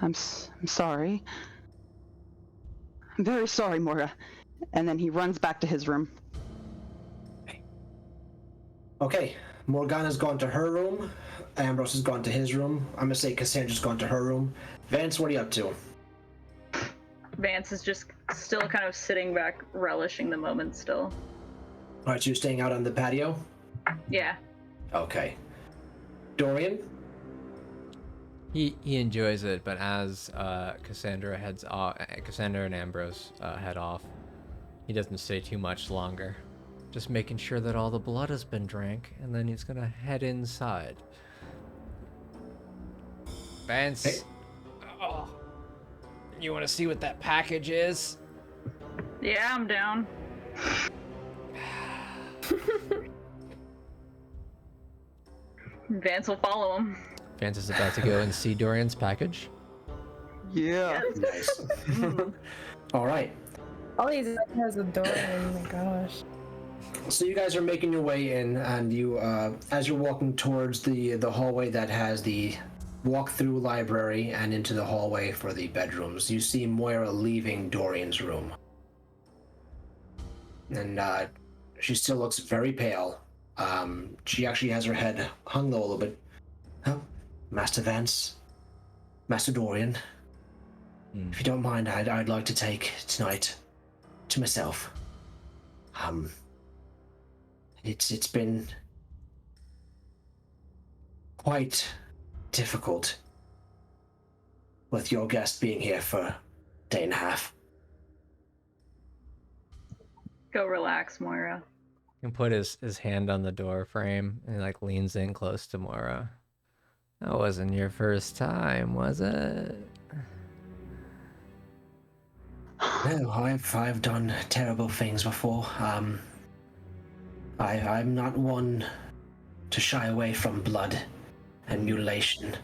I'm sorry. I'm very sorry, Moira. And then he runs back to his room. Okay. Morgana's gone to her room. Ambrose has gone to his room. I'm gonna say Cassandra's gone to her room. Vance, what are you up to? Vance is just still kind of sitting back, relishing the moment still. Alright, so you're staying out on the patio? Yeah. Okay. Dorian? He enjoys it, but as Cassandra heads off, Cassandra and Ambrose head off, he doesn't stay too much longer. Just making sure that all the blood has been drank, and then he's gonna head inside. Vance, Hey. Oh, you want to see what that package is? Yeah, I'm down. Vance will follow him. Vance is about to go and see Dorian's package. Yeah. Nice. Alright. All these ideas of Dorian, oh my gosh. So you guys are making your way in, and you, as you're walking towards the hallway that has the walk-through library and into the hallway for the bedrooms, you see Moira leaving Dorian's room. And she still looks very pale. She actually has her head hung low a little bit. Oh, Master Vance, Master Dorian, if you don't mind, I'd like to take tonight to myself. It's been quite difficult with your guest being here for a day and a half. Go relax, Moira. He can put his hand on the door frame and he like leans in close to Moira. That wasn't your first time, was it? No, I've done terrible things before. I'm not one to shy away from blood and mutilation.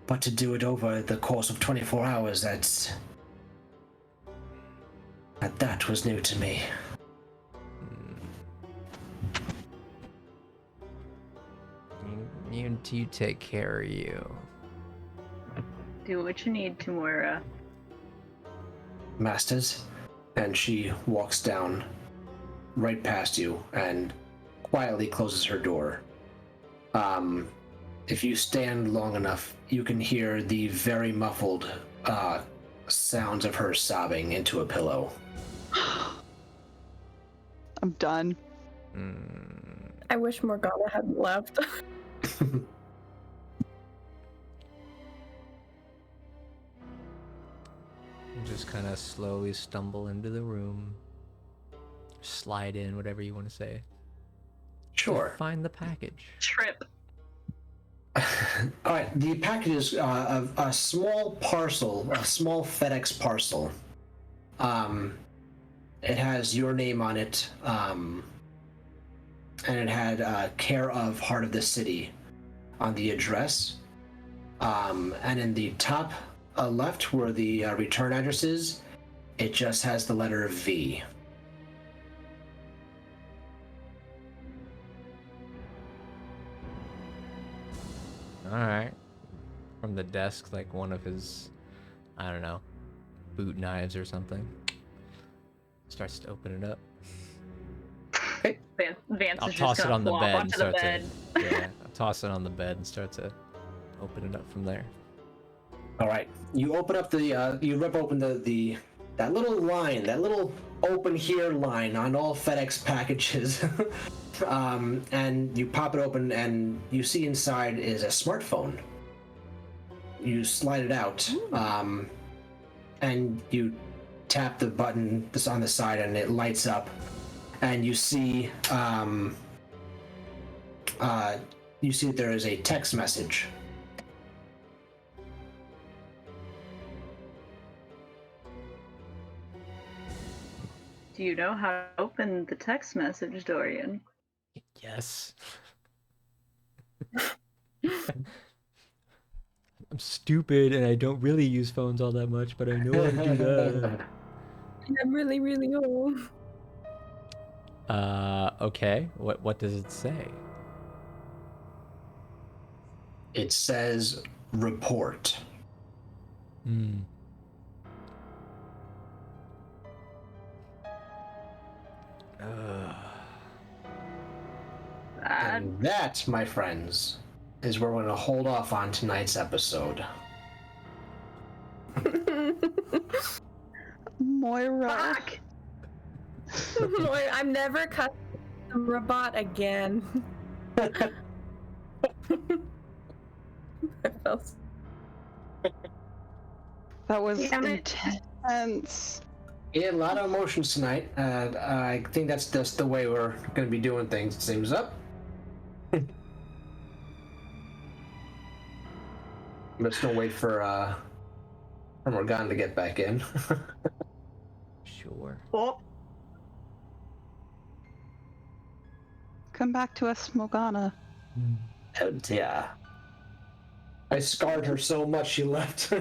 But to do it over the course of 24 hours, that was new to me. to take care of you. Do what you need to, Moira. Masters. And she walks down right past you and quietly closes her door. If you stand long enough, you can hear the very muffled sounds of her sobbing into a pillow. I'm done. I wish Morgana hadn't left. Just kind of slowly stumble into the room, slide in, whatever you want to say. Sure. Find the package. Trip. All right, the package is a small parcel, a small FedEx parcel. It has your name on it, and it had care of Heart of the City on the address. And in the top left, where the return address is, it just has the letter V. Alright. From the desk, like one of his, I don't know, boot knives or something. Starts to open it up. Vance I'll is toss just it gonna on the flop bed and onto the start bed. to yeah, I'll toss it on the bed and start to open it up from there. All right, you open up the you rip open the that little line, that little open here line on all FedEx packages. And you pop it open and you see inside is a smartphone. You slide it out, and you tap the button that's on the side and it lights up, and you see that there is a text message. Do you know how to open the text message, Dorian? Yes. I'm stupid and I don't really use phones all that much, but I know how to do that. I'm really, really old. Okay. What does it say? It says report. And that, my friends, is where we're going to hold off on tonight's episode. Moira. Fuck! I'm never cut the robot again. I felt That was Damn it. intense. Yeah, a lot of emotions tonight. I think that's just the way we're going to be doing things, it seems up. Let's not wait for Morgana to get back in. Sure. Oh, Come back to us, Morgana. And yeah. I scarred her so much she left.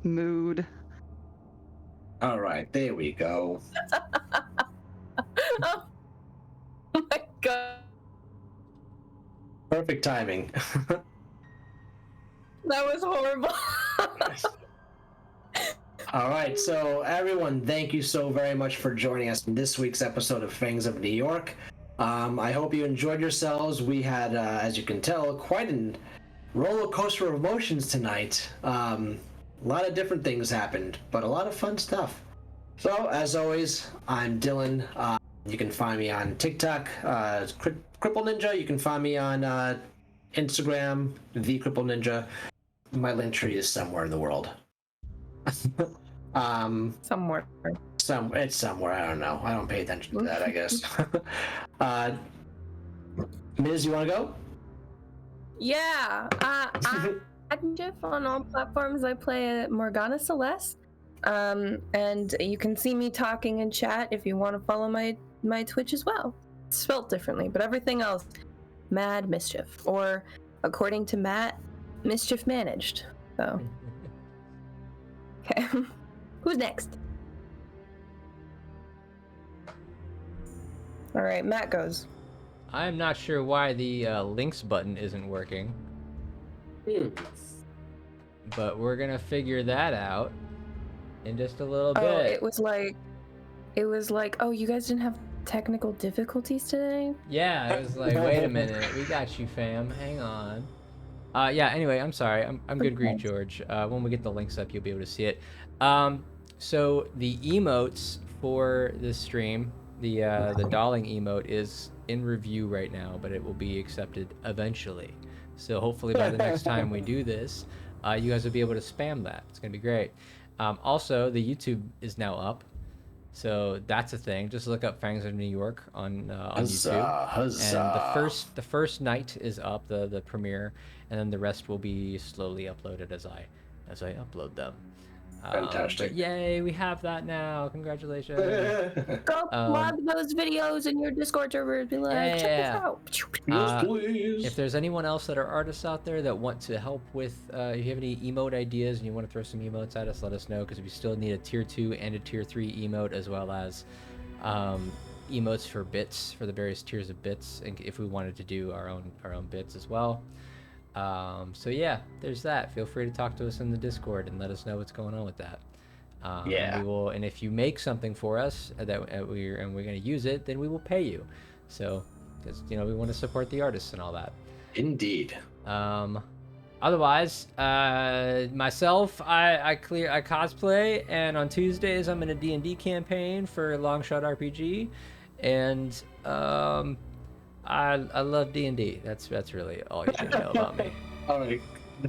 Mood. All right, there we go. oh my god. Perfect timing. That was horrible. All right, so everyone, thank you so very much for joining us in this week's episode of Fangs of New York. I hope you enjoyed yourselves. We had, as you can tell, quite a roller coaster of emotions tonight. A lot of different things happened, but a lot of fun stuff. So, as always, I'm Dylan. You can find me on TikTok, Cripple Ninja. You can find me on Instagram, The Cripple Ninja. My link tree is somewhere in the world. Somewhere. It's somewhere. I don't know. I don't pay attention to that, I guess. Miz, you want to go? Yeah. I'm Jeff on all platforms. I play Morgana Celeste. And you can see me talking in chat if you want to follow my Twitch as well. It's spelt differently, but everything else, Mad Mischief. Or, according to Matt, Mischief Managed. So. Okay. Who's next? All right, Matt goes. I'm not sure why the links button isn't working, but we're gonna figure that out in just a little bit. Oh, it was like, oh, you guys didn't have technical difficulties today? Yeah, it was like, wait a minute, we got you, fam. Hang on. Yeah. Anyway, I'm sorry. I'm good, Greek George. When we get the links up, you'll be able to see it. So the emotes for this stream, the dolling emote is in review right now, but it will be accepted eventually. So hopefully by the next time we do this, you guys will be able to spam that. It's gonna be great. Also, the YouTube is now up, so that's a thing. Just look up Fangs of New York on YouTube. Huzzah. And the first night is up, the premiere, and then the rest will be slowly uploaded as I upload them. Fantastic. But yay, we have that now. Congratulations. Go plug those videos in your Discord server. Be like, check this out. Yes, please. If there's anyone else that are artists out there that want to help with, if you have any emote ideas and you want to throw some emotes at us, let us know, because we still need a tier 2 and a tier 3 emote, as well as emotes for bits, for the various tiers of bits, and if we wanted to do our own bits as well. So yeah, there's that. Feel free to talk to us in the Discord and let us know what's going on with that. Yeah. And if you make something for us that we're going to use it, then we will pay you. So, because we want to support the artists and all that. Indeed. Otherwise, myself, I cosplay, and on Tuesdays I'm in a D&D campaign for Longshot RPG, and I love D&D. That's really all you should know about me. All right.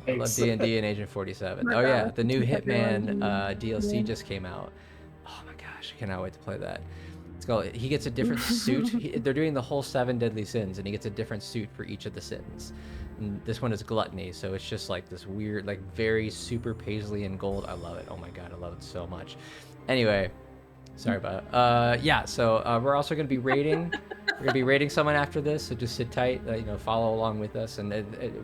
I love D&D and Agent 47. Oh yeah, the new Hitman DLC just came out. Oh my gosh, I cannot wait to play that. It's called. He gets a different suit. They're doing the whole 7 deadly sins, and he gets a different suit for each of the sins. And this one is gluttony, so it's just like this weird, like very super paisley and gold. I love it. Oh my god, I love it so much. Anyway, sorry about it. Yeah, so we're also going to be raiding. We're going to be raiding someone after this, so just sit tight, follow along with us. And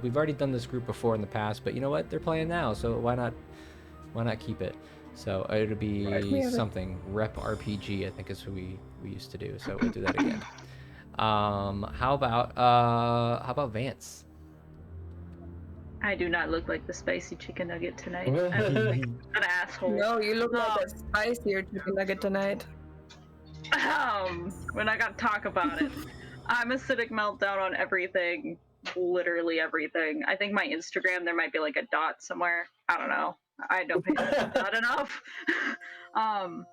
we've already done this group before in the past, but you know what? They're playing now, so why not keep it? So it'll be something. Rep RPG, I think, is who we used to do, so we'll do that again. How about Vance? I do not look like the spicy chicken nugget tonight. I look like an asshole. No, you look like a spicier chicken nugget tonight. We're not gonna talk about it. I'm acidic meltdown on everything, literally everything. I think my Instagram, there might be like a dot somewhere. I don't know. I don't pay attention to that enough. I'm,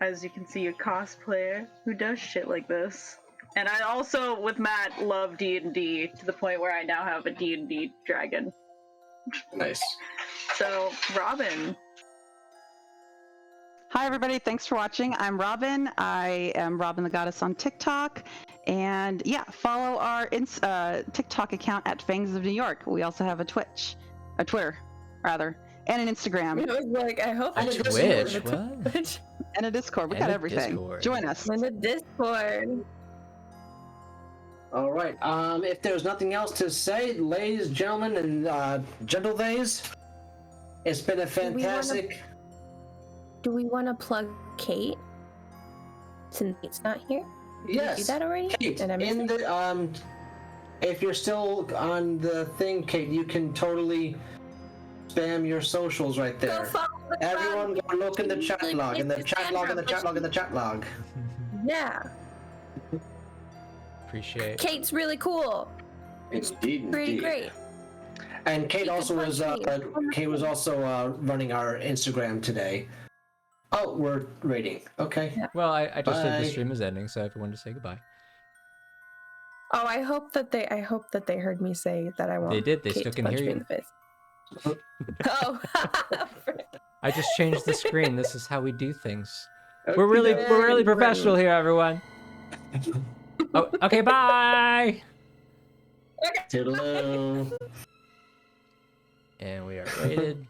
as you can see, a cosplayer who does shit like this. And I also, with Matt, love D&D to the point where I now have a D&D dragon. Nice. So, Robin. Hi, everybody. Thanks for watching. I'm Robin. I am Robin the Goddess on TikTok. And yeah, follow our TikTok account at Fangs of New York. We also have a Twitter, rather, and an Instagram. It was like, I hope A Twitch? What? And a Discord. We And got a everything. Discord. Join us. in the Discord. All right. If there's nothing else to say, ladies, gentlemen, and gentle days, it's been a fantastic. Do we want to plug Kate? Since it's not here? Did Yes. you do that already? Kate, Did I miss in it? the if you're still on the thing, Kate, you can totally spam your socials right Go there. follow the Everyone, crowd. go look in the chat Really log, in the please chat log, in the chat log, in the chat log. Yeah. Appreciate. Kate's really cool. Indeed, Pretty indeed. great. And Kate Kate also the was Punch Kate was also running our Instagram today. Oh, we're rating. Okay. Well, I just said the Bye. stream is ending, so everyone to say goodbye. Oh, I hope that they heard me say that I want. They did. They Kate still to can punch hear me in you. the face. Oh. I just changed the screen. This is how we do things. Okay, We're really Very professional here, everyone. Oh, okay, bye. Toodaloo. And we are rated.